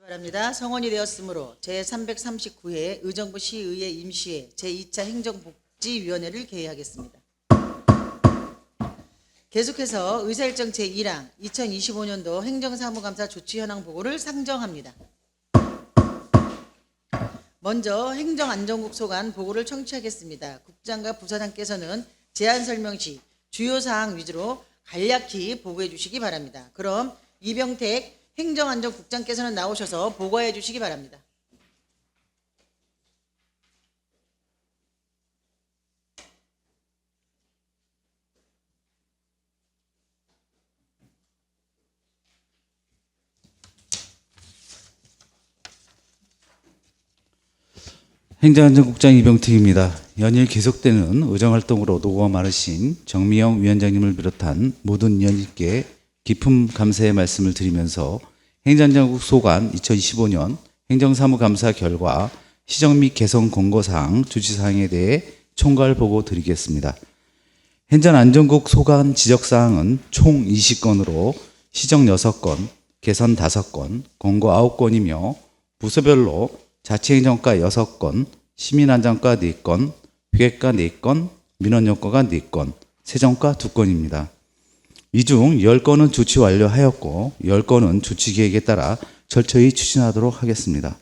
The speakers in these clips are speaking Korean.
바랍니다. 성원이 되었으므로 제339회 의정부 시의회 임시회 제2차 행정복지위원회를 개회하겠습니다. 계속해서 의사일정 제1항 2025년도 행정사무감사 조치 현황 보고를 상정합니다. 먼저 행정안전국 소관 보고를 청취하겠습니다. 국장과 부사장께서는 제안 설명 시 주요 사항 위주로 간략히 보고해 주시기 바랍니다. 그럼 이병택 행정안전국장께서는 나오셔서 보고해 주시기 바랍니다. 행정안전국장 이병택입니다. 연일 계속되는 의정활동으로 노고가 많으신 정미영 위원장님을 비롯한 모든 위원님께 깊은 감사의 말씀을 드리면서 행정안전국 소관 2025년 행정사무감사 결과 시정 및 개선 권고사항, 조치사항에 대해 총괄 보고 드리겠습니다. 행정안전국 소관 지적사항은 총 20건으로 시정 6건, 개선 5건, 권고 9건이며 부서별로 자치행정과 6건, 시민안전과 4건, 회계과 4건, 민원연과가 4건, 세정과 2건입니다. 이 중 10건은 조치 완료하였고 10건은 조치계획에 따라 철저히 추진하도록 하겠습니다.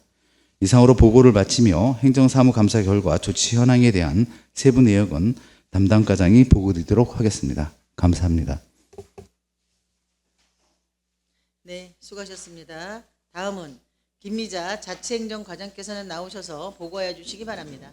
이상으로 보고를 마치며 행정사무감사 결과 조치 현황에 대한 세부 내역은 담당 과장이 보고드리도록 하겠습니다. 감사합니다. 네, 수고하셨습니다. 다음은 김미자 자치행정과장께서는 나오셔서 보고해 주시기 바랍니다.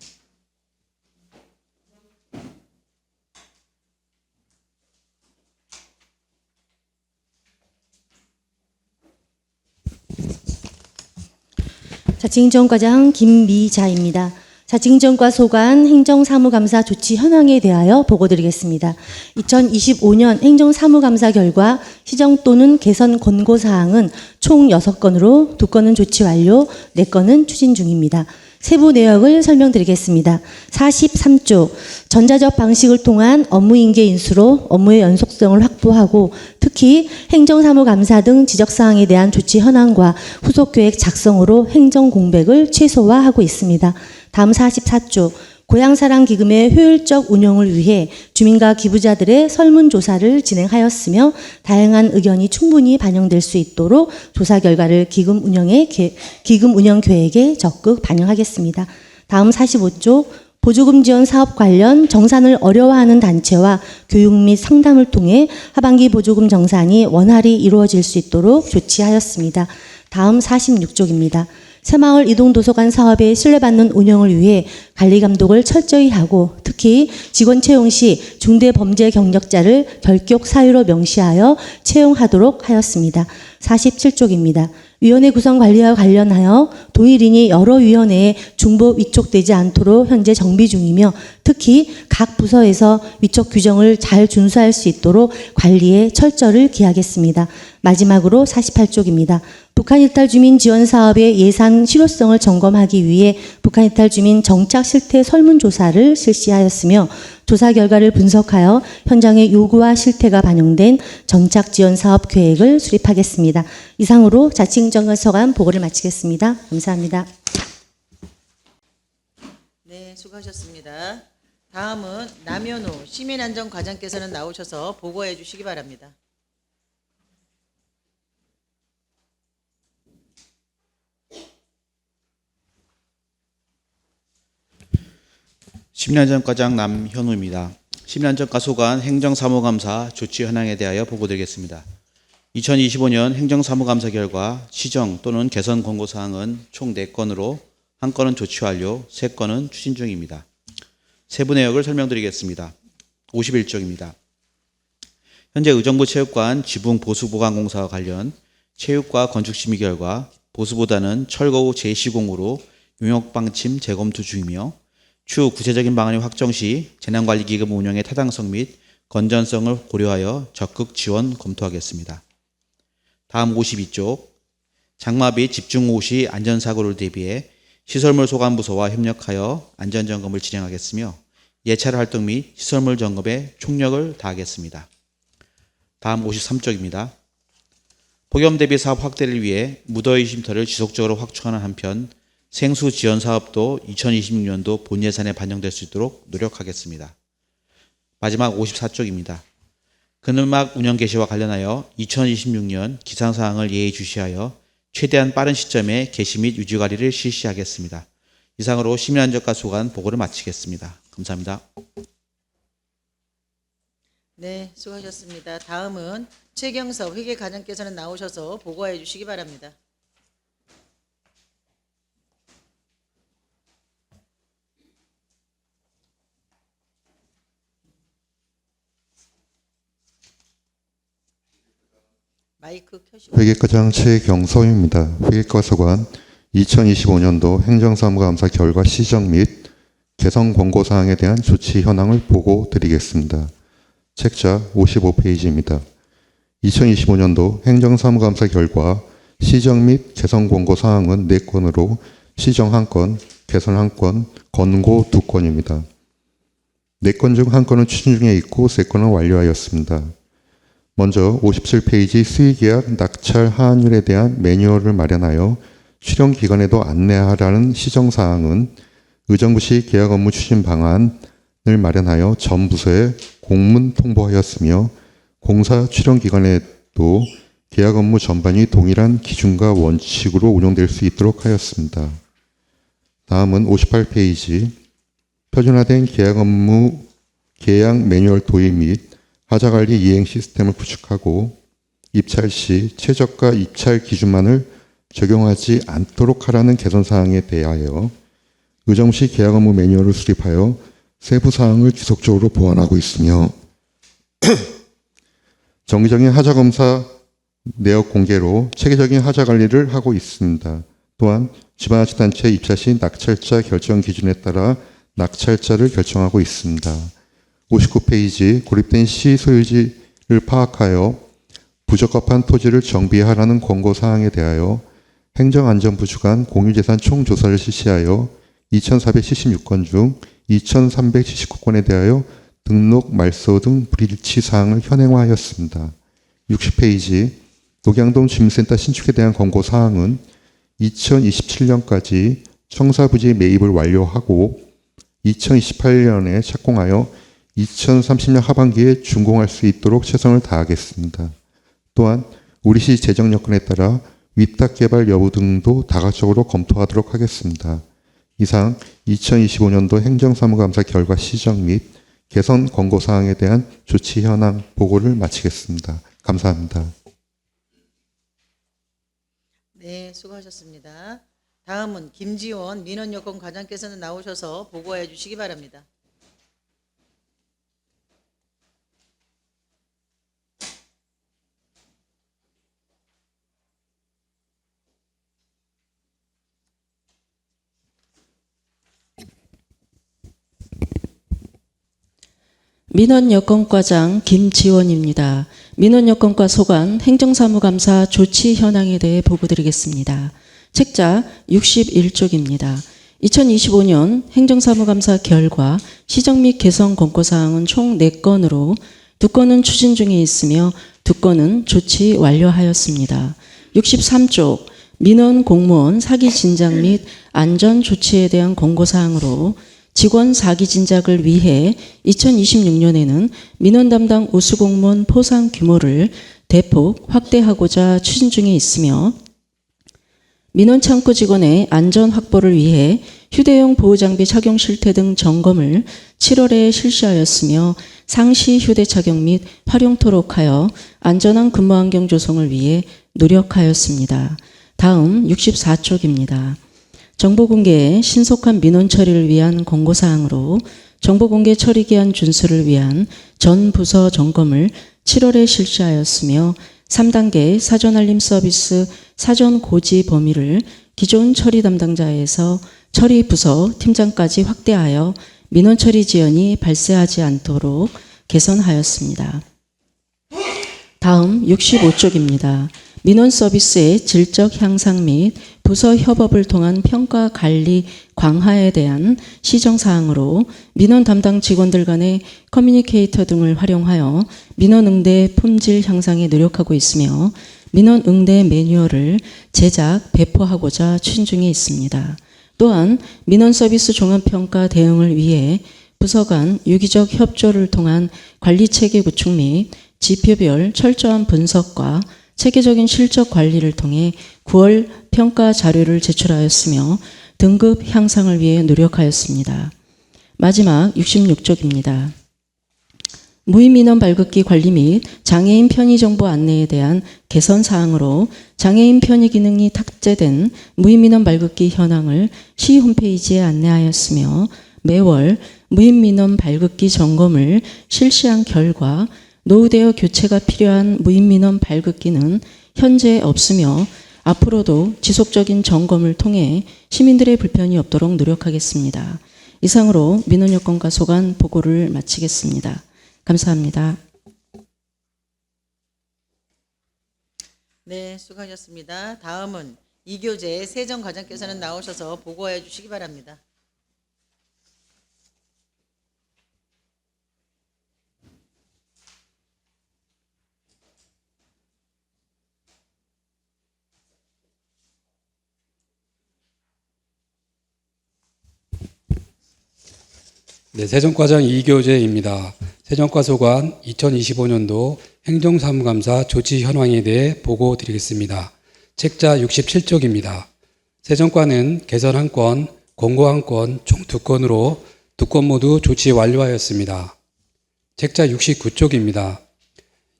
자치행정과장 김미자입니다. 자치행정과 소관 행정사무감사 조치 현황에 대하여 보고드리겠습니다. 2025년 행정사무감사 결과 시정 또는 개선 권고사항은 총 6건으로 2건은 조치 완료, 4건은 추진 중입니다. 세부 내역을 설명드리겠습니다. 43조 전자적 방식을 통한 업무인계 인수로 업무의 연속성을 확보하고 특히 행정사무감사 등 지적사항에 대한 조치 현황과 후속계획 작성으로 행정공백을 최소화하고 있습니다. 다음 44조 고향사랑기금의 효율적 운영을 위해 주민과 기부자들의 설문조사를 진행하였으며 다양한 의견이 충분히 반영될 수 있도록 조사 결과를 기금 운영 계획에 적극 반영하겠습니다. 다음 45조 보조금 지원 사업 관련 정산을 어려워하는 단체와 교육 및 상담을 통해 하반기 보조금 정산이 원활히 이루어질 수 있도록 조치하였습니다. 다음 46조입니다. 새마을 이동도서관 사업의 신뢰받는 운영을 위해 관리감독을 철저히 하고 특히 직원 채용 시 중대범죄 경력자를 결격 사유로 명시하여 채용하도록 하였습니다. 47조입니다. 위원회 구성 관리와 관련하여 동일인이 여러 위원회에 중복 위촉되지 않도록 현재 정비 중이며 특히 각 부서에서 위촉 규정을 잘 준수할 수 있도록 관리에 철저를 기하겠습니다. 마지막으로 48조입니다. 북한 이탈 주민 지원 사업의 예산 실효성을 점검하기 위해 북한 이탈 주민 정착 실태 설문조사를 실시하였으며 조사 결과를 분석하여 현장의 요구와 실태가 반영된 정착 지원 사업 계획을 수립하겠습니다. 이상으로 자치행정소관 보고를 마치겠습니다. 감사합니다. 네, 수고하셨습니다. 다음은 남현우 시민안전과장께서는 나오셔서 보고해 주시기 바랍니다. 시민안전과장 남현우입니다. 시민안전과 소관 행정사무감사 조치 현황에 대하여 보고드리겠습니다. 2025년 행정사무감사 결과 시정 또는 개선 권고사항은 총 4건으로 1건은 조치 완료, 3건은 추진 중입니다. 세부 내역을 설명드리겠습니다. 51조입니다. 현재 의정부 체육관 지붕 보수보강공사와 관련 체육과 건축심의 결과 보수보다는 철거 후 재시공으로 용역방침 재검토 중이며 추후 구체적인 방안이 확정 시 재난관리기금 운영의 타당성 및 건전성을 고려하여 적극 지원 검토하겠습니다. 다음 52조 장마 및 집중호우 시 안전사고를 대비해 시설물 소관부서와 협력하여 안전점검을 진행하겠으며 예찰 활동 및 시설물 점검에 총력을 다하겠습니다. 다음 53조입니다. 폭염 대비 사업 확대를 위해 무더위 쉼터를 지속적으로 확충하는 한편 생수 지원 사업도 2026년도 본 예산에 반영될 수 있도록 노력하겠습니다. 마지막 54쪽입니다. 그늘막 운영 개시와 관련하여 2026년 기상사항을 예의주시하여 최대한 빠른 시점에 개시 및 유지 관리를 실시하겠습니다. 이상으로 시민안전과 소관 보고를 마치겠습니다. 감사합니다. 네, 수고하셨습니다. 다음은 최경섭 회계과장께서는 나오셔서 보고해 주시기 바랍니다. 마이크 켜시고. 회계과장 최경섭입니다. 회계과 소관 2025년도 행정사무감사 결과 시정 및 개선 권고사항에 대한 조치 현황을 보고 드리겠습니다. 책자 55페이지입니다. 2025년도 행정사무감사 결과 시정 및 개선 권고사항은 4건으로 시정 1건, 개선 1건, 권고 2건입니다. 4건 중 1건은 추진 중에 있고 3건은 완료하였습니다. 먼저 57페이지 수의계약 낙찰 하한율에 대한 매뉴얼을 마련하여 출연 기관에도 안내하라는 시정사항은 의정부시 계약 업무 추진 방안을 마련하여 전 부서에 공문 통보하였으며 공사 출연 기관에도 계약 업무 전반이 동일한 기준과 원칙으로 운영될 수 있도록 하였습니다. 다음은 58페이지 표준화된 계약 업무 계약 매뉴얼 도입 및 하자관리 이행 시스템을 구축하고 입찰 시 최저가 입찰 기준만을 적용하지 않도록 하라는 개선사항에 대하여 의정부시 계약 업무 매뉴얼을 수립하여 세부 사항을 지속적으로 보완하고 있으며 정기적인 하자검사 내역 공개로 체계적인 하자관리를 하고 있습니다. 또한 지방자치단체 입찰 시 낙찰자 결정 기준에 따라 낙찰자를 결정하고 있습니다. 59페이지 고립된 시 소유지를 파악하여 부적합한 토지를 정비하라는 권고사항에 대하여 행정안전부 주관 공유재산 총조사를 실시하여 2476건 중 2379건에 대하여 등록 말소 등 불일치 사항을 현행화하였습니다. 60페이지 녹양동 주민센터 신축에 대한 권고사항은 2027년까지 청사부지 매입을 완료하고 2028년에 착공하여 2030년 하반기에 준공할 수 있도록 최선을 다하겠습니다. 또한 우리시 재정 여건에 따라 위탁 개발 여부 등도 다각적으로 검토하도록 하겠습니다. 이상 2025년도 행정사무감사 결과 시정 및 개선 권고사항에 대한 조치 현황 보고를 마치겠습니다. 감사합니다. 네, 수고하셨습니다. 다음은 김지원 민원여건 과장께서는 나오셔서 보고해 주시기 바랍니다. 민원여건과장 김지원입니다. 민원여건과 소관 행정사무감사 조치 현황에 대해 보고드리겠습니다. 책자 61쪽입니다. 2025년 행정사무감사 결과 시정 및 개선 권고사항은 총 4건으로 2건은 추진 중에 있으며 2건은 조치 완료하였습니다. 63쪽 민원 공무원 사기 진작 및 안전 조치에 대한 권고사항으로 직원 사기 진작을 위해 2026년에는 민원 담당 우수공무원 포상 규모를 대폭 확대하고자 추진 중에 있으며 민원 창구 직원의 안전 확보를 위해 휴대용 보호장비 착용 실태 등 점검을 7월에 실시하였으며 상시 휴대 착용 및 활용토록 하여 안전한 근무 환경 조성을 위해 노력하였습니다. 다음 64쪽입니다. 정보공개의 신속한 민원 처리를 위한 권고사항으로 정보공개 처리기한 준수를 위한 전 부서 점검을 7월에 실시하였으며 3단계 사전알림 서비스 사전 고지 범위를 기존 처리 담당자에서 처리 부서 팀장까지 확대하여 민원 처리 지연이 발생하지 않도록 개선하였습니다. 다음 65쪽입니다. 민원 서비스의 질적 향상 및 부서 협업을 통한 평가 관리 강화에 대한 시정사항으로 민원 담당 직원들 간의 커뮤니케이터 등을 활용하여 민원 응대 품질 향상에 노력하고 있으며 민원 응대 매뉴얼을 제작, 배포하고자 추진 중에 있습니다. 또한 민원 서비스 종합평가 대응을 위해 부서 간 유기적 협조를 통한 관리체계 구축 및 지표별 철저한 분석과 체계적인 실적 관리를 통해 9월 평가 자료를 제출하였으며 등급 향상을 위해 노력하였습니다. 마지막 66쪽입니다. 무인민원 발급기 관리 및 장애인 편의 정보 안내에 대한 개선 사항으로 장애인 편의 기능이 탑재된 무인민원 발급기 현황을 시 홈페이지에 안내하였으며 매월 무인민원 발급기 점검을 실시한 결과 노후되어 교체가 필요한 무인민원 발급기는 현재 없으며 앞으로도 지속적인 점검을 통해 시민들의 불편이 없도록 노력하겠습니다. 이상으로 민원여건과 소관 보고를 마치겠습니다. 감사합니다. 네, 수고하셨습니다. 다음은 이교재 세정과장께서는 나오셔서 보고해 주시기 바랍니다. 네, 세정과장 이교재입니다. 세정과 소관 2025년도 행정사무감사 조치 현황에 대해 보고 드리겠습니다. 책자 67쪽입니다. 세정과는 개선 1건, 공고 1건, 총 2건으로 2건 모두 조치 완료하였습니다. 책자 69쪽입니다.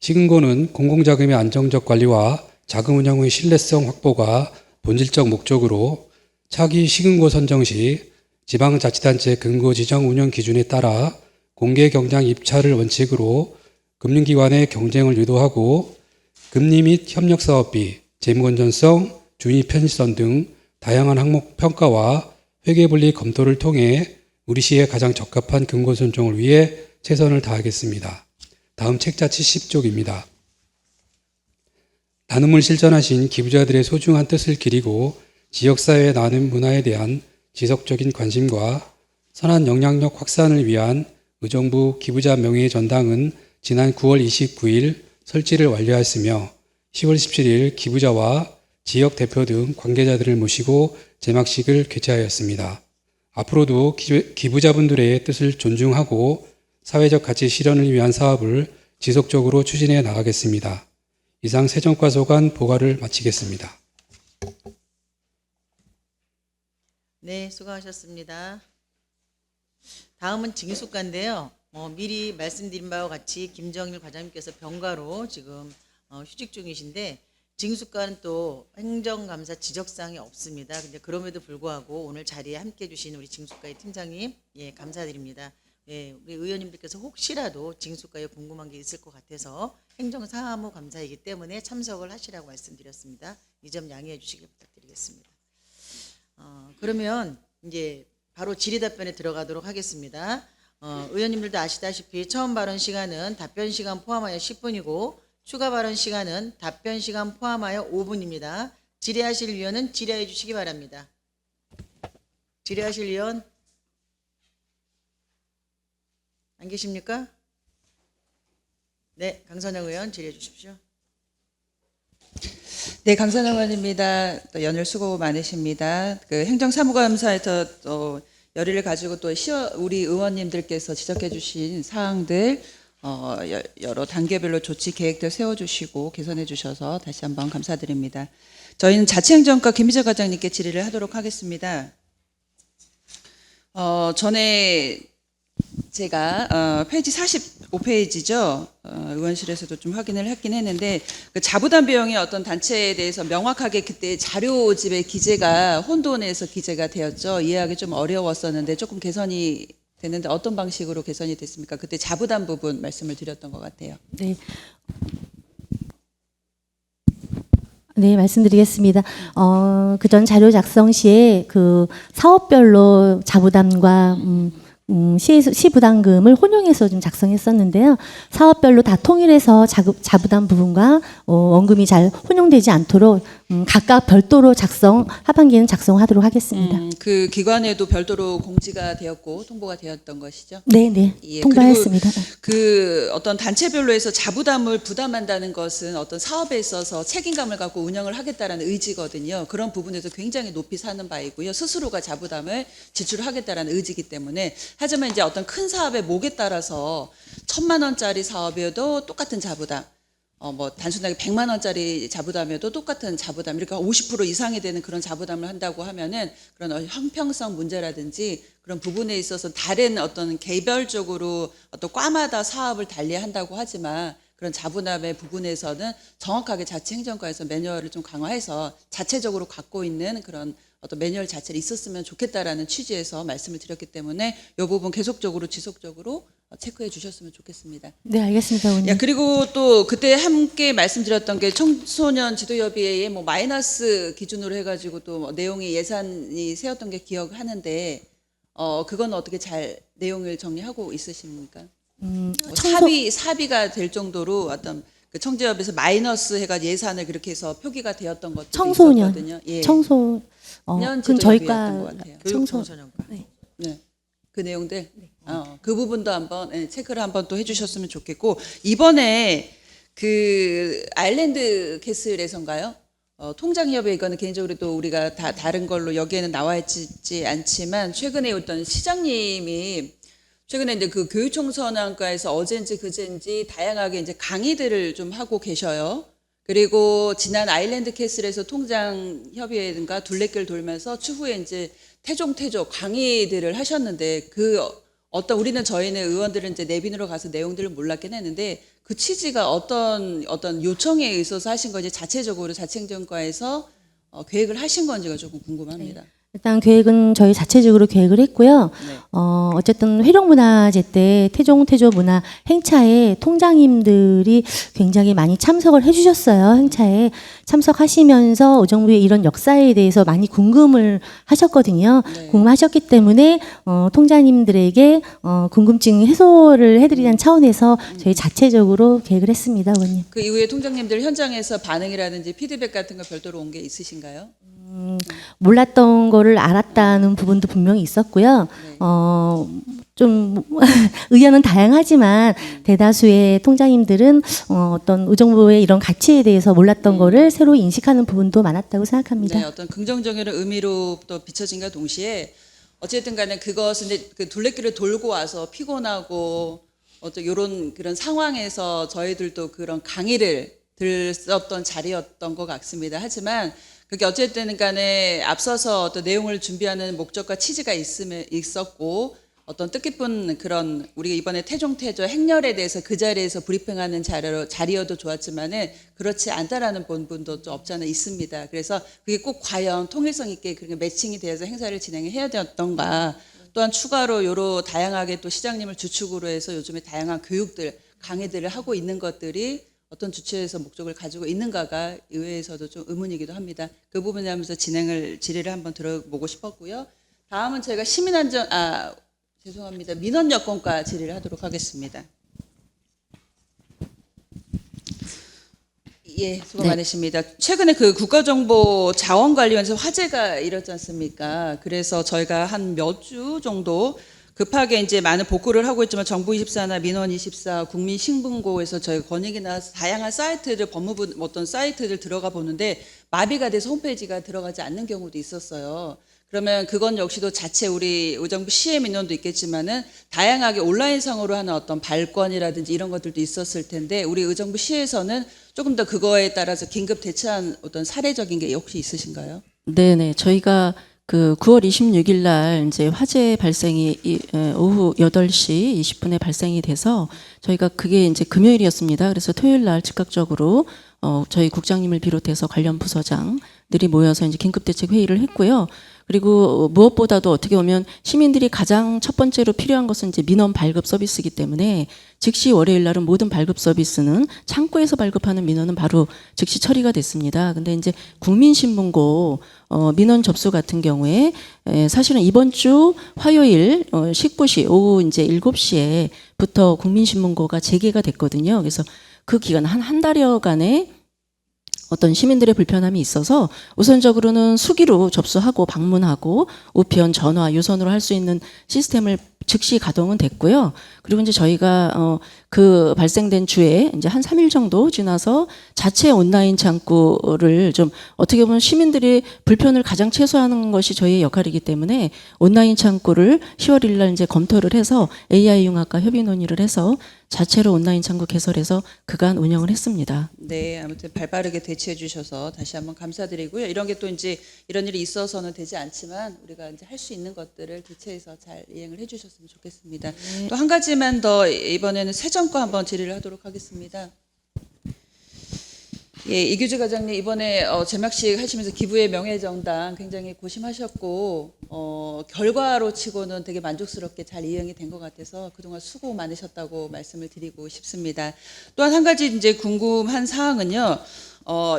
시근고는 공공자금의 안정적 관리와 자금 운영의 신뢰성 확보가 본질적 목적으로 차기 시근고 선정 시 지방자치단체 근거 지정 운영 기준에 따라 공개 경쟁 입찰을 원칙으로 금융기관의 경쟁을 유도하고 금리 및 협력사업비, 재무건전성, 준위 편의성 등 다양한 항목 평가와 회계분리 검토를 통해 우리 시에 가장 적합한 근거 선정을 위해 최선을 다하겠습니다. 다음 책자 70쪽입니다. 나눔을 실천하신 기부자들의 소중한 뜻을 기리고 지역사회의 나눔 문화에 대한 지속적인 관심과 선한 영향력 확산을 위한 의정부 기부자 명예 전당은 지난 9월 29일 설치를 완료하였으며 10월 17일 기부자와 지역 대표 등 관계자들을 모시고 제막식을 개최하였습니다. 앞으로도 기부자분들의 뜻을 존중하고 사회적 가치 실현을 위한 사업을 지속적으로 추진해 나가겠습니다. 이상 세정과 소관 보고를 마치겠습니다. 네, 수고하셨습니다. 다음은 징수과인데요. 미리 말씀드린 바와 같이 김정일 과장님께서 병가로 지금 휴직 중이신데 징수과는 또 행정감사 지적사항이 없습니다. 근데 그럼에도 불구하고 오늘 자리에 함께해 주신 우리 징수과의 팀장님, 예, 감사드립니다. 예, 우리 의원님들께서 혹시라도 징수과에 궁금한 게 있을 것 같아서 행정사무감사이기 때문에 참석을 하시라고 말씀드렸습니다. 이 점 양해해 주시길 부탁드리겠습니다. 그러면 이제 바로 질의답변에 들어가도록 하겠습니다. 의원님들도 아시다시피 처음 발언 시간은 답변 시간 포함하여 10분이고 추가 발언 시간은 답변 시간 포함하여 5분입니다. 질의하실 위원은 질의해 주시기 바랍니다. 질의하실 위원 안 계십니까? 네, 강선영 의원 질의해 주십시오. 네, 강선영 의원입니다. 또 연일 수고 많으십니다. 그 행정사무감사에서 또 열의를 가지고 또 우리 의원님들께서 지적해 주신 사항들 여러 단계별로 조치 계획들 세워주시고 개선해 주셔서 다시 한번 감사드립니다. 저희는 자치행정과 김희재 과장님께 질의를 하도록 하겠습니다. 전에 제가 페이지 45페이지죠. 의원실에서도 좀 확인을 했긴 했는데 그 자부담 비용의 어떤 단체에 대해서 명확하게 그때 자료집에 기재가 혼돈해서 기재가 되었죠. 이해하기 좀 어려웠었는데 조금 개선이 됐는데 어떤 방식으로 개선이 됐습니까? 그때 자부담 부분 말씀을 드렸던 것 같아요. 네. 네, 말씀드리겠습니다. 그전 자료 작성 시에 그 사업별로 자부담과 시부담금을 혼용해서 좀 작성했었는데요. 사업별로 다 통일해서 자부담 부분과 원금이 잘 혼용되지 않도록 각각 별도로 하반기에는 작성하도록 하겠습니다. 그 기관에도 별도로 공지가 되었고 통보가 되었던 것이죠. 네, 예, 통과했습니다. 그 어떤 단체별로 해서 자부담을 부담한다는 것은 어떤 사업에 있어서 책임감을 갖고 운영을 하겠다라는 의지거든요. 그런 부분에서 굉장히 높이 사는 바이고요. 스스로가 자부담을 지출하겠다라는 의지이기 때문에 하지만 이제 어떤 큰 사업의 목에 따라서 1,000만 원짜리 사업이어도 똑같은 자부담. 뭐 단순하게 100만 원짜리 자부담이어도 똑같은 자부담, 이렇게 50% 이상이 되는 그런 자부담을 한다고 하면은 그런 형평성 문제라든지 그런 부분에 있어서 다른 어떤 개별적으로 어떤 과마다 사업을 달리한다고 하지만 그런 자부담의 부분에서는 정확하게 자치행정과에서 매뉴얼을 좀 강화해서 자체적으로 갖고 있는 그런 어떤 매뉴얼 자체를 있었으면 좋겠다라는 취지에서 말씀을 드렸기 때문에 이 부분 계속적으로 지속적으로 체크해 주셨으면 좋겠습니다. 네, 알겠습니다, 의원님. 야, 그리고 또 그때 함께 말씀드렸던 게 청소년 지도협의회의 뭐 마이너스 기준으로 해가지고 또뭐 내용이 예산이 세웠던 게 기억하는데 그건 어떻게 잘 내용을 정리하고 있으십니까? 뭐 사비가 될 정도로 어떤 그 청지협에서 마이너스 해가 예산을 그렇게 해서 표기가 되었던 것도 있었거든요. 예. 청소년 그럼 저희과 것 같아요. 교육청소년과. 네. 그 내용들 그 부분도 한번 체크를 한번 또 해주셨으면 좋겠고 이번에 그 아일랜드 캐슬에선가요? 통장협의 이거는 개인적으로 또 우리가 다 다른 걸로 여기에는 나와 있지 않지만 최근에 어떤 시장님이 최근에 이제 그 교육청소년과에서 어젠지 그젠지 다양하게 이제 강의들을 좀 하고 계셔요. 그리고 지난 아일랜드 캐슬에서 통장 협의회든가 둘레길 돌면서 추후에 이제 태종 강의들을 하셨는데 그 어떤 저희는 의원들은 이제 내빈으로 가서 내용들을 몰랐긴 했는데 그 취지가 어떤 요청에 있어서 하신 건지 자체적으로 자치행정과에서 계획을 하신 건지가 조금 궁금합니다. 일단 계획은 저희 자체적으로 계획을 했고요. 네. 어쨌든 회령문화제 때 태조문화 행차에 통장님들이 굉장히 많이 참석을 해주셨어요. 행차에 참석하시면서 의정부의 이런 역사에 대해서 많이 궁금을 하셨거든요. 네. 궁금하셨기 때문에 통장님들에게 궁금증 해소를 해드리자는 차원에서 저희 자체적으로 계획을 했습니다, 의원님. 그 이후에 통장님들 현장에서 반응이라든지 피드백 같은 거 별도로 온 게 있으신가요? 몰랐던 거를 알았다는 부분도 분명히 있었고요. 네. 좀 의견은 다양하지만 대다수의 통장님들은 어떤 의정부의 이런 가치에 대해서 몰랐던 거를 새로 인식하는 부분도 많았다고 생각합니다. 네, 어떤 긍정적인 의미로 또 비춰진과 동시에 어쨌든 간에 그것은 이제 그 둘레길을 돌고 와서 피곤하고 어떤 이런 그런 상황에서 저희들도 그런 강의를 들었던 자리였던 것 같습니다. 하지만 그게 어쨌든 간에 앞서서 어떤 내용을 준비하는 목적과 취지가 있었고 어떤 뜻깊은 그런 우리가 이번에 태조 행렬에 대해서 그 자리에서 브리핑하는 자리여도 좋았지만은 그렇지 않다라는 본분도 좀 없지 않아 있습니다. 그래서 그게 꼭 과연 통일성 있게 그렇게 매칭이 되어서 행사를 진행해야 되었던가 또한 추가로 여러 다양하게 또 시장님을 주축으로 해서 요즘에 다양한 교육들 강의들을 하고 있는 것들이 어떤 주체에서 목적을 가지고 있는가가 의회에서도 좀 의문이기도 합니다. 그 부분에 하면서 질의를 한번 들어보고 싶었고요. 다음은 저희가 민원여건과 질의를 하도록 하겠습니다. 예, 수고 많으십니다. 최근에 그 국가정보 자원관리원에서 화재가 일었지 않습니까? 그래서 저희가 한 몇 주 정도 급하게 이제 많은 복구를 하고 있지만 정부24나 민원24, 국민신문고에서 저희 권익이 나와서 다양한 사이트들, 법무부 어떤 사이트들 들어가 보는데 마비가 돼서 홈페이지가 들어가지 않는 경우도 있었어요. 그러면 그건 역시도 자체 우리 의정부 시의 민원도 있겠지만은 다양하게 온라인상으로 하는 어떤 발권이라든지 이런 것들도 있었을 텐데 우리 의정부 시에서는 조금 더 그거에 따라서 긴급 대처한 어떤 사례적인 게 혹시 있으신가요? 네네. 저희가 그 9월 26일 날 이제 화재 발생이 오후 8시 20분에 발생이 돼서 저희가 그게 이제 금요일이었습니다. 그래서 토요일 날 즉각적으로 저희 국장님을 비롯해서 관련 부서장들이 모여서 이제 긴급대책 회의를 했고요. 그리고 무엇보다도 어떻게 보면 시민들이 가장 첫 번째로 필요한 것은 이제 민원 발급 서비스이기 때문에 즉시 월요일 날은 모든 발급 서비스는 창구에서 발급하는 민원은 바로 즉시 처리가 됐습니다. 근데 이제 국민신문고 민원 접수 같은 경우에 사실은 이번 주 화요일 19시 오후 이제 7시에부터 국민신문고가 재개가 됐거든요. 그래서 그 기간 한 달여간의 어떤 시민들의 불편함이 있어서 우선적으로는 수기로 접수하고 방문하고 우편, 전화, 유선으로 할 수 있는 시스템을 즉시 가동은 됐고요. 그리고 이제 저희가 그 발생된 주에 이제 한 3일 정도 지나서 자체 온라인 창구를 좀 어떻게 보면 시민들의 불편을 가장 최소화하는 것이 저희의 역할이기 때문에 온라인 창구를 10월 1일 날 이제 검토를 해서 AI 융합과 협의 논의를 해서 자체로 온라인 창구 개설해서 그간 운영을 했습니다. 네, 아무튼 발빠르게 대처해 주셔서 다시 한번 감사드리고요. 이런 게 또 이제 이런 일이 있어서는 되지 않지만 우리가 이제 할 수 있는 것들을 대체해서 잘 이행을 해 주셨으면 좋겠습니다. 또 한 가지만 더 이번에는 세정과 한번 질의를 하도록 하겠습니다. 예, 이규주 과장님 이번에 제막식 하시면서 기부의 명예정당 굉장히 고심하셨고 결과로 치고는 되게 만족스럽게 잘 이행이 된 것 같아서 그동안 수고 많으셨다고 말씀을 드리고 싶습니다. 또한 한 가지 이제 궁금한 사항은요.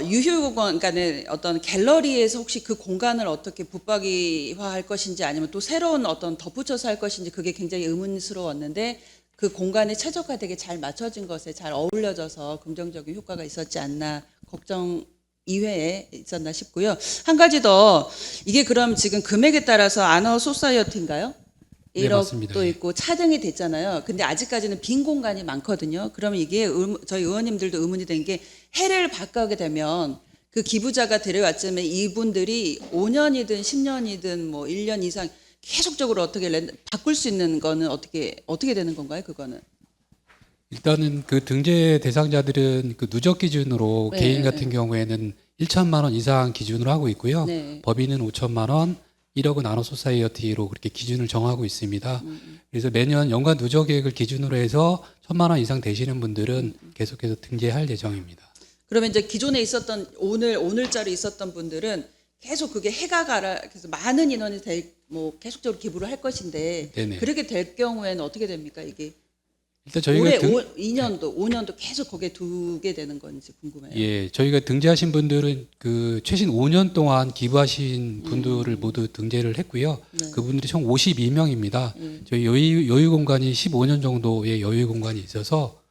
유휴공간, 그러니까 어떤 갤러리에서 혹시 그 공간을 어떻게 붙박이화할 것인지 아니면 또 새로운 어떤 덧붙여서 할 것인지 그게 굉장히 의문스러웠는데 그 공간이 최적화되게 잘 맞춰진 것에 잘 어울려져서 긍정적인 효과가 있었지 않나 걱정 이외에 있었나 싶고요. 한 가지 더 이게 그럼 지금 금액에 따라서 아너 소사이어티인가요? 네, 맞습니다. 1억도 있고 차등이 됐잖아요. 근데 아직까지는 빈 공간이 많거든요. 그러면 이게 저희 의원님들도 의문이 된 게 해를 바꾸게 되면 그 기부자가 데려왔자면 이분들이 5년이든 10년이든 뭐 1년 이상 계속적으로 어떻게 바꿀 수 있는 거는 어떻게 되는 건가요? 그거는? 일단은 그 등재 대상자들은 그 누적 기준으로 네, 개인 같은 경우에는 1천만 원 이상 기준으로 하고 있고요. 네. 법인은 5천만 원, 1억은 아너 소사이어티로 그렇게 기준을 정하고 있습니다. 그래서 매년 연간 누적 계획을 기준으로 해서 1천만 원 이상 되시는 분들은 계속해서 등재할 예정입니다. 그러면 이제 기존에 있었던 오늘자로 있었던 분들은 계속 그게 해가 가라 그래서 많은 인원이 뭐 계속적으로 기부를 할 것인데 네네. 그렇게 될 경우에는 어떻게 됩니까? 이게 일단 저희가 올해 2년도 5년도 계속 거기에 두게 되는 건지 궁금해요. 예, 저희가 등재하신 분들은 그 최신 5년 동안 기부하신 분들을 모두 등재를 했고요. 네. 그분들이 총 52명입니다. 저희 여유 공간이 15년 정도의 여유 공간이 있어서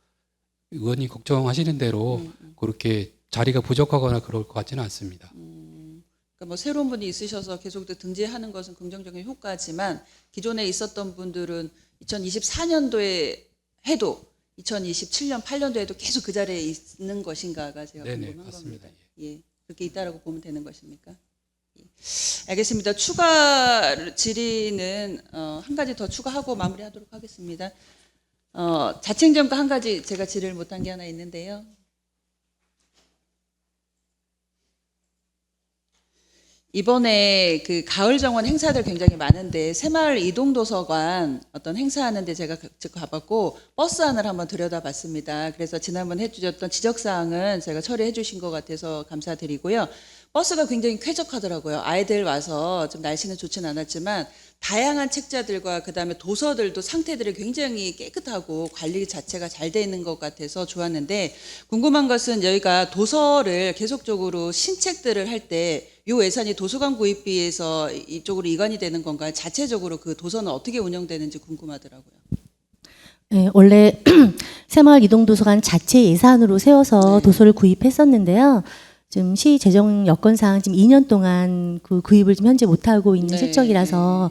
의원이 걱정하시는 대로 그렇게 자리가 부족하거나 그럴 것 같지는 않습니다. 그러니까 뭐 새로운 분이 있으셔서 계속 등재하는 것은 긍정적인 효과지만 기존에 있었던 분들은 2024년도에 해도 2027년 8년도에도 계속 그 자리에 있는 것인가가 제가 네네, 궁금한 맞습니다. 겁니다. 예, 그렇게 있다라고 보면 되는 것입니까? 예. 알겠습니다. 추가 질의는 한 가지 더 추가하고 마무리하도록 하겠습니다. 자치행정과 한 가지 제가 질의를 못한 게 하나 있는데요. 이번에 그 가을 정원 행사들 굉장히 많은데 새마을 이동도서관 어떤 행사하는데 제가 직접 가봤고 버스 안을 한번 들여다봤습니다. 그래서 지난번 해주셨던 지적사항은 제가 처리해 주신 것 같아서 감사드리고요. 버스가 굉장히 쾌적하더라고요. 아이들 와서 좀 날씨는 좋진 않았지만 다양한 책자들과 그다음에 도서들도 상태들이 굉장히 깨끗하고 관리 자체가 잘 돼 있는 것 같아서 좋았는데 궁금한 것은 여기가 도서를 계속적으로 신책들을 할 때 이 예산이 도서관 구입비에서 이쪽으로 이관이 되는 건가요? 자체적으로 그 도서는 어떻게 운영되는지 궁금하더라고요. 네, 원래 새마을 이동도서관 자체 예산으로 세워서 네. 도서를 구입했었는데요. 지금 시 재정 여건상 지금 2년 동안 그 구입을 지금 현재 못하고 있는 네, 실정이라서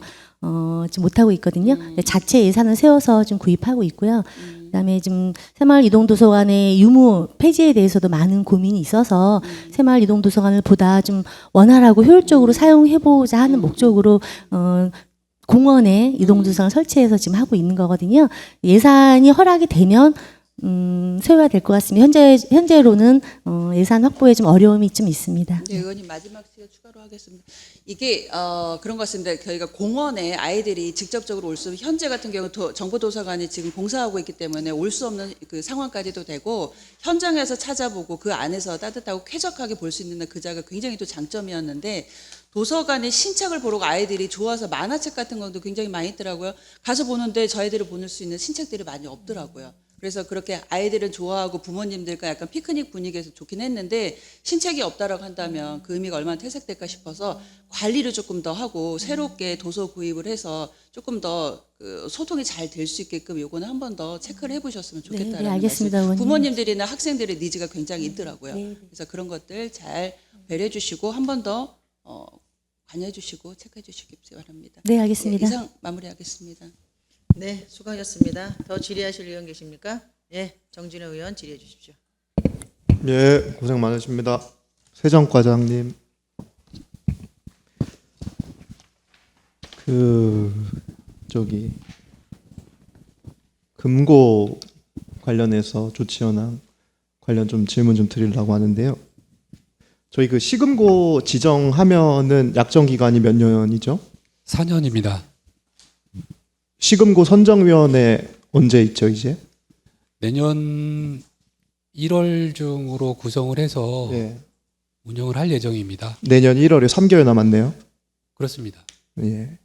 지금 못하고 있거든요. 자체 예산을 세워서 좀 구입하고 있고요. 그다음에 지금 새마을 이동도서관의 유무 폐지에 대해서도 많은 고민이 있어서 새마을 이동도서관을 보다 좀 원활하고 효율적으로 사용해보자 하는 목적으로 공원에 이동도서관 설치해서 지금 하고 있는 거거든요. 예산이 허락이 되면 세워야 될 것 같습니다. 현재로는 예산 확보에 좀 어려움이 좀 있습니다. 네, 의원님 마지막 시간 추가로 하겠습니다. 이게 그런 것 같습니다. 저희가 공원에 아이들이 직접적으로 올 수 현재 같은 경우 정보도서관이 지금 공사하고 있기 때문에 올 수 없는 그 상황까지도 되고 현장에서 찾아보고 그 안에서 따뜻하고 쾌적하게 볼 수 있는 그 자가 굉장히 또 장점이었는데 도서관에 신책을 보러 아이들이 좋아서 만화책 같은 것도 굉장히 많이 있더라고요. 가서 보는데 저희들이 보낼 수 있는 신책들이 많이 없더라고요. 그래서 그렇게 아이들은 좋아하고 부모님들과 약간 피크닉 분위기에서 좋긴 했는데 신책이 없다라고 한다면 그 의미가 얼마나 퇴색될까 싶어서 관리를 조금 더 하고 새롭게 도서 구입을 해서 조금 더 그 소통이 잘 될 수 있게끔 요거는 한 번 더 체크를 해보셨으면 좋겠다라는 네, 알겠습니다, 말씀. 의원님. 부모님들이나 학생들의 니즈가 굉장히 있더라고요. 네. 그래서 그런 것들 잘 배려해 주시고 한 번 더 관여해 주시고 체크해 주시기 바랍니다. 네, 알겠습니다. 이상 마무리하겠습니다. 네, 수고하셨습니다. 더 질의하실 의원 계십니까? 예, 정진호 의원 질의해 주십시오. 예, 고생 많으십니다. 세정과장님, 금고 관련해서 조치 현황 관련 좀 질문 좀 드리려고 하는데요. 저희 그 시금고 지정하면은 약정 기간이 몇 년이죠? 4년입니다. 시금고 선정위원회 언제 있죠, 이제? 내년 1월 중으로 구성을 해서 예. 운영을 할 예정입니다. 내년 1월에 3개월 남았네요. 그렇습니다. 예.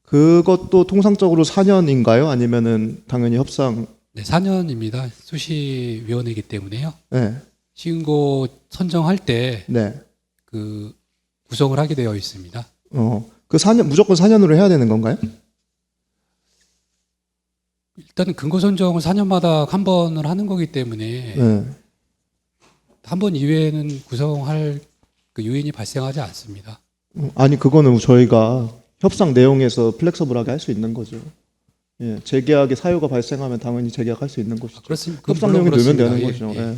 그것도 통상적으로 4년인가요? 아니면은 당연히 협상? 네, 4년입니다. 수시위원회이기 때문에요. 네. 시흥고 선정할 때 네. 그 구성을 하게 되어 있습니다. 그 4년 무조건 4년으로 해야 되는 건가요? 일단 근거 선정을 4년마다 한 번을 하는 거기 때문에 네. 한 번 이외에는 구성할 그 요인이 발생하지 않습니다. 아니 그거는 저희가 협상 내용에서 플렉서블하게 할 수 있는 거죠. 예, 재계약에 사유가 발생하면 당연히 재계약할 수 있는 것이죠. 그렇습니다. 협상 물론 내용이 넣으면 그렇습니다. 되는 예, 거죠. 예. 예.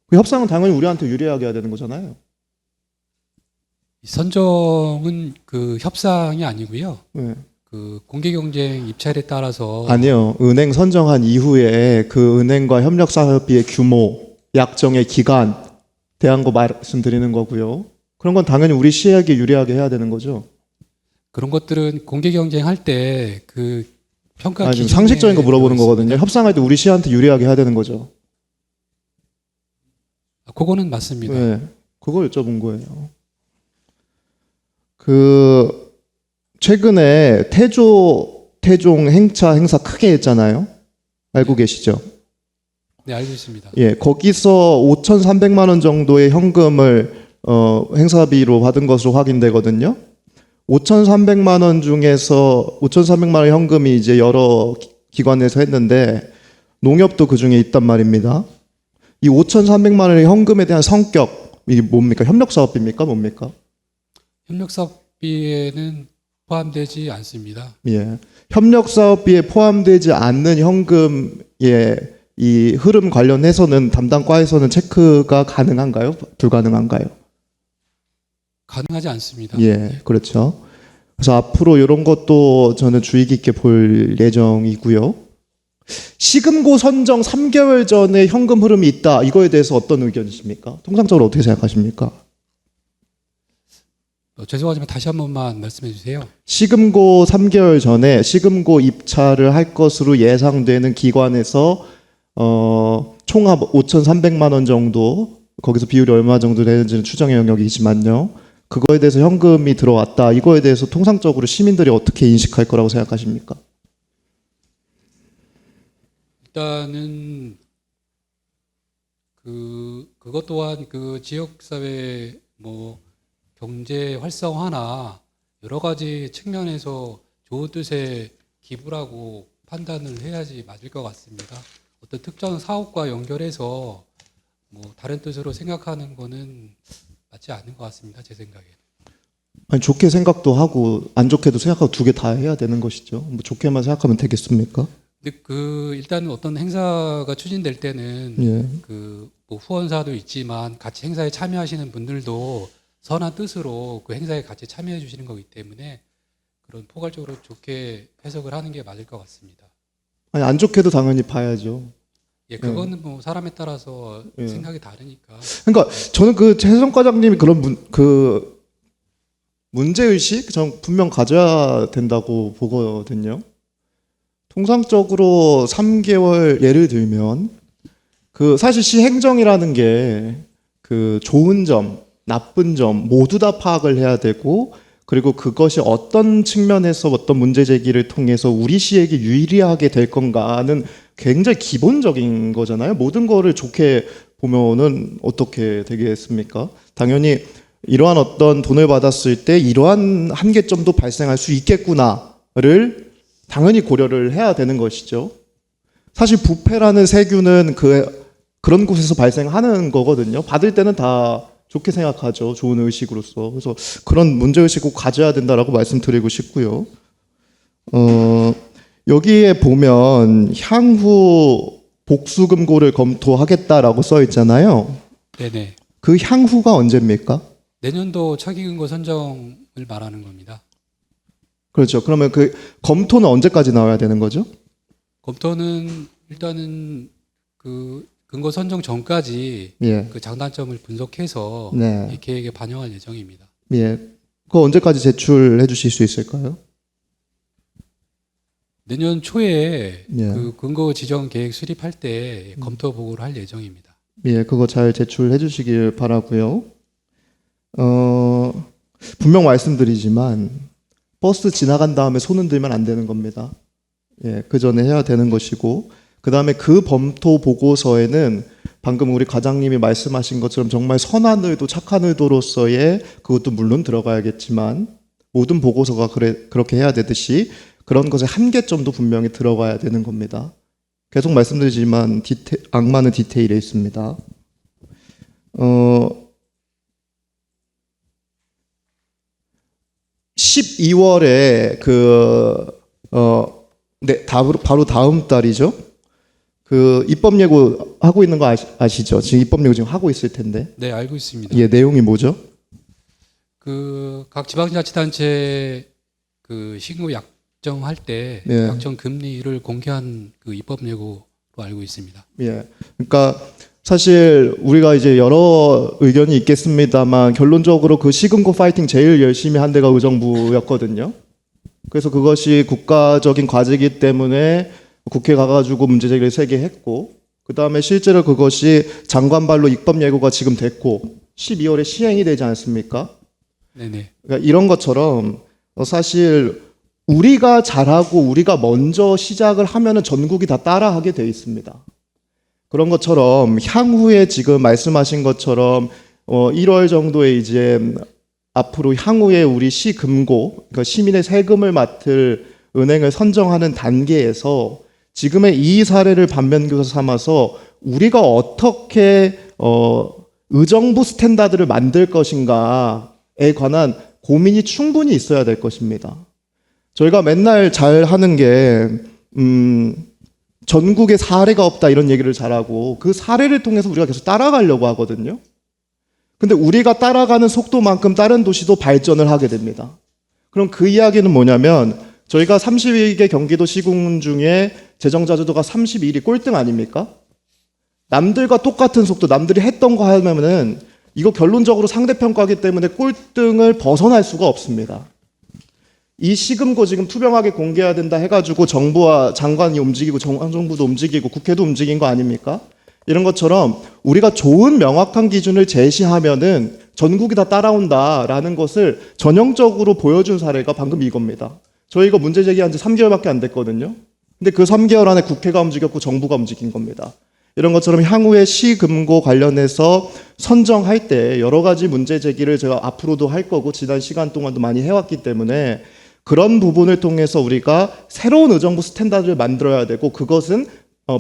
그 협상은 당연히 우리한테 유리하게 해야 되는 거잖아요. 선정은 그 협상이 아니고요. 예. 그 공개경쟁 입찰에 따라서 아니요. 은행 선정한 이후에 그 은행과 협력 사업비의 규모, 약정의 기간 대한 거 말씀드리는 거고요. 그런 건 당연히 우리 시에게 유리하게 해야 되는 거죠. 그런 것들은 공개경쟁할 때 그 평가 아니, 지금 기준에 상식적인 거 물어보는 들어 거거든요. 있습니다. 협상할 때 우리 시한테 유리하게 해야 되는 거죠. 그거는 맞습니다. 네, 그걸 여쭤본 거예요. 그 최근에 태종 행차 행사 크게 했잖아요. 알고 계시죠? 네, 알고 있습니다. 예, 거기서 5,300만 원 정도의 현금을 행사비로 받은 것으로 확인되거든요. 5,300만 원 중에서 5,300만 원 현금이 이제 여러 기관에서 했는데 농협도 그 중에 있단 말입니다. 이 5,300만 원의 현금에 대한 성격 이게 뭡니까? 협력사업비입니까? 뭡니까? 협력사업비에는 포함되지 않습니다. 예, 협력사업비에 포함되지 않는 현금의 이 흐름 관련해서는 담당 과에서는 체크가 가능한가요? 불가능한가요? 가능하지 않습니다. 예, 그렇죠. 그래서 앞으로 이런 것도 저는 주의 깊게 볼 예정이고요. 시금고 선정 3개월 전에 현금 흐름이 있다. 이거에 대해서 어떤 의견이십니까? 통상적으로 어떻게 생각하십니까? 죄송하지만 다시 한 번만 말씀해 주세요. 시금고 3개월 전에 시금고 입찰을 할 것으로 예상되는 기관에서 총합 5,300만 원 정도, 거기서 비율이 얼마 정도 되는지는 추정의 영역이지만요. 그거에 대해서 현금이 들어왔다. 이거에 대해서 통상적으로 시민들이 어떻게 인식할 거라고 생각하십니까? 일단은 그것 또한 그 지역사회 뭐 경제 활성화나 여러 가지 측면에서 좋은 뜻의 기부라고 판단을 해야지 맞을 것 같습니다. 어떤 특정 사업과 연결해서 뭐 다른 뜻으로 생각하는 거는 맞지 않는 것 같습니다. 제 생각에. 아니, 좋게 생각도 하고 안 좋게도 생각하고 두 개 다 해야 되는 것이죠. 뭐 좋게만 생각하면 되겠습니까? 근데 일단 어떤 행사가 추진될 때는 예. 뭐 후원사도 있지만 같이 행사에 참여하시는 분들도 선한 뜻으로 그 행사에 같이 참여해 주시는 거기 때문에 그런 포괄적으로 좋게 해석을 하는 게 맞을 것 같습니다. 아니, 안 좋게도 당연히 봐야죠. 예, 그거는 뭐 사람에 따라서 예. 생각이 다르니까. 그러니까 저는 그 최성 과장님이 그런 문제의식 전 분명 가져야 된다고 보거든요. 통상적으로 3개월 예를 들면 사실 시행정이라는 게 좋은 점, 나쁜 점 모두 다 파악을 해야 되고 그리고 그것이 어떤 측면에서 어떤 문제 제기를 통해서 우리 시에게 유리하게 될 건가는 굉장히 기본적인 거잖아요. 모든 거를 좋게 보면은 어떻게 되겠습니까? 당연히 이러한 어떤 돈을 받았을 때 이러한 한계점도 발생할 수 있겠구나를 당연히 고려를 해야 되는 것이죠. 사실 부패라는 세균은 그런 곳에서 발생하는 거거든요. 받을 때는 다 좋게 생각하죠. 좋은 의식으로서. 그래서 그런 문제의식 꼭 가져야 된다라고 말씀드리고 싶고요. 여기에 보면 향후 복수금고를 검토하겠다라고 써 있잖아요. 네네. 그 향후가 언제입니까? 내년도 차기근거 선정을 말하는 겁니다. 그렇죠. 그러면 그 검토는 언제까지 나와야 되는 거죠? 검토는 일단은 그 근거 선정 전까지 예. 그 장단점을 분석해서 네. 이 계획에 반영할 예정입니다. 예. 그거 언제까지 제출해 주실 수 있을까요? 내년 초에 예. 그 근거 지정 계획 수립할 때 검토 보고를 할 예정입니다. 예, 그거 잘 제출해 주시길 바라고요. 분명 말씀드리지만 버스 지나간 다음에 손은 들면 안 되는 겁니다. 예, 그 전에 해야 되는 것이고, 그 다음에 그 검토 보고서에는 방금 우리 과장님이 말씀하신 것처럼 정말 선한 의도, 착한 의도로서의 그것도 물론 들어가야겠지만 모든 보고서가 그렇게 해야 되듯이 그런 것의 한계점도 분명히 들어가야 되는 겁니다. 계속 말씀드리지만 악마는 디테일에 있습니다. 12월에 바로 다음 달이죠. 그 입법 예고 하고 있는 거 아시죠? 지금 입법 예고 지금 하고 있을 텐데. 네, 알고 있습니다. 예, 내용이 뭐죠? 그 각 지방자치단체 그 신고 약정할 때 예. 약정 금리를 공개한 그 입법 예고로 알고 있습니다. 예. 그러니까 사실 우리가 이제 여러 의견이 있겠습니다만 결론적으로 그 시금고 파이팅 제일 열심히 한 데가 의정부였거든요. 그래서 그것이 국가적인 과제이기 때문에 국회 가가지고 문제 제기를 3개 했고, 그 다음에 실제로 그것이 장관발로 입법 예고가 지금 됐고 12월에 시행이 되지 않습니까? 네네. 그러니까 이런 것처럼 사실 우리가 잘하고 우리가 먼저 시작을 하면은 전국이 다 따라하게 돼 있습니다. 그런 것처럼 향후에 지금 말씀하신 것처럼 1월 정도에 이제 앞으로 향후에 우리 시금고, 그러니까 시민의 세금을 맡을 은행을 선정하는 단계에서 지금의 이 사례를 반면교사 삼아서 우리가 어떻게 의정부 스탠다드를 만들 것인가에 관한 고민이 충분히 있어야 될 것입니다. 저희가 맨날 잘 하는 게 전국에 사례가 없다 이런 얘기를 잘하고 그 사례를 통해서 우리가 계속 따라가려고 하거든요. 근데 우리가 따라가는 속도만큼 다른 도시도 발전을 하게 됩니다. 그럼 그 이야기는 뭐냐면 저희가 32개 경기도 시군 중에 재정자주도가 31위 꼴등 아닙니까? 남들과 똑같은 속도, 남들이 했던 거 하면은 이거 결론적으로 상대평가하기 때문에 꼴등을 벗어날 수가 없습니다. 이 시금고 지금 투명하게 공개해야 된다 해가지고 정부와 장관이 움직이고 정부도 움직이고 국회도 움직인 거 아닙니까? 이런 것처럼 우리가 좋은 명확한 기준을 제시하면은 전국이 다 따라온다라는 것을 전형적으로 보여준 사례가 방금 이겁니다. 저희가 문제 제기한 지 3개월밖에 안 됐거든요. 근데 그 3개월 안에 국회가 움직였고 정부가 움직인 겁니다. 이런 것처럼 향후에 시금고 관련해서 선정할 때 여러 가지 문제 제기를 제가 앞으로도 할 거고 지난 시간 동안도 많이 해왔기 때문에 그런 부분을 통해서 우리가 새로운 의정부 스탠다드를 만들어야 되고 그것은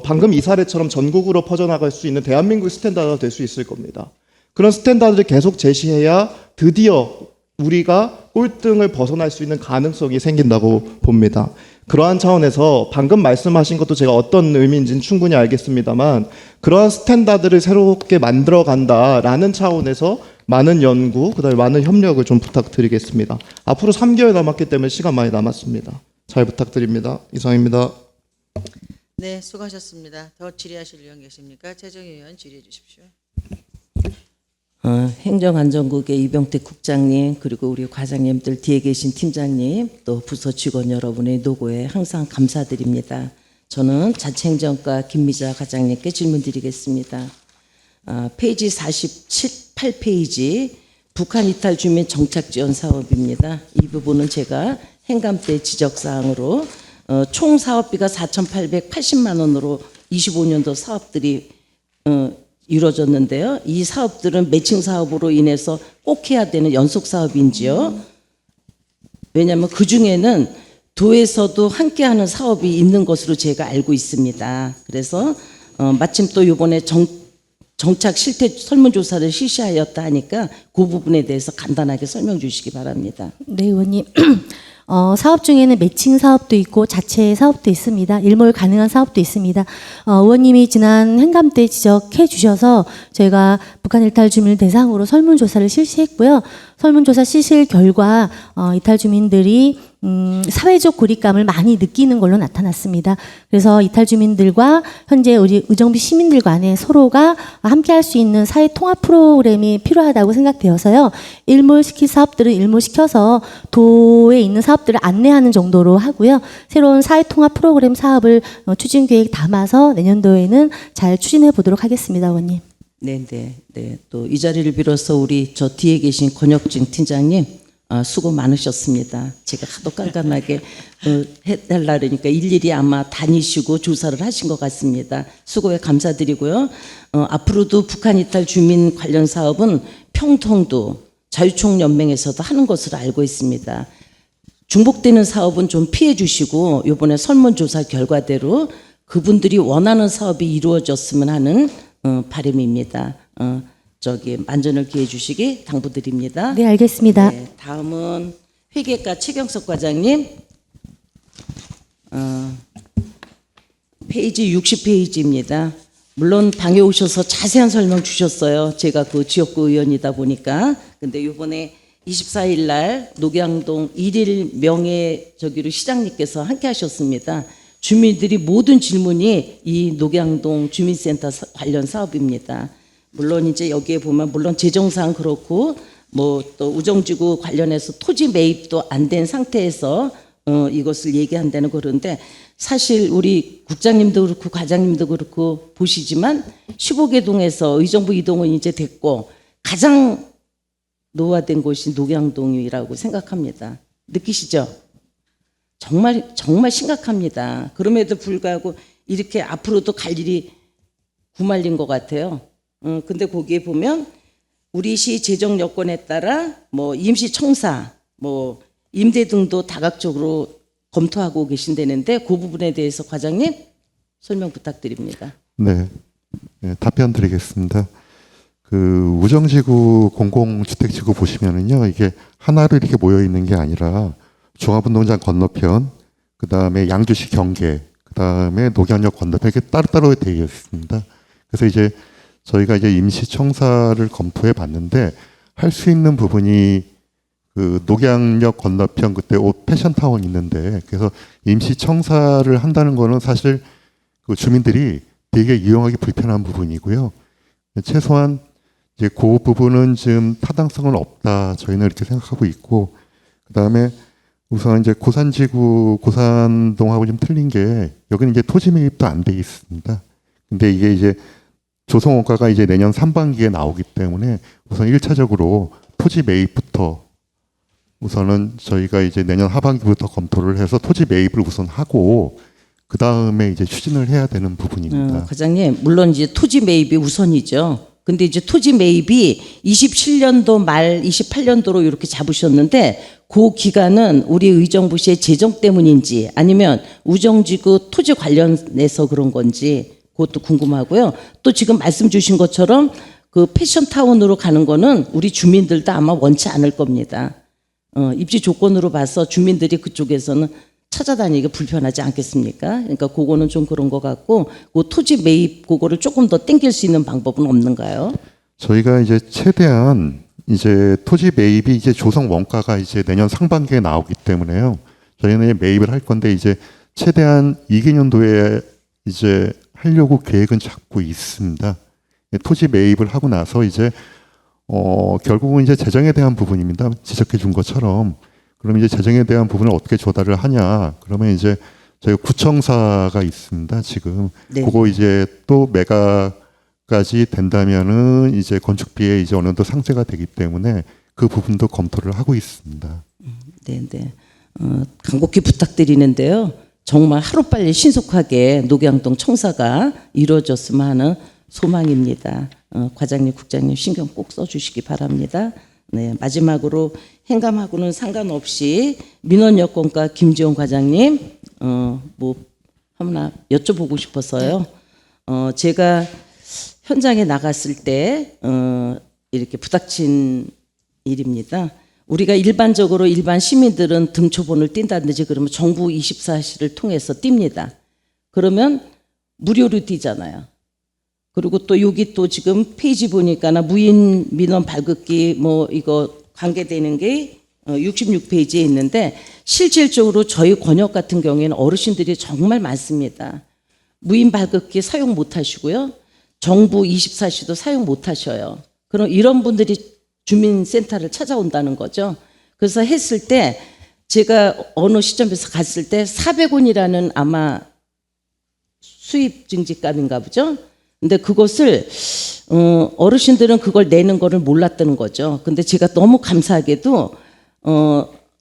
방금 이 사례처럼 전국으로 퍼져나갈 수 있는 대한민국 스탠다드가 될 수 있을 겁니다. 그런 스탠다드를 계속 제시해야 드디어 우리가 꼴등을 벗어날 수 있는 가능성이 생긴다고 봅니다. 그러한 차원에서 방금 말씀하신 것도 제가 어떤 의미인지는 충분히 알겠습니다만 그러한 스탠다드를 새롭게 만들어 간다라는 차원에서 많은 연구, 그다음에 많은 협력을 좀 부탁드리겠습니다. 앞으로 3개월 남았기 때문에 시간 많이 남았습니다. 잘 부탁드립니다. 이상입니다. 네, 수고하셨습니다. 더 질의하실 의원 계십니까? 최정희 의원 질의해 주십시오. 행정안전국의 이병택 국장님, 그리고 우리 과장님들, 뒤에 계신 팀장님, 또 부서 직원 여러분의 노고에 항상 감사드립니다. 저는 자치행정과 김미자 과장님께 질문드리겠습니다. 페이지 48페이지 북한 이탈 주민 정착 지원 사업입니다. 이 부분은 제가 행감 때 지적사항으로 총 사업비가 4,880만 원으로 25년도 사업들이 이루어졌는데요. 이 사업들은 매칭 사업으로 인해서 꼭 해야 되는 연속 사업인지요. 왜냐하면 그 중에는 도에서도 함께하는 사업이 있는 것으로 제가 알고 있습니다. 그래서 마침 또 이번에 정착 실태 설문조사를 실시하였다 하니까 그 부분에 대해서 간단하게 설명 주시기 바랍니다. 네, 의원님. 사업 중에는 매칭 사업도 있고 자체 사업도 있습니다. 일몰 가능한 사업도 있습니다. 의원님이 지난 행감 때 지적해 주셔서 저희가 북한 일탈 주민을 대상으로 설문조사를 실시했고요. 설문조사 실시 결과 이탈 주민들이 사회적 고립감을 많이 느끼는 걸로 나타났습니다. 그래서 이탈 주민들과 현재 우리 의정부 시민들 간에 서로가 함께할 수 있는 사회 통합 프로그램이 필요하다고 생각되어서요. 일몰시킬 사업들은 일몰시켜서 도에 있는 사업들을 안내하는 정도로 하고요. 새로운 사회 통합 프로그램 사업을 추진 계획 담아서 내년도에는 잘 추진해 보도록 하겠습니다, 의원님. 네. 또 이 자리를 빌어서 우리 저 뒤에 계신 권혁진 팀장님 수고 많으셨습니다. 제가 하도 깐깐하게 해달라 그러니까 일일이 아마 다니시고 조사를 하신 것 같습니다. 수고에 감사드리고요. 앞으로도 북한 이탈 주민 관련 사업은 평통도 자유총연맹에서도 하는 것으로 알고 있습니다. 중복되는 사업은 좀 피해 주시고 이번에 설문조사 결과대로 그분들이 원하는 사업이 이루어졌으면 하는 바람입니다. 만전을 기해 주시기 당부드립니다. 네, 알겠습니다. 네, 다음은 회계과 최경석 과장님. 페이지 60페이지입니다. 물론 방에 오셔서 자세한 설명 주셨어요. 제가 그 지역구 의원이다 보니까. 근데 이번에 24일 날 녹양동 1일 명예 시장님께서 함께 하셨습니다. 주민들이 모든 질문이 이 녹양동 주민센터 관련 사업입니다. 물론 이제 여기에 보면 물론 재정상 그렇고 뭐 또 우정지구 관련해서 토지 매입도 안 된 상태에서 이것을 얘기한다는 그런데 사실 우리 국장님도 그렇고 과장님도 그렇고 보시지만 15개동에서 의정부 이동은 이제 됐고 가장 노화된 곳이 녹양동이라고 생각합니다. 느끼시죠? 정말 심각합니다. 그럼에도 불구하고 이렇게 앞으로도 갈 일이 구말린 것 같아요. 근데 거기에 보면 우리 시 재정 여건에 따라 뭐 임시청사, 뭐 임대 등도 다각적으로 검토하고 계신다는데 그 부분에 대해서 과장님 설명 부탁드립니다. 네, 답변 드리겠습니다. 그 우정지구 공공주택지구 보시면은요, 이게 하나로 이렇게 모여 있는 게 아니라 종합운동장 건너편, 그 다음에 양주시 경계, 그 다음에 녹양역 건너편 이렇게 따로따로 되어 있습니다. 그래서 이제 저희가 이제 임시청사를 검토해 봤는데 할 수 있는 부분이 그 녹양역 건너편 그때 옷 패션타운 있는데 그래서 임시청사를 한다는 거는 사실 그 주민들이 되게 이용하기 불편한 부분이고요. 최소한 이제 그 부분은 지금 타당성은 없다. 저희는 이렇게 생각하고 있고 그 다음에 우선 이제 고산지구 고산동하고 좀 틀린 게 여기는 이제 토지 매입도 안 돼 있습니다. 근데 이게 이제 조성원가가 이제 내년 상반기에 나오기 때문에 우선 1차적으로 토지 매입부터 우선은 저희가 이제 내년 하반기부터 검토를 해서 토지 매입을 우선 하고 그 다음에 이제 추진을 해야 되는 부분입니다. 과장님, 물론 이제 토지 매입이 우선이죠. 근데 이제 토지 매입이 27년도 말 28년도로 이렇게 잡으셨는데 그 기간은 우리 의정부시의 재정 때문인지 아니면 우정지구 토지 관련해서 그런 건지 그것도 궁금하고요. 또 지금 말씀 주신 것처럼 그 패션타운으로 가는 거는 우리 주민들도 아마 원치 않을 겁니다. 입지 조건으로 봐서 주민들이 그쪽에서는 찾아다니기 불편하지 않겠습니까? 그러니까 그거는 좀 그런 것 같고 그 토지 매입 그거를 조금 더 땡길 수 있는 방법은 없는가요? 저희가 이제 최대한 이제 토지 매입이 이제 조성 원가가 이제 내년 상반기에 나오기 때문에요. 저희는 매입을 할 건데 이제 최대한 2개년도에 이제 하려고 계획은 잡고 있습니다. 토지 매입을 하고 나서 이제 결국은 이제 재정에 대한 부분입니다. 지적해 준 것처럼. 그럼 이제 재정에 대한 부분을 어떻게 조달을 하냐? 그러면 이제 저희가 구청사가 있습니다. 지금 네. 그거 이제 또 매가까지 된다면은 이제 건축비에 이제 어느 정도 상쇄가 되기 때문에 그 부분도 검토를 하고 있습니다. 네. 간곡히 부탁드리는데요. 정말 하루빨리 신속하게 녹양동 청사가 이루어졌으면 하는 소망입니다. 과장님, 국장님 신경 꼭 써주시기 바랍니다. 네, 마지막으로 행감하고는 상관없이 민원여건과 김지원 과장님 뭐 하나 여쭤보고 싶어서요. 제가 현장에 나갔을 때 이렇게 부닥친 일입니다. 우리가 일반적으로 일반 시민들은 등초본을 띈다든지 그러면 정부 24시를 통해서 띱니다. 그러면 무료로 띄잖아요. 그리고 또 여기 또 지금 페이지 보니까나 무인 민원 발급기 뭐 이거 관계되는 게 66페이지에 있는데 실질적으로 저희 권역 같은 경우에는 어르신들이 정말 많습니다. 무인 발급기 사용 못 하시고요. 정부 24시도 사용 못 하셔요. 그럼 이런 분들이 주민센터를 찾아온다는 거죠. 그래서 했을 때 제가 어느 시점에서 갔을 때 400원이라는 아마 수입 증지값인가 보죠. 근데 그것을 어르신들은 그걸 내는 거를 몰랐다는 거죠. 근데 제가 너무 감사하게도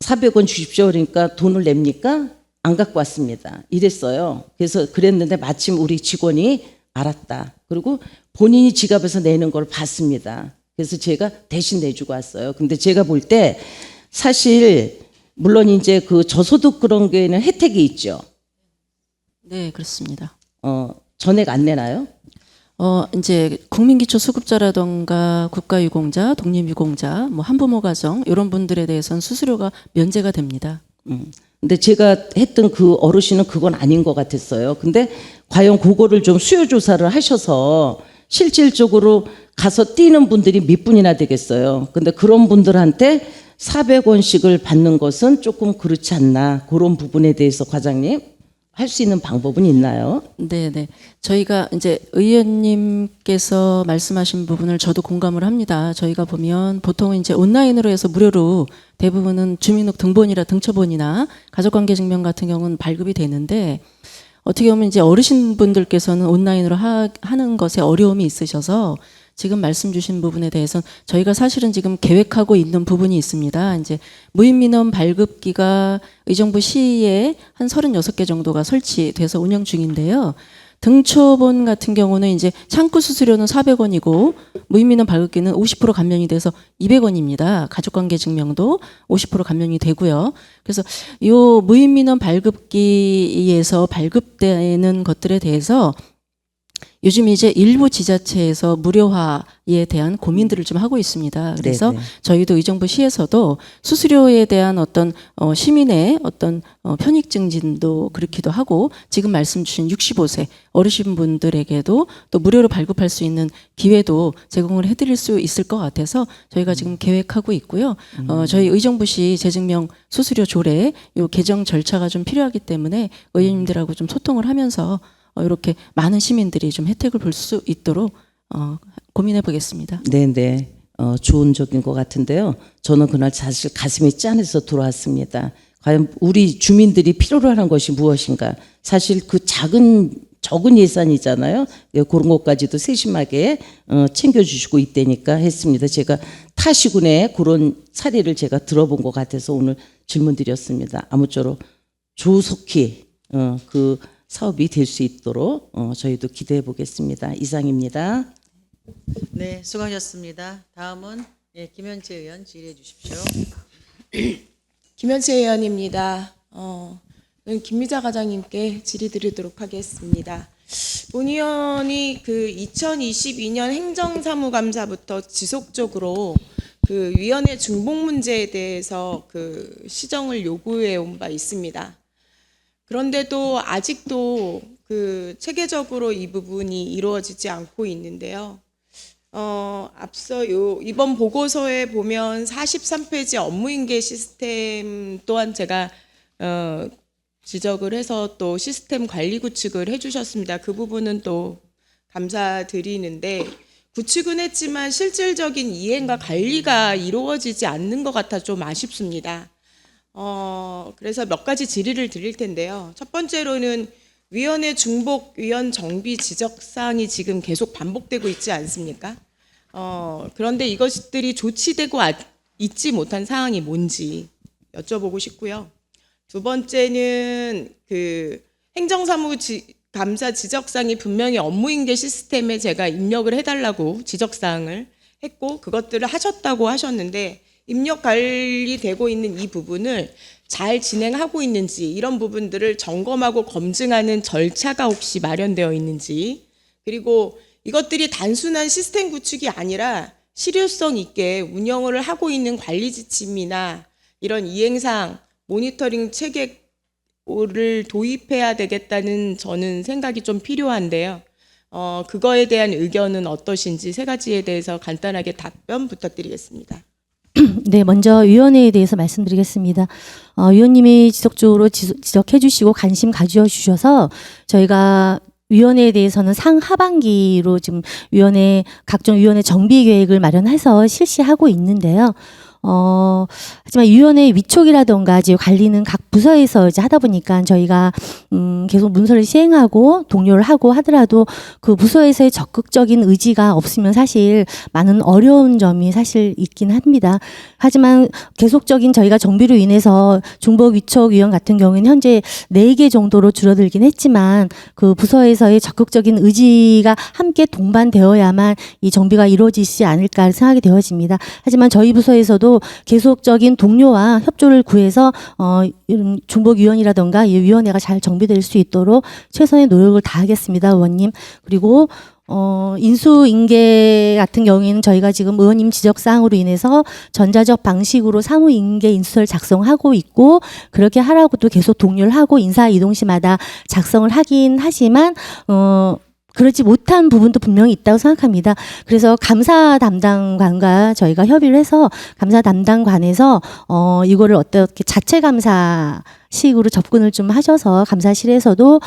400원 주십시오 그러니까 돈을 냅니까? 안 갖고 왔습니다. 이랬어요. 그래서 그랬는데 마침 우리 직원이 알았다. 그리고 본인이 지갑에서 내는 걸 봤습니다. 그래서 제가 대신 내주고 왔어요. 근데 제가 볼 때 사실 물론 이제 그 저소득 그런 게는 혜택이 있죠. 네, 그렇습니다. 전액 안 내나요? 이제 국민기초수급자라던가 국가유공자, 독립유공자, 뭐 한부모 가정 이런 분들에 대해서는 수수료가 면제가 됩니다. 근데 제가 했던 그 어르신은 그건 아닌 것 같았어요. 근데 과연 그거를 좀 수요 조사를 하셔서 실질적으로 가서 뛰는 분들이 몇 분이나 되겠어요. 근데 그런 분들한테 400원씩을 받는 것은 조금 그렇지 않나. 그런 부분에 대해서 과장님 할 수 있는 방법은 있나요? 네. 저희가 이제 의원님께서 말씀하신 부분을 저도 공감을 합니다. 저희가 보면 보통은 이제 온라인으로 해서 무료로 대부분은 주민등록 등본이나 등초본이나 가족관계증명 같은 경우는 발급이 되는데 어떻게 보면 이제 어르신분들께서는 온라인으로 하는 것에 어려움이 있으셔서 지금 말씀 주신 부분에 대해서는 저희가 사실은 지금 계획하고 있는 부분이 있습니다. 이제 무인민원 발급기가 의정부 시에 한 36개 정도가 설치돼서 운영 중인데요. 등초본 같은 경우는 이제 창구 수수료는 400원이고 무인민원 발급기는 50% 감면이 돼서 200원입니다. 가족관계 증명도 50% 감면이 되고요. 그래서 이 무인민원 발급기에서 발급되는 것들에 대해서 요즘 이제 일부 지자체에서 무료화에 대한 고민들을 좀 하고 있습니다. 그래서 네네. 저희도 저희도 의정부 시에서도 수수료에 대한 어떤 시민의 어떤 편익 증진도 그렇기도 하고 지금 말씀 주신 65세 어르신분들에게도 또 무료로 발급할 수 있는 기회도 제공을 해드릴 수 있을 것 같아서 저희가 지금 계획하고 있고요. 저희 의정부시 재증명 수수료 조례 요 개정 절차가 좀 필요하기 때문에 의원님들하고 좀 소통을 하면서 이렇게 많은 시민들이 좀 혜택을 볼 수 있도록 고민해 보겠습니다. 네네. 좋은 적인 것 같은데요. 저는 그날 사실 가슴이 짠해서 돌아왔습니다. 과연 우리 주민들이 필요로 하는 것이 무엇인가. 사실 그 적은 예산이잖아요. 그런 것까지도 세심하게 챙겨주시고 있다니까 했습니다. 제가 타시군의 그런 사례를 제가 들어본 것 같아서 오늘 질문 드렸습니다. 아무쪼록 조속히 그 사업이 될 수 있도록 저희도 기대해 보겠습니다. 이상입니다. 네, 수고하셨습니다. 다음은 김현채 의원 질의해 주십시오. 김현채 의원입니다. 김미자 과장님께 질의드리도록 하겠습니다. 본 의원이 그 2022년 행정사무감사부터 지속적으로 그 위원회 중복 문제에 대해서 그 시정을 요구해 온 바 있습니다. 그런데도 아직도 그 체계적으로 이 부분이 이루어지지 않고 있는데요. 앞서 이번 보고서에 보면 43페이지 업무인계 시스템 또한 제가 지적을 해서 또 시스템 관리 구축을 해주셨습니다. 그 부분은 또 감사드리는데 구축은 했지만 실질적인 이행과 관리가 이루어지지 않는 것 같아 좀 아쉽습니다. 그래서 몇 가지 질의를 드릴 텐데요. 첫 번째로는 위원회 중복 위원 정비 지적사항이 지금 계속 반복되고 있지 않습니까? 그런데 이것들이 조치되고 있지 못한 사항이 뭔지 여쭤보고 싶고요. 두 번째는 그 행정사무감사 지적사항이 분명히 업무인계 시스템에 제가 입력을 해달라고 지적사항을 했고 그것들을 하셨다고 하셨는데 입력 관리되고 있는 이 부분을 잘 진행하고 있는지 이런 부분들을 점검하고 검증하는 절차가 혹시 마련되어 있는지, 그리고 이것들이 단순한 시스템 구축이 아니라 실효성 있게 운영을 하고 있는 관리 지침이나 이런 이행사항, 모니터링 체계를 도입해야 되겠다는 저는 생각이 좀 필요한데요. 그거에 대한 의견은 어떠신지 세 가지에 대해서 간단하게 답변 부탁드리겠습니다. 네, 먼저 위원회에 대해서 말씀드리겠습니다. 위원님이 지속적으로 지적해 주시고 관심 가져 주셔서 저희가 위원회에 대해서는 상하반기로 지금 각종 위원회 정비 계획을 마련해서 실시하고 있는데요. 하지만 위원회 위촉이라던가 이제 관리는 각 부서에서 이제 하다 보니까 저희가 계속 문서를 시행하고 동료를 하고 하더라도 그 부서에서의 적극적인 의지가 없으면 사실 많은 어려운 점이 사실 있긴 합니다. 하지만 계속적인 저희가 정비로 인해서 중복 위촉 위원 같은 경우에는 현재 4개 정도로 줄어들긴 했지만 그 부서에서의 적극적인 의지가 함께 동반되어야만 이 정비가 이루어지지 않을까 생각이 되어집니다. 하지만 저희 부서에서도 계속적인 동료와 협조를 구해서 이런 중복위원이라던가 이 위원회가 잘 정비될 수 있도록 최선의 노력을 다하겠습니다, 의원님. 그리고 인수인계 같은 경우에는 저희가 지금 의원님 지적사항으로 인해서 전자적 방식으로 사무인계 인수서를 작성하고 있고 그렇게 하라고도 계속 독려를 하고 인사 이동 시마다 작성을 하긴 하지만 그렇지 못한 부분도 분명히 있다고 생각합니다. 그래서 감사 담당관과 저희가 협의를 해서 감사 담당관에서 이거를 어떻게 자체 감사식으로 접근을 좀 하셔서 감사실에서도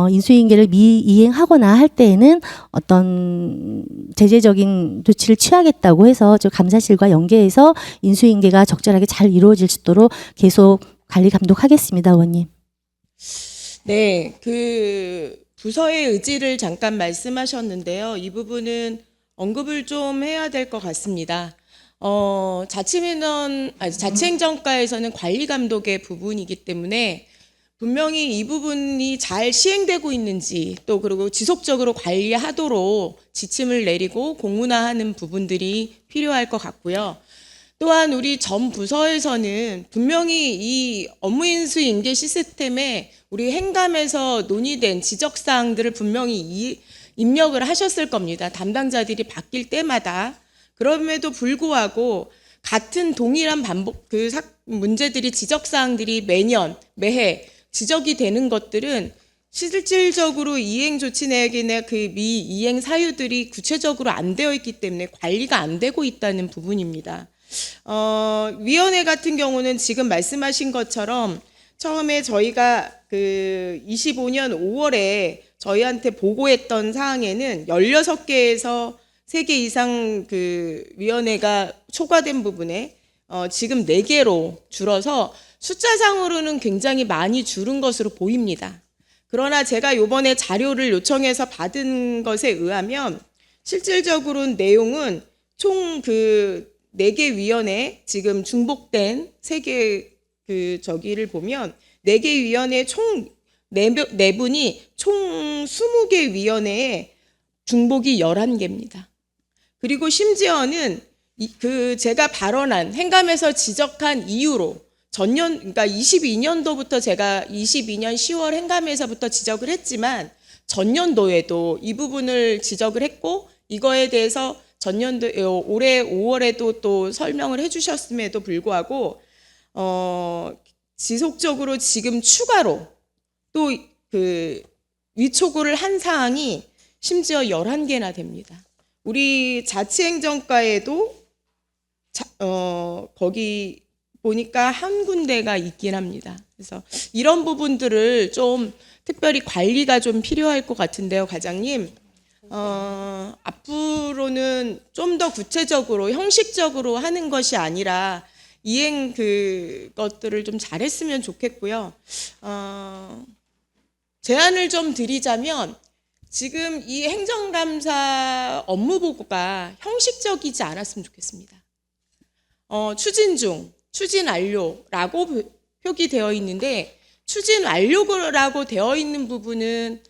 인수인계를 미이행하거나 할 때에는 어떤 제재적인 조치를 취하겠다고 해서 저 감사실과 연계해서 인수인계가 적절하게 잘 이루어질 수 있도록 계속 관리 감독하겠습니다, 의원님. 네, 부서의 의지를 잠깐 말씀하셨는데요. 이 부분은 언급을 좀 해야 될 것 같습니다. 자치행정과에서는 관리 감독의 부분이기 때문에 분명히 이 부분이 잘 시행되고 있는지 또 그리고 지속적으로 관리하도록 지침을 내리고 공문화하는 부분들이 필요할 것 같고요. 또한 우리 전 부서에서는 분명히 이 업무인수인계 시스템에 우리 행감에서 논의된 지적사항들을 분명히 입력을 하셨을 겁니다. 담당자들이 바뀔 때마다. 그럼에도 불구하고 같은 동일한 문제들이 지적사항들이 매해 지적이 되는 것들은 실질적으로 이행 조치 내역이나 그 미이행 사유들이 구체적으로 안 되어 있기 때문에 관리가 안 되고 있다는 부분입니다. 위원회 같은 경우는 지금 말씀하신 것처럼 처음에 저희가 25년 5월에 저희한테 보고했던 사항에는 16개에서 3개 이상 위원회가 초과된 부분에 지금 4개로 줄어서 숫자상으로는 굉장히 많이 줄은 것으로 보입니다. 그러나 제가 이번에 자료를 요청해서 받은 것에 의하면 실질적으로 내용은 총 4개 위원회 지금 중복된 3개 저기를 보면 4개 위원회 총 4분이 총 20개 위원회에 중복이 11개입니다. 그리고 심지어는 제가 발언한 행감에서 지적한 이유로 그러니까 22년도부터 제가 22년 10월 행감에서부터 지적을 했지만 전년도에도 이 부분을 지적을 했고 이거에 대해서 올해 5월에도 또 설명을 해주셨음에도 불구하고 지속적으로 지금 추가로 또 위촉을 한 사항이 심지어 11개나 됩니다. 우리 자치행정과에도 거기 보니까 한 군데가 있긴 합니다. 그래서 이런 부분들을 좀 특별히 관리가 좀 필요할 것 같은데요, 과장님. 앞으로는 좀 더 구체적으로 형식적으로 하는 것이 아니라 이행 것들을 좀 잘했으면 좋겠고요. 제안을 좀 드리자면 지금 이 행정감사 업무보고가 형식적이지 않았으면 좋겠습니다. 추진 중, 추진 완료라고 표기되어 있는데 추진 완료라고 되어 있는 부분은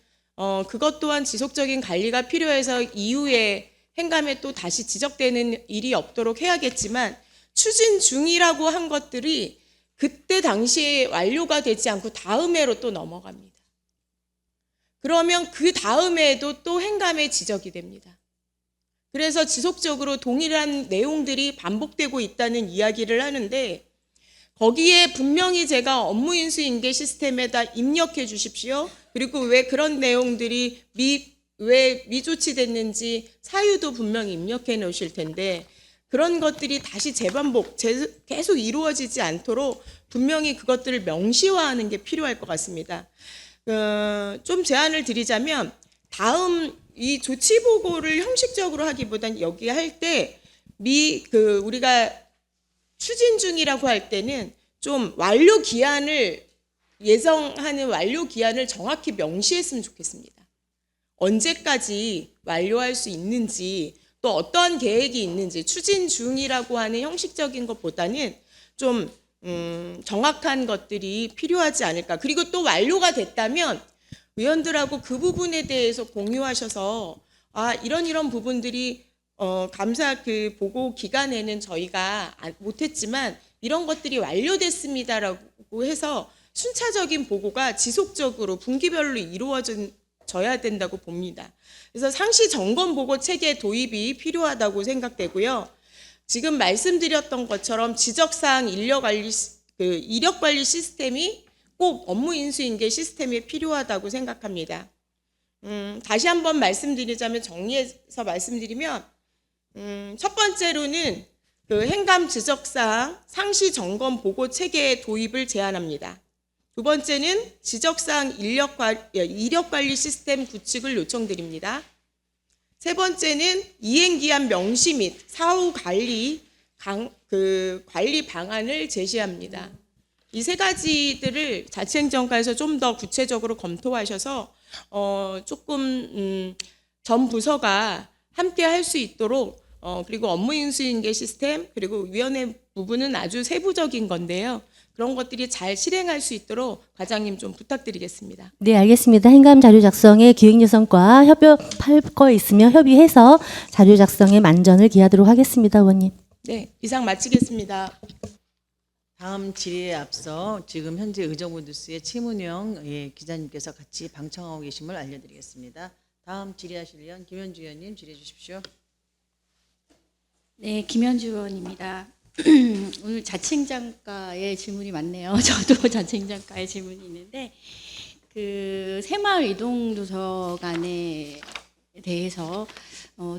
그것 또한 지속적인 관리가 필요해서 이후에 행감에 또 다시 지적되는 일이 없도록 해야겠지만 추진 중이라고 한 것들이 그때 당시에 완료가 되지 않고 다음 해로 또 넘어갑니다. 그러면 그 다음 해에도 또 행감에 지적이 됩니다. 그래서 지속적으로 동일한 내용들이 반복되고 있다는 이야기를 하는데 거기에 분명히 제가 업무 인수인계 시스템에다 입력해 주십시오. 그리고 왜 그런 내용들이 왜 미조치됐는지 사유도 분명히 입력해 놓으실 텐데 그런 것들이 다시 재반복, 계속 이루어지지 않도록 분명히 그것들을 명시화하는 게 필요할 것 같습니다. 좀 제안을 드리자면 다음 이 조치 보고를 형식적으로 하기보단 여기 할 때 우리가 추진 중이라고 할 때는 좀 완료 기한을 예정하는 완료 기한을 정확히 명시했으면 좋겠습니다. 언제까지 완료할 수 있는지 또 어떠한 계획이 있는지 추진 중이라고 하는 형식적인 것보다는 좀 정확한 것들이 필요하지 않을까. 그리고 또 완료가 됐다면 의원들하고 그 부분에 대해서 공유하셔서 이런 부분들이 감사 그 보고 기간에는 저희가 못했지만 이런 것들이 완료됐습니다라고 해서 순차적인 보고가 지속적으로 분기별로 이루어져야 된다고 봅니다. 그래서 상시 점검 보고 체계 도입이 필요하다고 생각되고요. 지금 말씀드렸던 것처럼 지적사항 이력 관리 시스템이 꼭 업무 인수인계 시스템에 필요하다고 생각합니다. 다시 한번 말씀드리자면 정리해서 말씀드리면 첫 번째로는 그 행감 지적사항 상시 점검 보고 체계 도입을 제안합니다. 두 번째는 지적사항 이력 관리 시스템 구축을 요청드립니다. 세 번째는 이행기한 명시 및 사후 관리 관리 방안을 제시합니다. 이 세 가지들을 자치행정과에서 좀 더 구체적으로 검토하셔서 조금 전 부서가 함께 할 수 있도록 그리고 업무 인수인계 시스템 그리고 위원회 부분은 아주 세부적인 건데요. 그런 것들이 잘 실행할 수 있도록 과장님 좀 부탁드리겠습니다. 네, 알겠습니다. 행감 자료 작성에 기획예산과 협업할 거 있으면 협의해서 자료 작성에 만전을 기하도록 하겠습니다, 의원님. 네, 이상 마치겠습니다. 다음 질의에 앞서 지금 현재 의정부 뉴스의 최문영 기자님께서 같이 방청하고 계심을 알려드리겠습니다. 다음 질의하실 의원 김현주 의원님 질의해 주십시오. 네, 김현주 의원입니다. 오늘 자치행정과의 질문이 많네요. 저도 자치행정과의 질문이 있는데 그 새마을 이동도서관에 대해서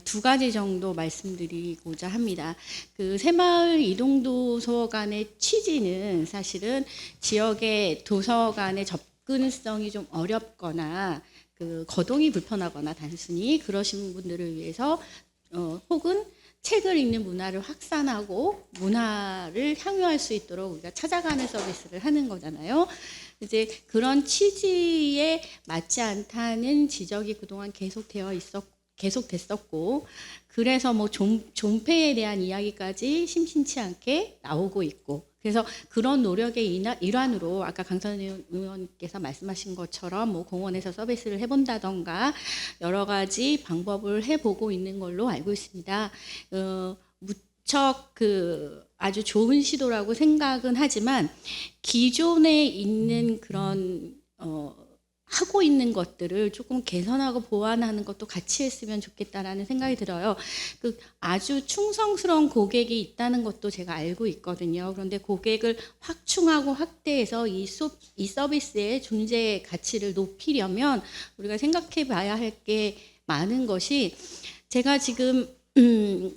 두 가지 정도 말씀드리고자 합니다. 그 새마을 이동도서관의 취지는 사실은 지역의 도서관의 접근성이 좀 어렵거나 그 거동이 불편하거나 단순히 그러신 분들을 위해서 혹은 책을 읽는 문화를 확산하고 문화를 향유할 수 있도록 우리가 찾아가는 서비스를 하는 거잖아요. 이제 그런 취지에 맞지 않다는 지적이 그동안 계속됐었고 그래서 뭐 존폐에 대한 이야기까지 심심치 않게 나오고 있고 그래서 그런 노력의 일환으로 아까 강선 의원께서 말씀하신 것처럼 뭐 공원에서 서비스를 해본다던가 여러 가지 방법을 해보고 있는 걸로 알고 있습니다. 무척 아주 좋은 시도라고 생각은 하지만 기존에 있는 그런 하고 있는 것들을 조금 개선하고 보완하는 것도 같이 했으면 좋겠다라는 생각이 들어요. 아주 충성스러운 고객이 있다는 것도 제가 알고 있거든요. 그런데 고객을 확충하고 확대해서 이 서비스의 존재 가치를 높이려면 우리가 생각해 봐야 할 게 많은 것이 제가 지금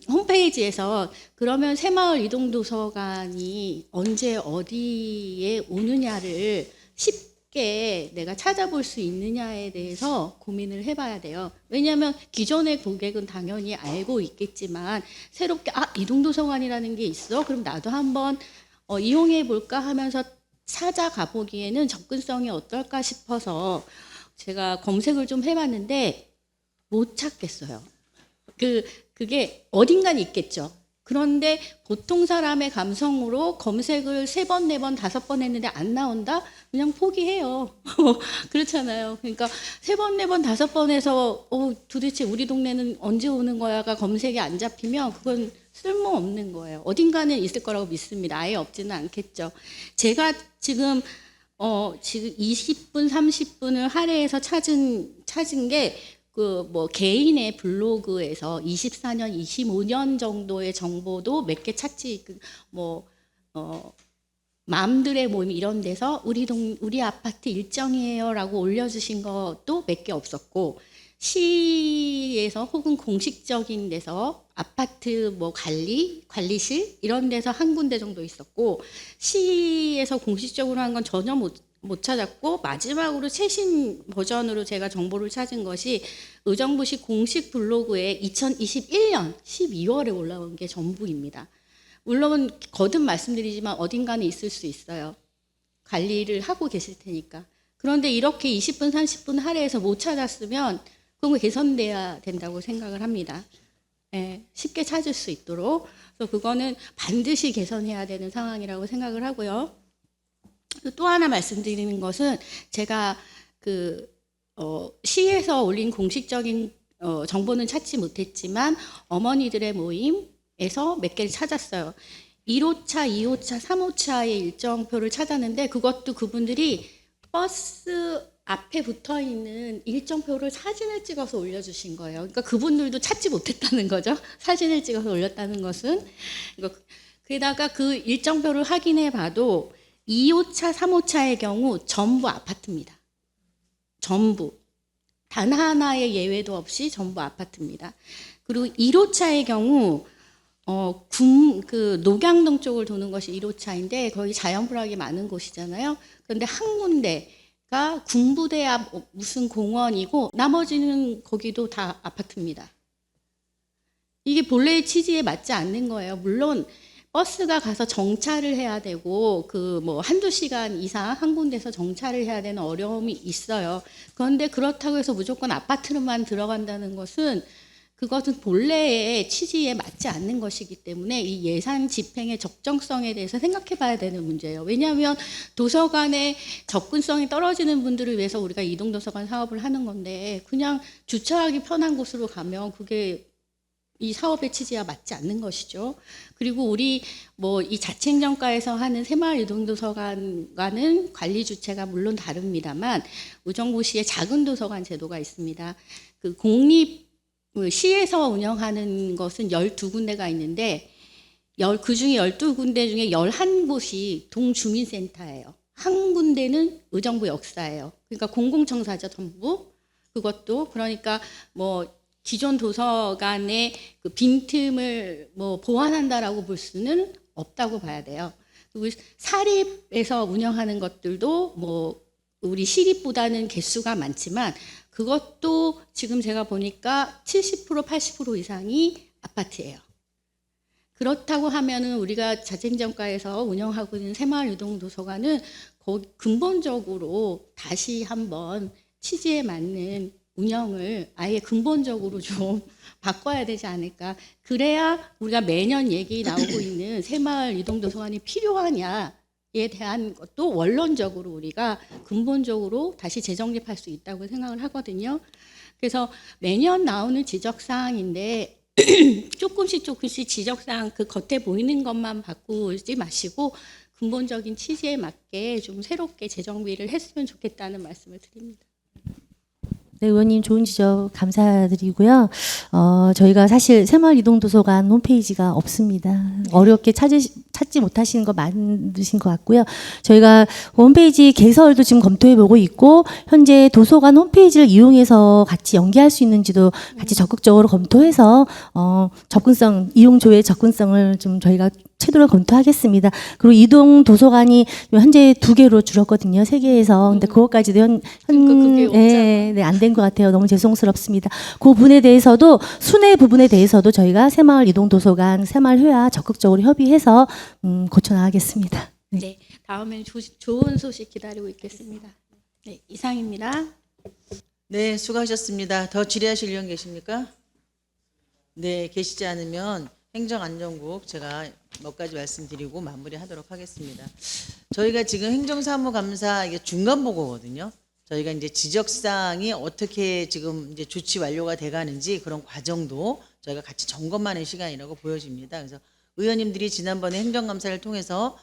홈페이지에서 그러면 새마을 이동도서관이 언제 어디에 오느냐를 쉽게 내가 찾아볼 수 있느냐에 대해서 고민을 해봐야 돼요. 왜냐하면 기존의 고객은 당연히 알고 있겠지만 새롭게 이동도서관이라는 게 있어? 그럼 나도 한번 이용해 볼까 하면서 찾아가 보기에는 접근성이 어떨까 싶어서 제가 검색을 좀 해봤는데 못 찾겠어요. 그게 어딘가는 있겠죠. 그런데 보통 사람의 감성으로 검색을 3번, 4번, 5번 했는데 안 나온다? 그냥 포기해요. 그렇잖아요. 그러니까 3번, 4번, 5번 해서 도대체 우리 동네는 언제 오는 거야가 검색이 안 잡히면 그건 쓸모없는 거예요. 어딘가는 있을 거라고 믿습니다. 아예 없지는 않겠죠. 제가 지금 20분, 30분을 할애해서 찾은 게 개인의 블로그에서 24년, 25년 정도의 정보도 몇 개 찾지, 맘들의 모임 이런 데서 우리 아파트 일정이에요라고 올려주신 것도 몇 개 없었고, 시에서 혹은 공식적인 데서 아파트 관리실 이런 데서 한 군데 정도 있었고, 시에서 공식적으로 한 건 전혀 못 찾았고, 마지막으로 최신 버전으로 제가 정보를 찾은 것이 의정부시 공식 블로그에 2021년 12월에 올라온 게 전부입니다. 물론 거듭 말씀드리지만 어딘가는 있을 수 있어요. 관리를 하고 계실 테니까. 그런데 이렇게 20분, 30분 할애해서 못 찾았으면 그건 개선돼야 된다고 생각을 합니다. 쉽게 찾을 수 있도록. 그래서 그거는 반드시 개선해야 되는 상황이라고 생각을 하고요. 또 하나 말씀드리는 것은 제가 시에서 올린 공식적인 정보는 찾지 못했지만 어머니들의 모임에서 몇 개를 찾았어요. 1호차, 2호차, 3호차의 일정표를 찾았는데 그것도 그분들이 버스 앞에 붙어 있는 일정표를 사진을 찍어서 올려주신 거예요. 그러니까 그분들도 찾지 못했다는 거죠. 사진을 찍어서 올렸다는 것은. 게다가 그 일정표를 확인해 봐도 2호차, 3호차의 경우 전부 아파트입니다. 전부. 단 하나의 예외도 없이 전부 아파트입니다. 그리고 1호차의 경우 녹양동 쪽을 도는 것이 1호차인데 거기 자연불학이 많은 곳이잖아요. 그런데 한 군데가 군부대 앞 무슨 공원이고 나머지는 거기도 다 아파트입니다. 이게 본래의 취지에 맞지 않는 거예요. 물론 버스가 가서 정차를 해야 되고 한두 시간 이상 한 군데서 정차를 해야 되는 어려움이 있어요. 그런데 그렇다고 해서 무조건 아파트로만 들어간다는 것은 그것은 본래의 취지에 맞지 않는 것이기 때문에 이 예산 집행의 적정성에 대해서 생각해 봐야 되는 문제예요. 왜냐하면 도서관의 접근성이 떨어지는 분들을 위해서 우리가 이동도서관 사업을 하는 건데 그냥 주차하기 편한 곳으로 가면 그게 이 사업의 취지와 맞지 않는 것이죠. 그리고 우리 이 자치행정과에서 하는 새마을 이동도서관과는 관리 주체가 물론 다릅니다만 의정부시에 작은 도서관 제도가 있습니다. 시에서 운영하는 것은 12군데가 있는데 그중에 12군데 중에 11곳이 동주민센터예요. 한 군데는 의정부 역사예요. 그러니까 공공청사죠, 전부. 그것도 그러니까 기존 도서관의 빈틈을 보완한다라고 볼 수는 없다고 봐야 돼요. 그리고 사립에서 운영하는 것들도 우리 시립보다는 개수가 많지만 그것도 지금 제가 보니까 70%, 80% 이상이 아파트예요. 그렇다고 하면은 우리가 자치행정과에서 운영하고 있는 새마을유동도서관은 근본적으로 다시 한번 취지에 맞는 운영을 아예 근본적으로 좀 바꿔야 되지 않을까. 그래야 우리가 매년 얘기 나오고 있는 새마을 이동도서관이 필요하냐에 대한 것도 원론적으로 우리가 근본적으로 다시 재정립할 수 있다고 생각을 하거든요. 그래서 매년 나오는 지적사항인데 조금씩 지적사항 겉에 보이는 것만 바꾸지 마시고 근본적인 취지에 맞게 좀 새롭게 재정비를 했으면 좋겠다는 말씀을 드립니다. 네, 의원님 좋은 지적 감사드리고요. 저희가 사실 새마을이동도서관 홈페이지가 없습니다. 어렵게 찾지 못하시는 거 많으신 것 같고요. 저희가 홈페이지 개설도 지금 검토해보고 있고 현재 도서관 홈페이지를 이용해서 같이 연계할 수 있는지도 같이 적극적으로 검토해서 이용조의 접근성을 좀 저희가 최대로 검토하겠습니다. 그리고 이동 도서관이 현재 2개로 줄었거든요. 3개에서. 근데 그것까지도 그게 안 된 것 같아요. 너무 죄송스럽습니다. 그 부분에 대해서도 순회 부분에 대해서도 저희가 새마을 이동 도서관 새마을회와 적극적으로 협의해서 고쳐나가겠습니다. 네, 다음엔 좋은 소식 기다리고 있겠습니다. 네, 이상입니다. 네, 수고하셨습니다. 더 질의하실 의원 계십니까? 네, 계시지 않으면 행정안전국 제가 몇 가지 말씀드리고 마무리하도록 하겠습니다. 저희가 지금 행정사무감사 이게 중간 보고거든요. 저희가 이제 지적사항이 어떻게 지금 이제 조치 완료가 돼가는지 그런 과정도 저희가 같이 점검하는 시간이라고 보여집니다. 그래서 의원님들이 지난번에 행정감사를 통해서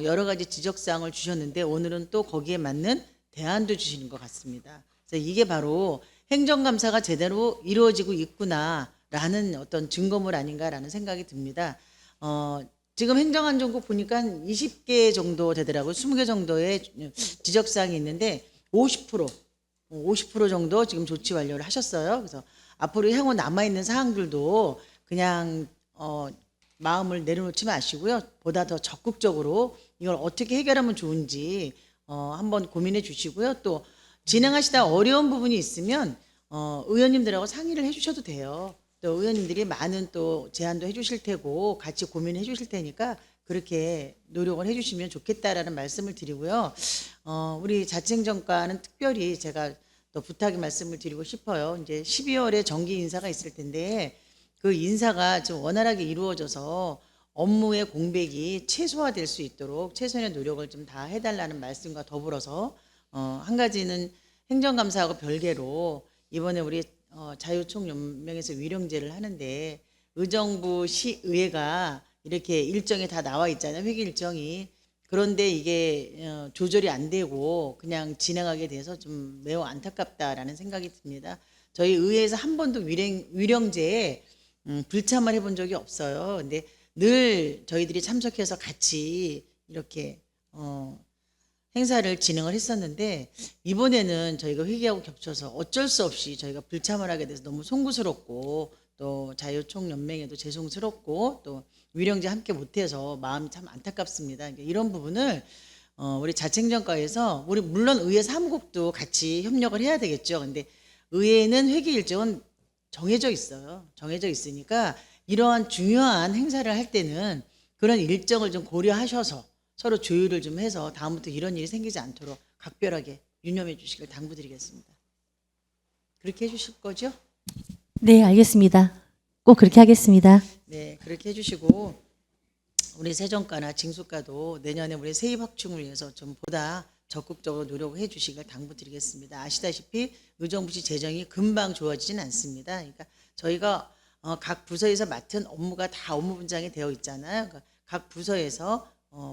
여러 가지 지적사항을 주셨는데 오늘은 또 거기에 맞는 대안도 주시는 것 같습니다. 그래서 이게 바로 행정감사가 제대로 이루어지고 있구나라는 어떤 증거물 아닌가라는 생각이 듭니다. 지금 행정안전국 보니까 한 20개 정도 되더라고요. 20개 정도의 지적사항이 있는데 50% 정도 지금 조치 완료를 하셨어요. 그래서 앞으로 향후 남아있는 사항들도 그냥 마음을 내려놓지 마시고요. 보다 더 적극적으로 이걸 어떻게 해결하면 좋은지 한번 고민해 주시고요. 또 진행하시다 어려운 부분이 있으면 의원님들하고 상의를 해주셔도 돼요. 또 의원님들이 많은 또 제안도 해주실 테고 같이 고민해 주실 테니까 그렇게 노력을 해주시면 좋겠다라는 말씀을 드리고요. 우리 자치행정과는 특별히 제가 또 부탁의 말씀을 드리고 싶어요. 이제 12월에 정기 인사가 있을 텐데 그 인사가 좀 원활하게 이루어져서 업무의 공백이 최소화될 수 있도록 최선의 노력을 좀 다 해달라는 말씀과 더불어서 한 가지는 행정감사하고 별개로 이번에 우리 자유총연맹에서 위령제를 하는데 의정부 시의회가 이렇게 일정이 다 나와 있잖아요. 회기 일정이. 그런데 이게 조절이 안 되고 그냥 진행하게 돼서 좀 매우 안타깝다라는 생각이 듭니다. 저희 의회에서 한 번도 위령제에 불참을 해본 적이 없어요. 근데 늘 저희들이 참석해서 같이 이렇게 행사를 진행을 했었는데 이번에는 저희가 회기하고 겹쳐서 어쩔 수 없이 저희가 불참을 하게 돼서 너무 송구스럽고 또 자유총연맹에도 죄송스럽고 또 위령제 함께 못해서 마음이 참 안타깝습니다. 그러니까 이런 부분을 우리 자치행정과에서 우리 물론 의회 사무국도 같이 협력을 해야 되겠죠. 근데 의회는 회기 일정은 정해져 있어요. 정해져 있으니까 이러한 중요한 행사를 할 때는 그런 일정을 좀 고려하셔서 서로 조율을 좀 해서 다음부터 이런 일이 생기지 않도록 각별하게 유념해 주시길 당부드리겠습니다. 그렇게 해주실 거죠? 네, 알겠습니다. 꼭 그렇게 하겠습니다. 네, 그렇게 해주시고 우리 세정과나 징수과도 내년에 우리 세입 확충을 위해서 좀 보다 적극적으로 노력을 해주시길 당부드리겠습니다. 아시다시피 의정부시 재정이 금방 좋아지진 않습니다. 그러니까 저희가 각 부서에서 맡은 업무가 다 업무 분장이 되어 있잖아요. 그러니까 각 부서에서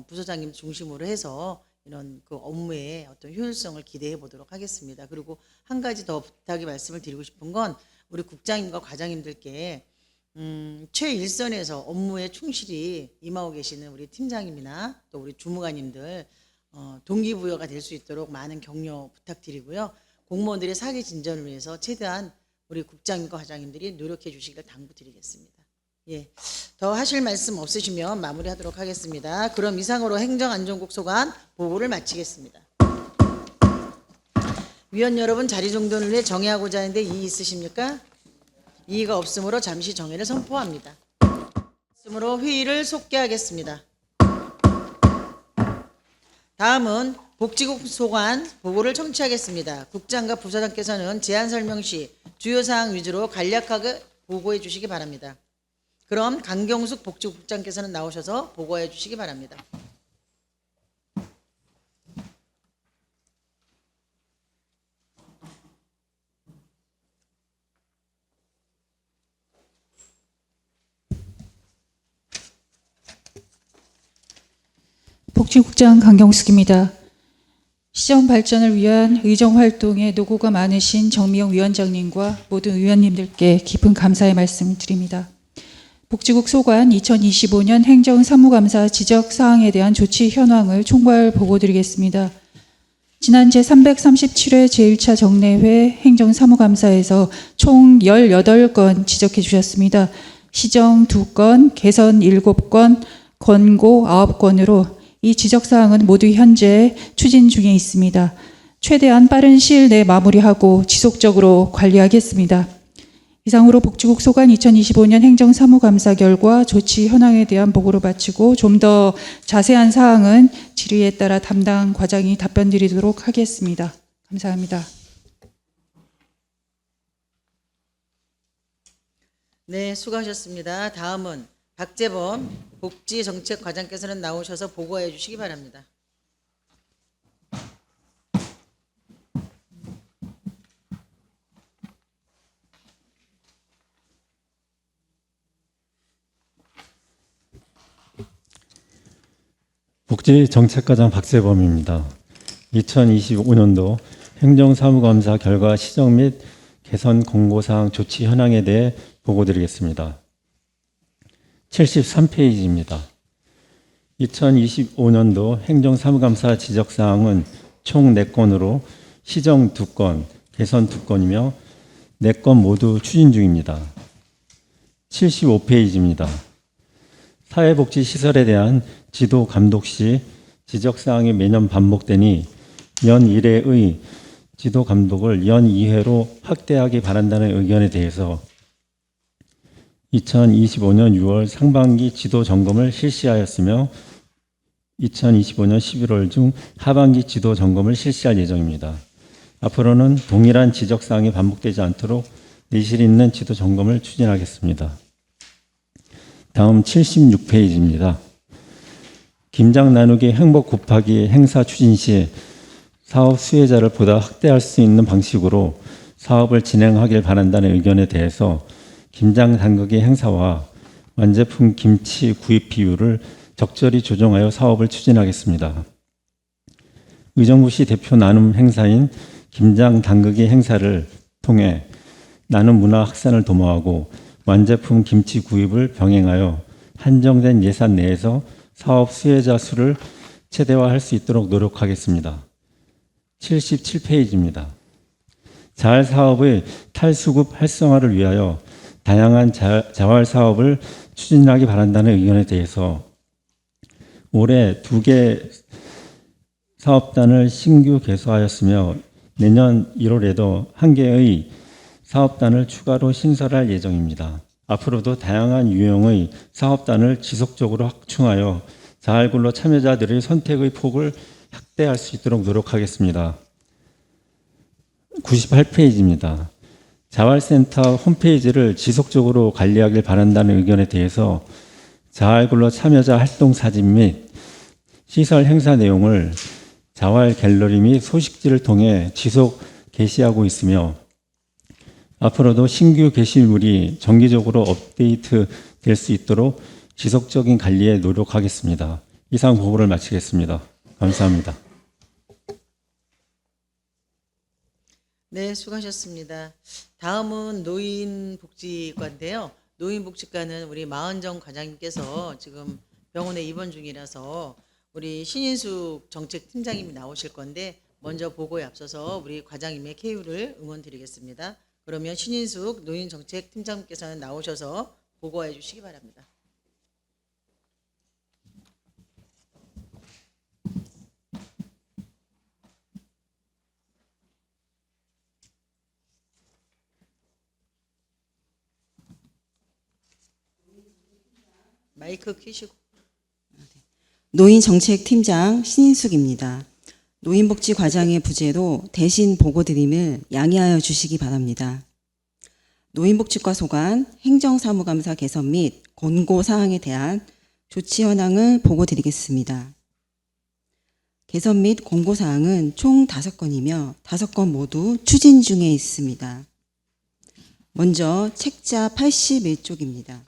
부서장님 중심으로 해서 이런 그 업무의 어떤 효율성을 기대해 보도록 하겠습니다. 그리고 한 가지 더 부탁의 말씀을 드리고 싶은 건 우리 국장님과 과장님들께 최일선에서 업무에 충실히 임하고 계시는 우리 팀장님이나 또 우리 주무관님들 동기부여가 될 수 있도록 많은 격려 부탁드리고요. 공무원들의 사기 진전을 위해서 최대한 우리 국장님과 과장님들이 노력해 주시길 당부드리겠습니다. 예, 더 하실 말씀 없으시면 마무리하도록 하겠습니다. 그럼 이상으로 행정안전국 소관 보고를 마치겠습니다. 위원 여러분 자리 정돈을 위해 정회하고자 하는데 이의 있으십니까? 이의가 없으므로 잠시 정회를 선포합니다. 없으므로 회의를 속개하겠습니다. 다음은 복지국 소관 보고를 청취하겠습니다. 국장과 부서장께서는 제안 설명 시 주요 사항 위주로 간략하게 보고해 주시기 바랍니다. 그럼 강경숙 복지국장께서는 나오셔서 보고해 주시기 바랍니다. 복지국장 강경숙입니다. 시정 발전을 위한 의정 활동에 노고가 많으신 정미영 위원장님과 모든 의원님들께 깊은 감사의 말씀을 드립니다. 복지국 소관 2025년 행정사무감사 지적사항에 대한 조치 현황을 총괄 보고드리겠습니다. 지난 제337회 제1차 정례회 행정사무감사에서 총 18건 지적해 주셨습니다. 시정 2건, 개선 7건, 권고 9건으로 이 지적사항은 모두 현재 추진 중에 있습니다. 최대한 빠른 시일 내에 마무리하고 지속적으로 관리하겠습니다. 이상으로 복지국 소관 2025년 행정사무감사 결과 조치 현황에 대한 보고를 마치고 좀 더 자세한 사항은 질의에 따라 담당 과장이 답변 드리도록 하겠습니다. 감사합니다. 네, 수고하셨습니다. 다음은 박재범 복지정책과장께서는 나오셔서 보고해 주시기 바랍니다. 복지정책과장 박재범입니다. 2025년도 행정사무감사 결과 시정 및 개선 공고사항 조치 현황에 대해 보고드리겠습니다. 73페이지입니다. 2025년도 행정사무감사 지적사항은 총 4건으로 시정 2건, 개선 2건이며 4건 모두 추진 중입니다. 75페이지입니다. 사회복지시설에 대한 지도 감독 시 지적사항이 매년 반복되니 연 1회의 지도 감독을 연 2회로 확대하기 바란다는 의견에 대해서 2025년 6월 상반기 지도 점검을 실시하였으며 2025년 11월 중 하반기 지도 점검을 실시할 예정입니다. 앞으로는 동일한 지적사항이 반복되지 않도록 내실 있는 지도 점검을 추진하겠습니다. 다음 76페이지입니다. 김장 나누기 행복 곱하기 행사 추진 시 사업 수혜자를 보다 확대할 수 있는 방식으로 사업을 진행하길 바란다는 의견에 대해서 김장 담그기 행사와 완제품 김치 구입 비율을 적절히 조정하여 사업을 추진하겠습니다. 의정부시 대표 나눔 행사인 김장 담그기 행사를 통해 나눔 문화 확산을 도모하고 완제품 김치 구입을 병행하여 한정된 예산 내에서 사업 수혜자 수를 최대화할 수 있도록 노력하겠습니다. 77페이지입니다. 자활 사업의 탈수급 활성화를 위하여 다양한 자활 사업을 추진하기 바란다는 의견에 대해서 올해 2개 사업단을 신규 개소하였으며 내년 1월에도 1개의 사업단을 추가로 신설할 예정입니다. 앞으로도 다양한 유형의 사업단을 지속적으로 확충하여 자활근로 참여자들의 선택의 폭을 확대할 수 있도록 노력하겠습니다. 98페이지입니다. 자활센터 홈페이지를 지속적으로 관리하길 바란다는 의견에 대해서 자활근로 참여자 활동 사진 및 시설 행사 내용을 자활 갤러리 및 소식지를 통해 지속 게시하고 있으며 앞으로도 신규 게시물이 정기적으로 업데이트 될 수 있도록 지속적인 관리에 노력하겠습니다. 이상 보고를 마치겠습니다. 감사합니다. 네, 수고하셨습니다. 다음은 노인복지과인데요. 노인복지과는 우리 마은정 과장님께서 지금 병원에 입원 중이라서 우리 신인숙 정책팀장님이 나오실 건데 먼저 보고에 앞서서 우리 과장님의 쾌유를 응원드리겠습니다. 그러면 신인숙 노인정책팀장님께서는 나오셔서 보고해 주시기 바랍니다. 마이크 켜시고. 노인정책팀장 신인숙입니다. 노인복지과장의 부재로 대신 보고드림을 양해하여 주시기 바랍니다. 노인복지과 소관 행정사무감사 개선 및 권고사항에 대한 조치 현황을 보고드리겠습니다. 개선 및 권고사항은 총 5건이며 5건 모두 추진 중에 있습니다. 먼저 책자 81쪽입니다.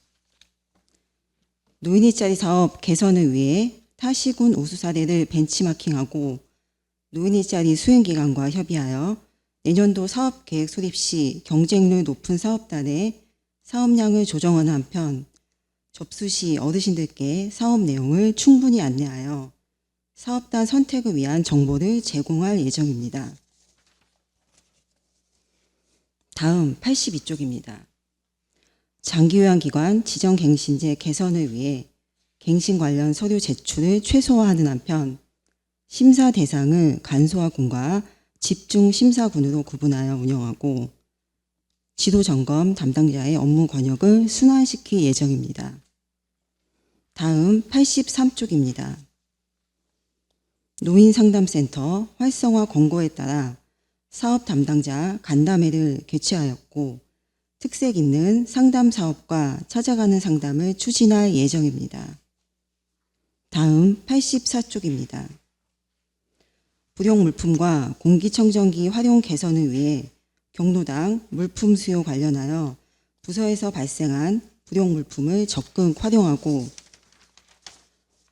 노인 일자리 사업 개선을 위해 타시군 우수 사례를 벤치마킹하고 노인 일자리 수행기관과 협의하여 내년도 사업계획 수립 시 경쟁률 높은 사업단의 사업량을 조정하는 한편 접수 시 어르신들께 사업 내용을 충분히 안내하여 사업단 선택을 위한 정보를 제공할 예정입니다. 다음 82쪽입니다. 장기요양기관 지정갱신제 개선을 위해 갱신 관련 서류 제출을 최소화하는 한편 심사 대상을 간소화군과 집중심사군으로 구분하여 운영하고 지도점검 담당자의 업무 권역을 순환시킬 예정입니다. 다음 83쪽입니다. 노인상담센터 활성화 권고에 따라 사업 담당자 간담회를 개최하였고 특색 있는 상담 사업과 찾아가는 상담을 추진할 예정입니다. 다음 84쪽입니다. 불용 물품과 공기청정기 활용 개선을 위해 경로당 물품 수요 관련하여 부서에서 발생한 불용 물품을 적극 활용하고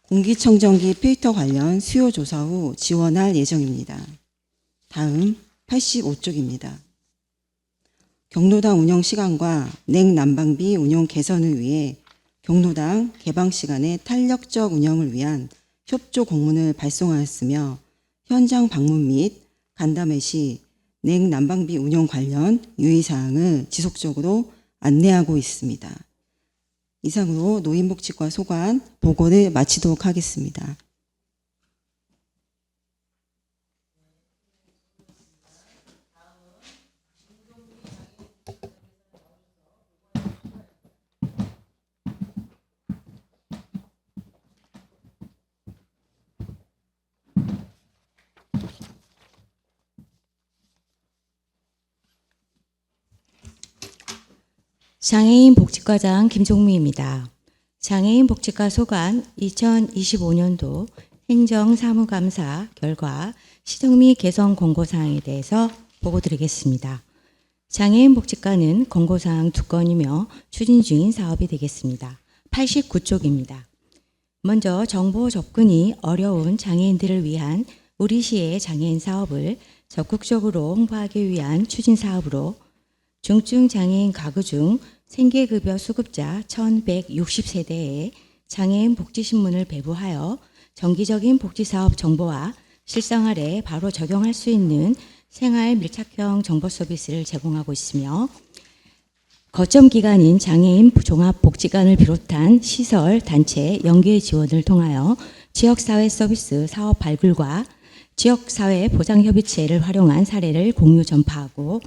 공기청정기 필터 관련 수요 조사 후 지원할 예정입니다. 다음 85쪽입니다. 경로당 운영 시간과 냉난방비 운영 개선을 위해 경로당 개방 시간의 탄력적 운영을 위한 협조 공문을 발송하였으며 현장 방문 및 간담회 시 냉난방비 운영 관련 유의사항을 지속적으로 안내하고 있습니다. 이상으로 노인복지과 소관 보고를 마치도록 하겠습니다. 장애인 복지과장 김종미입니다. 장애인 복지과 소관 2025년도 행정사무감사 결과 시정 및 개선 권고사항에 대해서 보고드리겠습니다. 장애인 복지과는 권고사항 2건이며 추진 중인 사업이 되겠습니다. 89쪽입니다. 먼저 정보 접근이 어려운 장애인들을 위한 우리 시의 장애인 사업을 적극적으로 홍보하기 위한 추진 사업으로 중증 장애인 가구 중 생계급여 수급자 1160세대에 장애인 복지신문을 배부하여 정기적인 복지사업 정보와 실생활에 바로 적용할 수 있는 생활 밀착형 정보 서비스를 제공하고 있으며 거점 기관인 장애인 종합복지관을 비롯한 시설, 단체, 연계 지원을 통하여 지역사회 서비스 사업 발굴과 지역사회 보장협의체를 활용한 사례를 공유 전파하고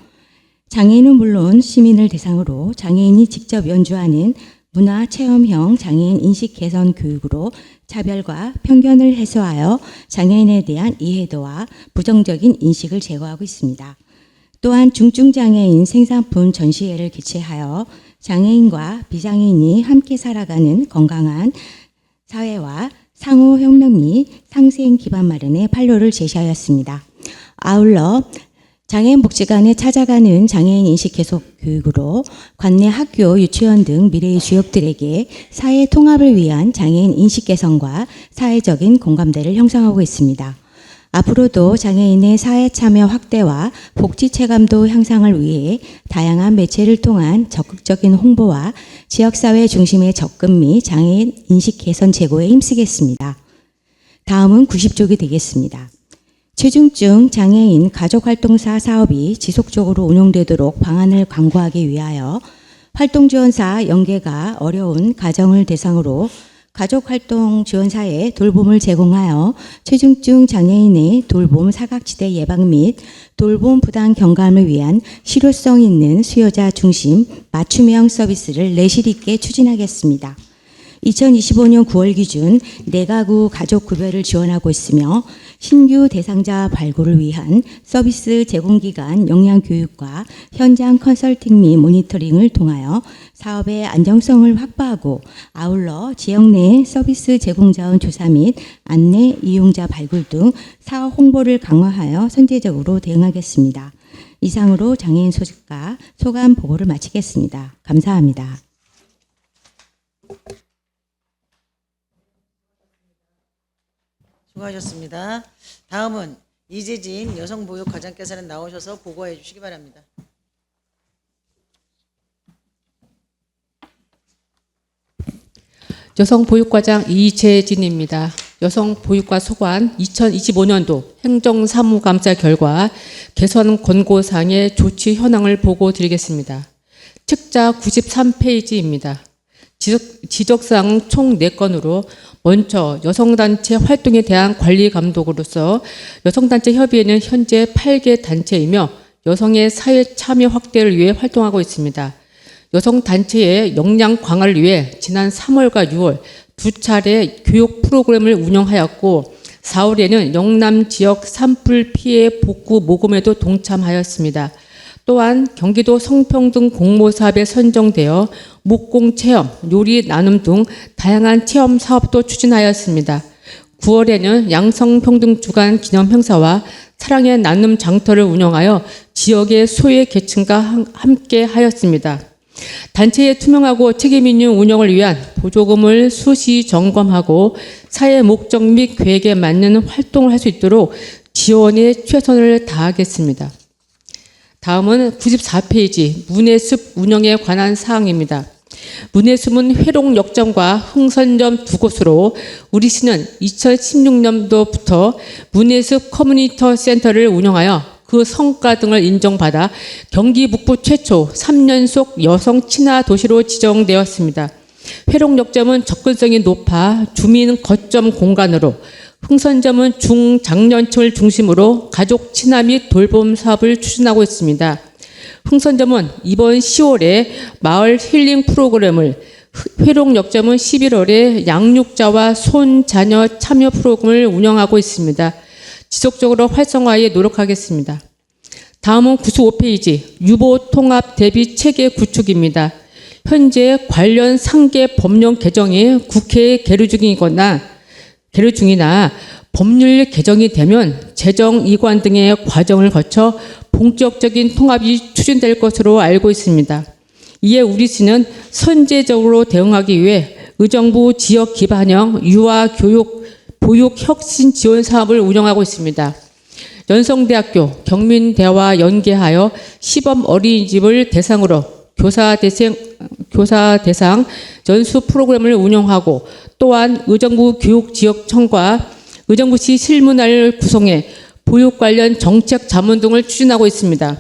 장애인은 물론 시민을 대상으로 장애인이 직접 연주하는 문화체험형 장애인 인식 개선 교육으로 차별과 편견을 해소하여 장애인에 대한 이해도와 부정적인 인식을 제거하고 있습니다. 또한 중증장애인 생산품 전시회를 개최하여 장애인과 비장애인이 함께 살아가는 건강한 사회와 상호 협력 및 상생 기반 마련의 판로를 제시하였습니다. 아울러 장애인 복지관에 찾아가는 장애인 인식 개선 교육으로 관내 학교, 유치원 등 미래의 주역들에게 사회 통합을 위한 장애인 인식 개선과 사회적인 공감대를 형성하고 있습니다. 앞으로도 장애인의 사회 참여 확대와 복지 체감도 향상을 위해 다양한 매체를 통한 적극적인 홍보와 지역사회 중심의 접근 및 장애인 인식 개선 제고에 힘쓰겠습니다. 다음은 90쪽이 되겠습니다. 최중증 장애인 가족활동사 사업이 지속적으로 운영되도록 방안을 강구하기 위하여 활동지원사 연계가 어려운 가정을 대상으로 가족활동지원사에 돌봄을 제공하여 최중증 장애인의 돌봄 사각지대 예방 및 돌봄 부담 경감을 위한 실효성 있는 수요자 중심 맞춤형 서비스를 내실 있게 추진하겠습니다. 2025년 9월 기준 4가구 가족 급여를 지원하고 있으며 신규 대상자 발굴을 위한 서비스 제공기관 역량교육과 현장 컨설팅 및 모니터링을 통하여 사업의 안정성을 확보하고 아울러 지역 내 서비스 제공자원 조사 및 안내 이용자 발굴 등 사업 홍보를 강화하여 선제적으로 대응하겠습니다. 이상으로 장애인 소식과 소감 보고를 마치겠습니다. 감사합니다. 수고하셨습니다. 다음은 이재진 여성보육과장께서는 나오셔서 보고해 주시기 바랍니다. 여성보육과장 이재진입니다. 여성보육과 소관 2025년도 행정사무감사 결과 개선 권고사항의 조치 현황을 보고 드리겠습니다. 책자 93페이지입니다. 지적사항 총 4건으로 먼저 여성단체 활동에 대한 관리 감독으로서 여성단체 협의회는 현재 8개 단체이며 여성의 사회 참여 확대를 위해 활동하고 있습니다. 여성단체의 역량 강화를 위해 지난 3월과 6월 2차례 교육 프로그램을 운영하였고 4월에는 영남 지역 산불 피해 복구 모금에도 동참하였습니다. 또한 경기도 성평등 공모사업에 선정되어 목공 체험, 요리 나눔 등 다양한 체험 사업도 추진하였습니다. 9월에는 양성평등 주간 기념 행사와 사랑의 나눔 장터를 운영하여 지역의 소외 계층과 함께 하였습니다. 단체의 투명하고 책임 있는 운영을 위한 보조금을 수시 점검하고 사회 목적 및 계획에 맞는 활동을 할 수 있도록 지원에 최선을 다하겠습니다. 다음은 94페이지 문해숲 운영에 관한 사항입니다. 문해숲은 회롱역점과 흥선점 두 곳으로 우리 시는 2016년도부터 문해숲 커뮤니티 센터를 운영하여 그 성과 등을 인정받아 경기 북부 최초 3년속 여성 친화 도시로 지정되었습니다. 회롱역점은 접근성이 높아 주민 거점 공간으로, 흥선점은 중장년층을 중심으로 가족 친화 및 돌봄 사업을 추진하고 있습니다. 흥선점은 이번 10월에 마을 힐링 프로그램을, 회롱역점은 11월에 양육자와 손자녀 참여 프로그램을 운영하고 있습니다. 지속적으로 활성화에 노력하겠습니다. 다음은 95페이지 유보 통합 대비 체계 구축입니다. 현재 관련 상계 법령 개정이 국회에 계류 중이나 법률 개정이 되면 재정 이관 등의 과정을 거쳐 본격적인 통합이 추진될 것으로 알고 있습니다. 이에 우리 시는 선제적으로 대응하기 위해 의정부 지역 기반형 유아 교육 보육 혁신 지원 사업을 운영하고 있습니다. 연성대학교 경민대와 연계하여 시범 어린이집을 대상으로 교사 대상 연수 프로그램을 운영하고, 또한 의정부 교육지역청과 의정부시 실무단을 구성해 보육 관련 정책 자문 등을 추진하고 있습니다.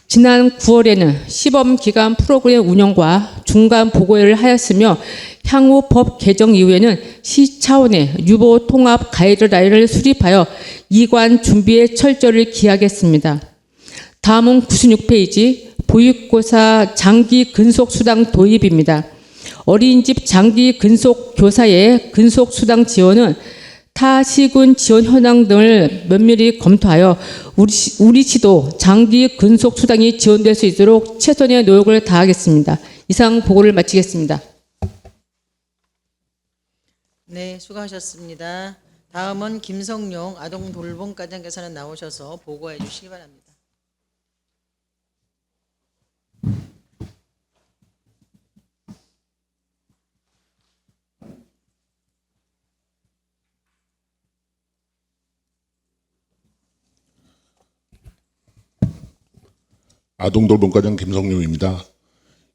지난 9월에는 시범 기간 프로그램 운영과 중간 보고회를 하였으며 향후 법 개정 이후에는 시 차원의 유보 통합 가이드라인을 수립하여 이관 준비에 철저를 기하겠습니다. 다음은 96페이지 보육교사 장기 근속 수당 도입입니다. 어린이집 장기 근속 교사의 근속 수당 지원은 타 시군 지원 현황 등을 면밀히 검토하여 우리 시도 장기 근속 수당이 지원될 수 있도록 최선의 노력을 다하겠습니다. 이상 보고를 마치겠습니다. 네, 수고하셨습니다. 다음은 김성용 아동돌봄과장께서는 나오셔서 보고해 주시기 바랍니다. 아동돌봄과장 김성룡입니다.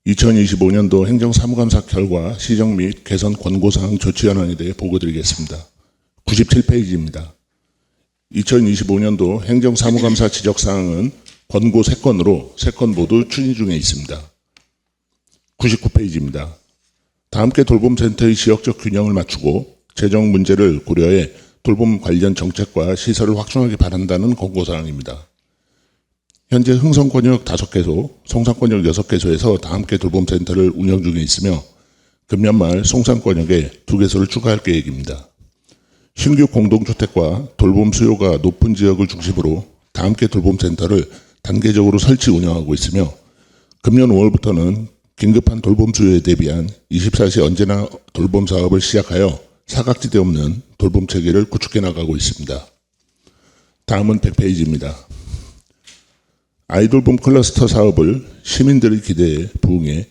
2025년도 행정사무감사 결과 시정 및 개선 권고사항 조치 현황에 대해 보고드리겠습니다. 97페이지입니다. 2025년도 행정사무감사 지적사항은 권고 3건으로 3건 모두 추진 중에 있습니다. 99페이지입니다. 다함께 돌봄센터의 지역적 균형을 맞추고 재정 문제를 고려해 돌봄 관련 정책과 시설을 확충하기 바란다는 권고사항입니다. 현재 흥성권역 5개소, 송산권역 6개소에서 다함께 돌봄센터를 운영 중에 있으며 금년 말 송산권역에 2개소를 추가할 계획입니다. 신규 공동주택과 돌봄 수요가 높은 지역을 중심으로 다함께 돌봄센터를 단계적으로 설치 운영하고 있으며 금년 5월부터는 긴급한 돌봄 수요에 대비한 24시 언제나 돌봄 사업을 시작하여 사각지대 없는 돌봄 체계를 구축해 나가고 있습니다. 다음은 100페이지입니다. 아이돌봄 클러스터 사업을 시민들의 기대에 부응해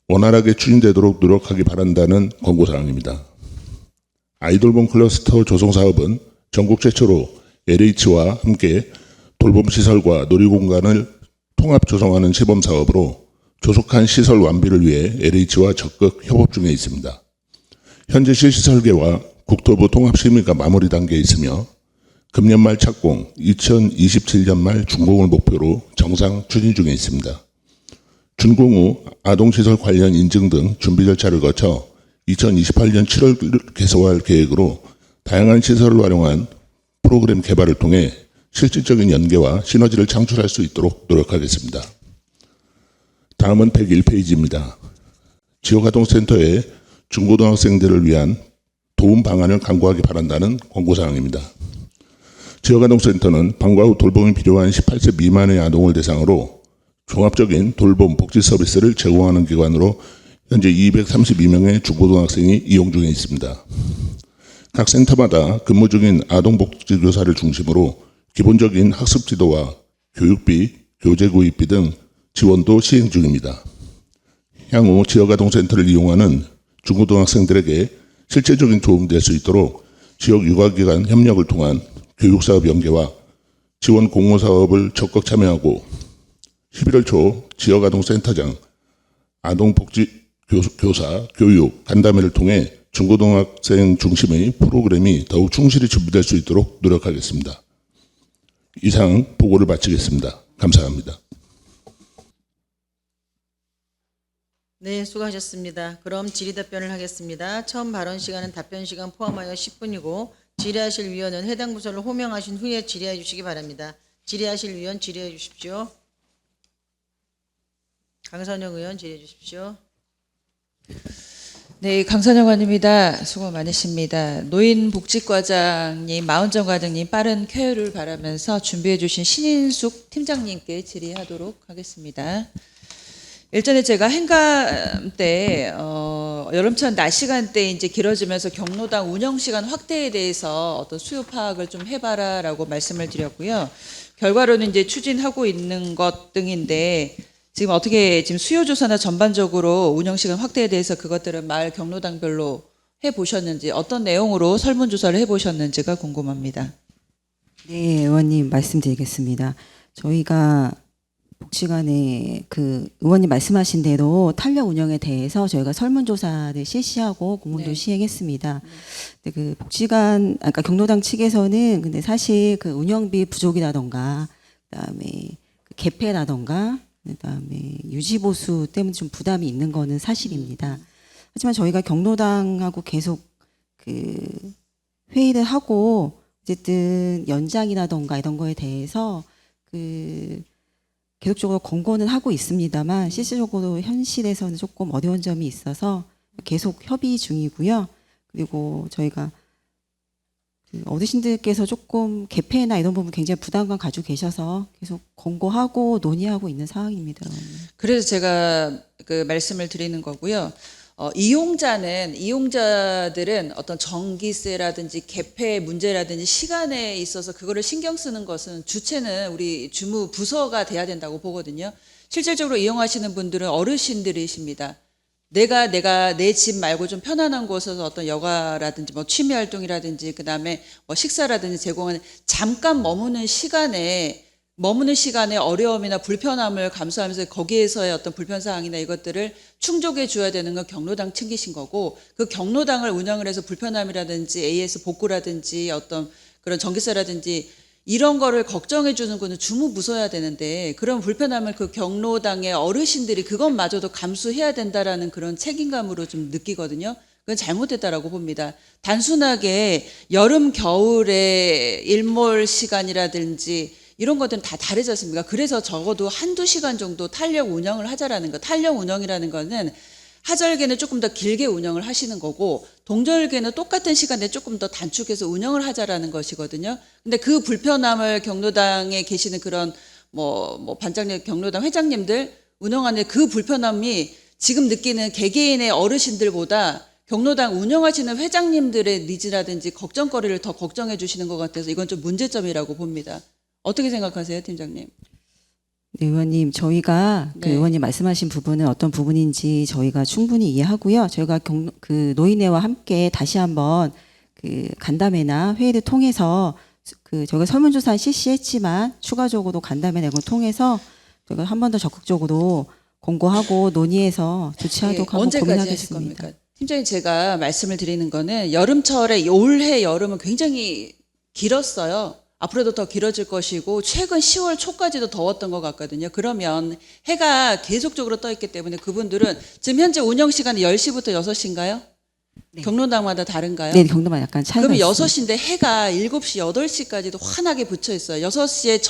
원활하게 추진되도록 노력하기 바란다는 권고사항입니다. 아이돌봄 클러스터 조성 사업은 전국 최초로 LH와 함께 돌봄시설과 놀이공간을 통합 조성하는 시범사업으로 조속한 시설 완비를 위해 LH와 적극 협업 중에 있습니다. 현재 실시 설계와 국토부 통합심의가 마무리 단계에 있으며 금년 말 착공, 2027년 말 준공을 목표로 정상 추진 중에 있습니다. 준공 후 아동시설 관련 인증 등 준비 절차를 거쳐 2028년 7월 개소할 계획으로 다양한 시설을 활용한 프로그램 개발을 통해 실질적인 연계와 시너지를 창출할 수 있도록 노력하겠습니다. 다음은 101페이지입니다. 지역아동센터에 중고등학생들을 위한 도움 방안을 강구하기 바란다는 권고사항입니다. 지역아동센터는 방과 후 돌봄이 필요한 18세 미만의 아동을 대상으로 종합적인 돌봄 복지 서비스를 제공하는 기관으로 현재 232명의 중고등학생이 이용 중에 있습니다. 각 센터마다 근무 중인 아동복지교사를 중심으로 기본적인 학습 지도와 교육비, 교재 구입비 등 지원도 시행 중입니다. 향후 지역아동센터를 이용하는 중고등학생들에게 실제적인 도움이 될 수 있도록 지역 육아기관 협력을 통한 교육사업 연계와 지원 공모사업을 적극 참여하고 11월 초 지역아동센터장, 아동복지교사, 교육, 간담회를 통해 중고등학생 중심의 프로그램이 더욱 충실히 준비될 수 있도록 노력하겠습니다. 이상 보고를 마치겠습니다. 감사합니다. 네, 수고하셨습니다. 그럼 질의답변을 하겠습니다. 처음 발언 시간은 답변 시간 포함하여 10분이고 질의하실 위원은 해당 부서를 호명하신 후에 질의해 주시기 바랍니다. 질의하실 위원 질의해 주십시오. 강선영 의원 질의해 주십시오. 네, 강선영 의원입니다. 수고 많으십니다. 노인복지과장님, 마은정 과장님 빠른 쾌유를 바라면서 준비해 주신 신인숙 팀장님께 질의하도록 하겠습니다. 일전에 제가 행감 때 여름철 낮 시간대 이제 길어지면서 경로당 운영 시간 확대에 대해서 어떤 수요 파악을 좀 해봐라라고 말씀을 드렸고요. 결과로는 이제 추진하고 있는 것 등인데 지금 어떻게 지금 수요 조사나 전반적으로 운영 시간 확대에 대해서 그것들은 마을 경로당별로 해 보셨는지 어떤 내용으로 설문 조사를 해 보셨는지가 궁금합니다. 네, 의원님 말씀드리겠습니다. 저희가 복지관에 그 의원님 말씀하신 대로 탄력 운영에 대해서 저희가 설문조사를 실시하고 공문도 네. 시행했습니다. 근데 그 복지관, 아까 경로당 측에서는 근데 사실 그 운영비 부족이라던가 그다음에 그 개폐라던가 그다음에 유지보수 때문에 좀 부담이 있는 거는 사실입니다. 하지만 저희가 경로당하고 계속 그 회의를 하고 어쨌든 연장이라던가 이런 거에 대해서 그 계속적으로 권고는 하고 있습니다만 실질적으로 현실에서는 조금 어려운 점이 있어서 계속 협의 중이고요. 그리고 저희가 그 어르신들께서 조금 개폐나 이런 부분 굉장히 부담감 가지고 계셔서 계속 권고하고 논의하고 있는 상황입니다. 그래서 제가 그 말씀을 드리는 거고요. 이용자들은 어떤 전기세라든지 개폐 문제라든지 시간에 있어서 그거를 신경 쓰는 것은 주체는 우리 주무 부서가 돼야 된다고 보거든요. 실질적으로 이용하시는 분들은 어르신들이십니다. 내가 내 집 말고 좀 편안한 곳에서 어떤 여가라든지 뭐 취미 활동이라든지 그다음에 뭐 식사라든지 제공하는 잠깐 머무는 시간에 어려움이나 불편함을 감수하면서 거기에서의 어떤 불편사항이나 이것들을 충족해 줘야 되는 건 경로당 측이신 거고 그 경로당을 운영을 해서 불편함이라든지 AS 복구라든지 어떤 그런 전기세라든지 이런 거를 걱정해 주는 거는 주무부서야 되는데 그런 불편함을 그 경로당의 어르신들이 그것마저도 감수해야 된다라는 그런 책임감으로 좀 느끼거든요. 그건 잘못됐다라고 봅니다. 단순하게 여름 겨울에 일몰 시간이라든지 이런 것들은 다 다르지 않습니까? 그래서 적어도 한두 시간 정도 탄력 운영을 하자라는 거. 탄력 운영이라는 거는 하절기는 조금 더 길게 운영을 하시는 거고 동절기는 똑같은 시간에 조금 더 단축해서 운영을 하자라는 것이거든요. 근데 그 불편함을 경로당에 계시는 그런 뭐 반장님 경로당 회장님들 운영하는 그 불편함이 지금 느끼는 개개인의 어르신들보다 경로당 운영하시는 회장님들의 니즈라든지 걱정거리를 더 걱정해 주시는 것 같아서 이건 좀 문제점이라고 봅니다. 어떻게 생각하세요, 팀장님? 네, 의원님, 저희가 그 네. 의원님 말씀하신 부분은 어떤 부분인지 저희가 충분히 이해하고요. 저희가 그 노인회와 함께 다시 한번 그 간담회나 회의를 통해서 그 저희가 설문조사 실시했지만 추가적으로 간담회나 이걸 통해서 저희가 한 번 더 적극적으로 권고하고 논의해서 조치하도록 하고 언제까지 하실 고민하겠습니다. 겁니까? 팀장님, 제가 말씀을 드리는 거는 여름철에 올해 여름은 굉장히 길었어요. 앞으로도 더 길어질 것이고 최근 10월 초까지도 더웠던 것 같거든요. 그러면 해가 계속적으로 떠 있기 때문에 그분들은 지금 현재 운영 시간이 10시부터 6시인가요? 네. 경로당마다 다른가요? 네, 경로만 약간 차이가 그러면 있습니다. 6시인데 해가 7시, 8시까지도 환하게 붙여 있어요. 6시에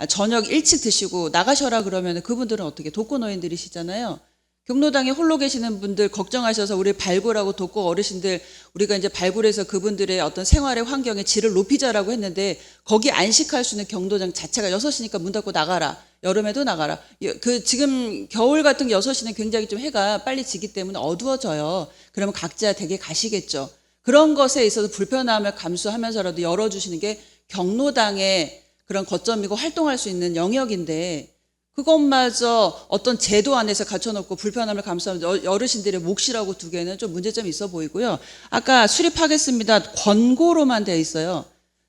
저녁 일찍 드시고 나가셔라 그러면 그분들은 어떻게 독거노인들이시잖아요. 경로당에 홀로 계시는 분들 걱정하셔서 우리 발굴하고 독거 어르신들 우리가 이제 발굴해서 그분들의 어떤 생활의 환경의 질을 높이자라고 했는데 거기 안식할 수 있는 경로당 자체가 6시니까 문 닫고 나가라. 여름에도 나가라. 그 지금 겨울 같은 6시는 굉장히 좀 해가 빨리 지기 때문에 어두워져요. 그러면 각자 댁에 가시겠죠. 그런 것에 있어서 불편함을 감수하면서라도 열어주시는 게 경로당의 그런 거점이고 활동할 수 있는 영역인데 그것마저 어떤 제도 안에서 갖춰놓고 불편함을 감수하면 어르신들의 몫이라고 두기에는 좀 문제점이 있어 보이고요. 아까 수립하겠습니다. 권고로만 돼 있어요.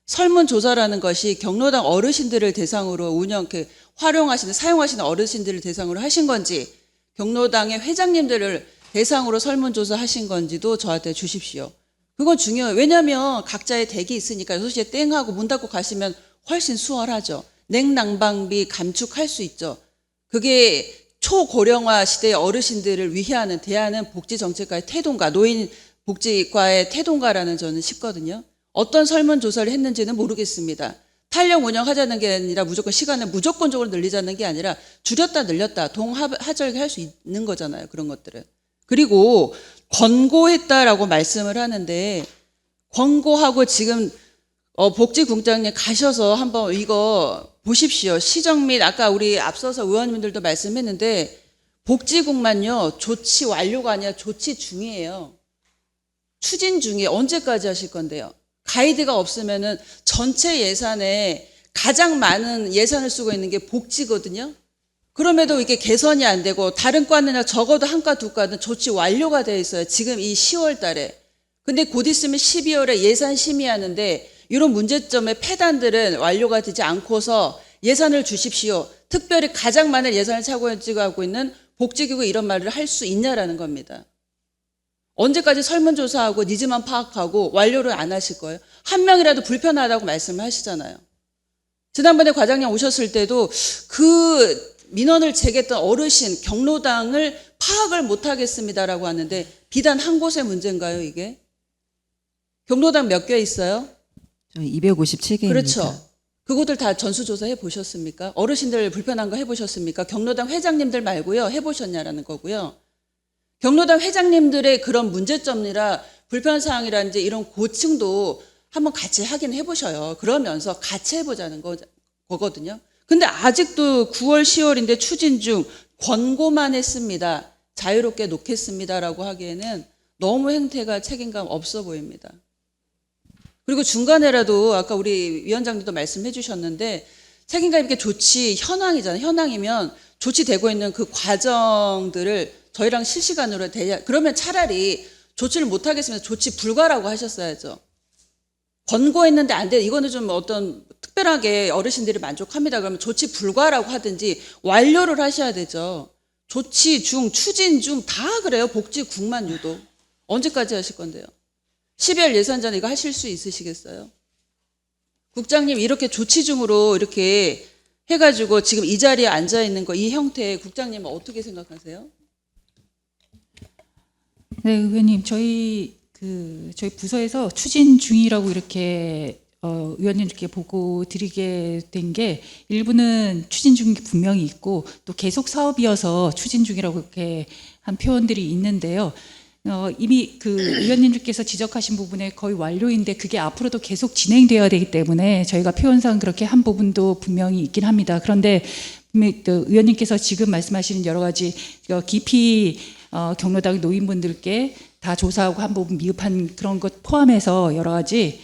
설문조사라는 것이 경로당 어르신들을 대상으로 활용하시는, 사용하시는 어르신들을 대상으로 하신 건지 경로당의 회장님들을 대상으로 설문조사 하신 건지도 저한테 주십시오. 그건 중요해요. 왜냐하면 각자의 댁이 있으니까 6시에 땡 하고 문 닫고 가시면 훨씬 수월하죠. 냉난방비 감축할 수 있죠. 그게 초고령화 시대의 어르신들을 위하는 대하는 복지정책과의 태동가, 노인복지과의 태동가라는 저는 싶거든요. 어떤 설문조사를 했는지는 모르겠습니다. 탄력 운영하자는 게 아니라 무조건 시간을 무조건적으로 늘리자는 게 아니라 줄였다 늘렸다 동하절기 할 수 있는 거잖아요. 그런 것들은. 그리고 권고했다라고 말씀을 하는데 권고하고 지금 복지국장님 가셔서 한번 이거 보십시오. 시정 및 아까 우리 앞서서 의원님들도 말씀했는데 복지국만요. 조치 완료가 아니라 조치 중이에요. 추진 중이에요. 언제까지 하실 건데요? 가이드가 없으면은 전체 예산에 가장 많은 예산을 쓰고 있는 게 복지거든요. 그럼에도 이게 개선이 안 되고 다른 과는 적어도 한 과 두 과는 조치 완료가 되어 있어요. 지금 이 10월 달에. 근데 곧 있으면 12월에 예산 심의하는데 이런 문제점의 폐단들은 완료가 되지 않고서 예산을 주십시오. 특별히 가장 많은 예산을 차지하고 있는 복지기구 이런 말을 할 수 있냐라는 겁니다. 언제까지 설문조사하고 니즈만 파악하고 완료를 안 하실 거예요? 한 명이라도 불편하다고 말씀을 하시잖아요. 지난번에 과장님 오셨을 때도 그 민원을 제기했던 어르신 경로당을 파악을 못하겠습니다라고 하는데 비단 한 곳의 문제인가요 이게? 경로당 몇 개 있어요? 257개입니다. 그렇죠. 그곳들 다 전수조사 해보셨습니까? 어르신들 불편한 거 해보셨습니까? 경로당 회장님들 말고요. 해보셨냐라는 거고요. 경로당 회장님들의 그런 문제점이라 불편사항이라든지 이런 고충도 한번 같이 확인해 보셔요. 그러면서 같이 해보자는 거거든요. 근데 아직도 9월, 10월인데 추진 중 권고만 했습니다. 자유롭게 놓겠습니다라고 하기에는 너무 행태가 책임감 없어 보입니다. 그리고 중간에라도 아까 우리 위원장님도 말씀해 주셨는데 책임감 있게 조치 현황이잖아요. 현황이면 조치되고 있는 그 과정들을 저희랑 실시간으로 그러면 차라리 조치를 못하겠으면 조치 불가라고 하셨어야죠. 권고했는데 안 돼. 이거는 좀 어떤 특별하게 어르신들이 만족합니다. 그러면 조치 불가라고 하든지 완료를 하셔야 되죠. 조치 중, 추진 중 다 그래요. 복지국만 유독. 언제까지 하실 건데요? 12월 예산 전에 이거 하실 수 있으시겠어요? 국장님 이렇게 조치 중으로 이렇게 해가지고 지금 이 자리에 앉아 있는 거 이 형태 국장님은 어떻게 생각하세요? 네, 의원님, 저희 부서에서 추진 중이라고 이렇게 의원님께 보고 드리게 된 게 일부는 추진 중이 분명히 있고 또 계속 사업이어서 추진 중이라고 이렇게 한 표현들이 있는데요. 이미 그 의원님들께서 지적하신 부분에 거의 완료인데 그게 앞으로도 계속 진행되어야 되기 때문에 저희가 표현상 그렇게 한 부분도 분명히 있긴 합니다. 그런데 의원님께서 지금 말씀하시는 여러 가지 깊이 경로당 노인분들께 다 조사하고 한 부분 미흡한 그런 것 포함해서 여러 가지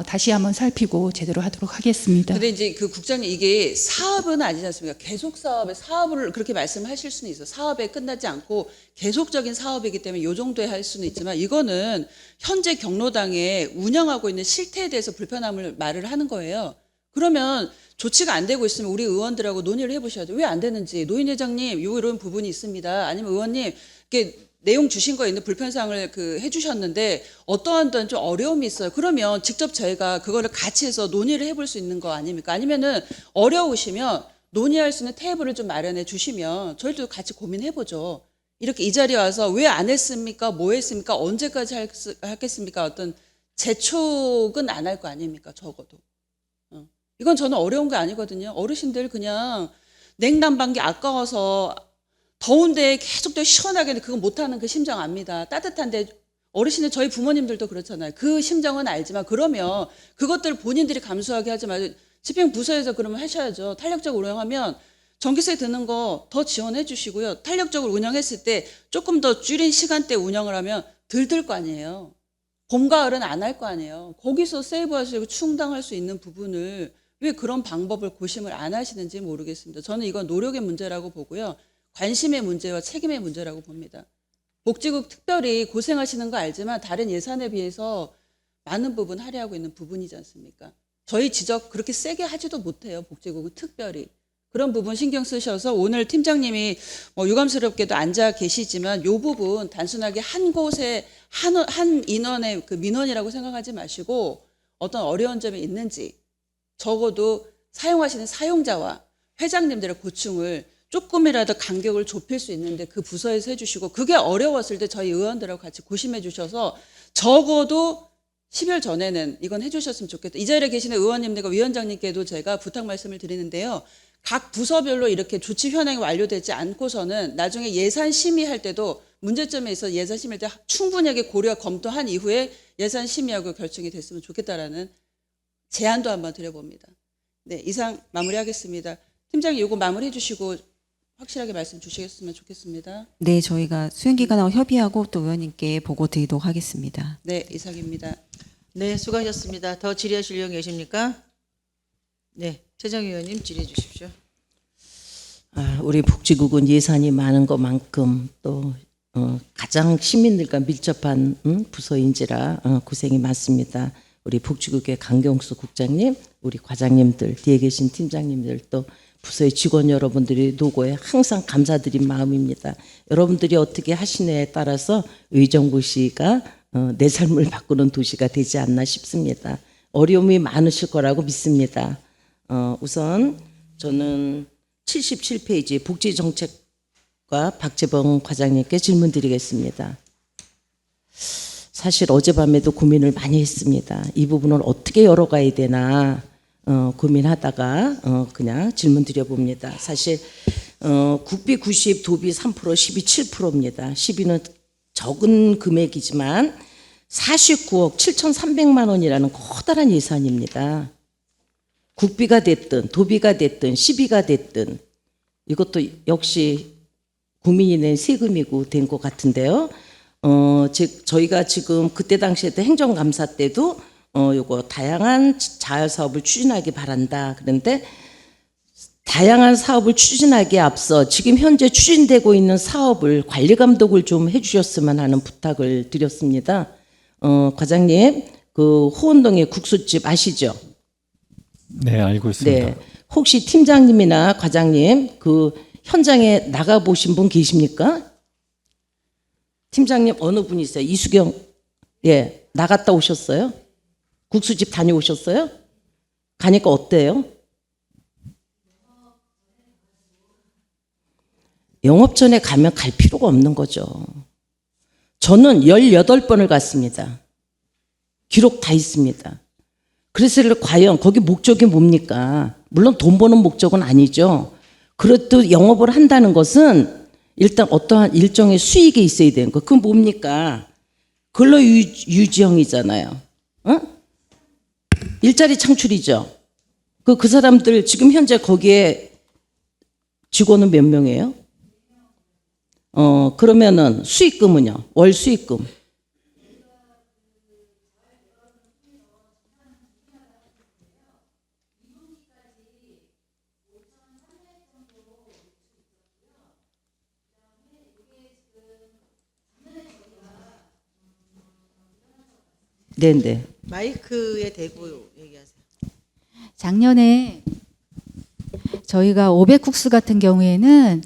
다시 한번 살피고 제대로 하도록 하겠습니다. 근데 이제 그 국장님 이게 사업은 아니지 않습니까? 계속 사업을 그렇게 말씀하실 수는 있어요. 사업에 끝나지 않고 계속적인 사업이기 때문에 이 정도에 할 수는 있지만 이거는 현재 경로당에 운영하고 있는 실태에 대해서 불편함을 말을 하는 거예요. 그러면 조치가 안 되고 있으면 우리 의원들하고 논의를 해보셔야죠. 왜 안 되는지. 노인회장님 이런 부분이 있습니다. 아니면 의원님 이렇게 내용 주신 거에 있는 불편사항을 해주셨는데 어떠한 좀 어려움이 있어요. 그러면 직접 저희가 그거를 같이 해서 논의를 해볼 수 있는 거 아닙니까? 아니면은 어려우시면 논의할 수 있는 테이블을 좀 마련해 주시면 저희도 같이 고민해보죠. 이렇게 이 자리에 와서 왜 안 했습니까? 뭐 했습니까? 언제까지 하겠습니까? 어떤 재촉은 안 할 거 아닙니까? 적어도. 이건 저는 어려운 게 아니거든요. 어르신들 그냥 냉난방기 아까워서 더운데 계속 더 시원하게 그거 못하는 그 심정 압니다. 따뜻한데 어르신들 저희 부모님들도 그렇잖아요. 그 심정은 알지만 그러면 그것들 본인들이 감수하게 하지 말고 집행부서에서 그러면 하셔야죠. 탄력적으로 운영하면 전기세 드는 거 더 지원해 주시고요. 탄력적으로 운영했을 때 조금 더 줄인 시간대 운영을 하면 덜 들 거 아니에요. 봄, 가을은 안 할 거 아니에요. 거기서 세이브하시고 충당할 수 있는 부분을 왜 그런 방법을 고심을 안 하시는지 모르겠습니다. 저는 이건 노력의 문제라고 보고요. 관심의 문제와 책임의 문제라고 봅니다. 복지국 특별히 고생하시는 거 알지만 다른 예산에 비해서 많은 부분 할애하고 있는 부분이지 않습니까? 저희 지적 그렇게 세게 하지도 못해요. 복지국은 특별히. 그런 부분 신경 쓰셔서 오늘 팀장님이 유감스럽게도 앉아 계시지만 이 부분 단순하게 한 곳에 한 인원의 그 민원이라고 생각하지 마시고 어떤 어려운 점이 있는지 적어도 사용하시는 사용자와 회장님들의 고충을 조금이라도 간격을 좁힐 수 있는데 그 부서에서 해주시고 그게 어려웠을 때 저희 의원들하고 같이 고심해 주셔서 적어도 10일 전에는 이건 해주셨으면 좋겠다. 이 자리에 계시는 의원님들과 위원장님께도 제가 부탁 말씀을 드리는데요. 각 부서별로 이렇게 조치 현황이 완료되지 않고서는 나중에 예산 심의할 때도 문제점에 있어 예산 심의할 때 충분하게 고려 검토한 이후에 예산 심의하고 결정이 됐으면 좋겠다라는 제안도 한번 드려봅니다. 네, 이상 마무리하겠습니다. 팀장님 이거 마무리해 주시고 확실하게 말씀 주시겠으면 좋겠습니다. 네, 저희가 수행기관하고 협의하고 또 의원님께 보고 드리도록 하겠습니다. 네, 이상입니다. 네, 수고하셨습니다. 더 질의하실 의원 계십니까? 네, 최정 의원님 질의해 주십시오. 우리 복지국은 예산이 많은 것만큼 또 가장 시민들과 밀접한 부서인지라 고생이 많습니다. 우리 복지국의 강경수 국장님, 우리 과장님들, 뒤에 계신 팀장님들 또 부서의 직원 여러분들이 노고에 항상 감사드린 마음입니다. 여러분들이 어떻게 하시느냐에 따라서 의정부시가 내 삶을 바꾸는 도시가 되지 않나 싶습니다. 어려움이 많으실 거라고 믿습니다. 우선 저는 77페이지 복지정책과 박재봉 과장님께 질문 드리겠습니다. 사실 어젯밤에도 고민을 많이 했습니다. 이 부분을 어떻게 열어가야 되나 고민하다가 그냥 질문 드려봅니다. 사실 국비 90, 도비 3%, 12 7%입니다. 12는 적은 금액이지만 49억 7,300만 원이라는 커다란 예산입니다. 국비가 됐든 도비가 됐든 시비가 됐든 이것도 역시 국민이 낸 세금이고 된 것 같은데요. 저희가 지금 그때 당시에 행정감사 때도 요거 다양한 자활사업을 추진하기 바란다. 그런데 다양한 사업을 추진하기에 앞서 지금 현재 추진되고 있는 사업을 관리감독을 좀 해주셨으면 하는 부탁을 드렸습니다. 과장님, 그 호원동의 국수집 아시죠? 네, 알고 있습니다. 네. 혹시 팀장님이나 과장님 그 현장에 나가 보신 분 계십니까? 팀장님 어느 분이세요? 이수경, 예, 나갔다 오셨어요? 국수집 다녀오셨어요? 가니까 어때요? 영업 전에 가면 갈 필요가 없는 거죠. 저는 18번을 갔습니다. 기록 다 있습니다. 그래서 과연 거기 목적이 뭡니까? 물론 돈 버는 목적은 아니죠. 그래도 영업을 한다는 것은 일단 어떠한 일정의 수익이 있어야 되는 거. 그건 뭡니까? 근로유지형이잖아요. 일자리 창출이죠. 그 사람들 지금 현재 거기에 직원은 몇 명이에요? 그러면은 수익금은요? 월 수익금. 네네. 마이크에 대고 얘기하세요. 작년에 저희가 500국수 같은 경우에는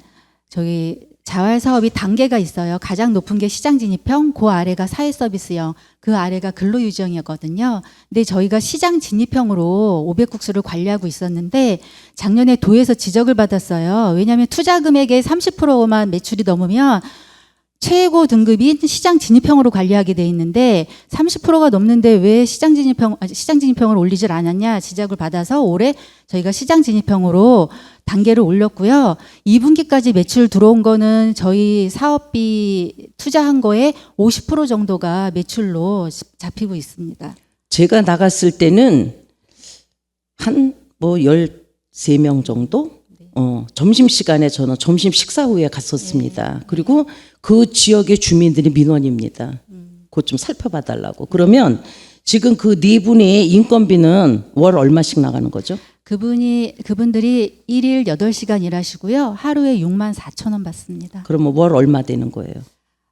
저희 자활 사업이 단계가 있어요. 가장 높은 게 시장 진입형, 그 아래가 사회 서비스형, 그 아래가 근로유지형이었거든요. 근데 저희가 시장 진입형으로 500국수를 관리하고 있었는데 작년에 도에서 지적을 받았어요. 왜냐하면 투자 금액의 30%만 매출이 넘으면 최고 등급인 시장 진입형으로 관리하게 돼 있는데 30%가 넘는데 왜 시장 진입형을 올리질 않았냐 지적을 받아서 올해 저희가 시장 진입형으로 단계를 올렸고요. 2분기까지 매출 들어온 거는 저희 사업비 투자한 거에 50% 정도가 매출로 잡히고 있습니다. 제가 나갔을 때는 한 13명 정도? 점심 시간에 저는 점심 식사 후에 갔었습니다. 그리고 그 지역의 주민들이 민원입니다. 그것 좀 살펴봐 달라고. 그러면 지금 그 네 분의 인건비는 월 얼마씩 나가는 거죠? 그분들이 1일 8시간 일하시고요. 하루에 64,000원 받습니다. 그러면 월 얼마 되는 거예요?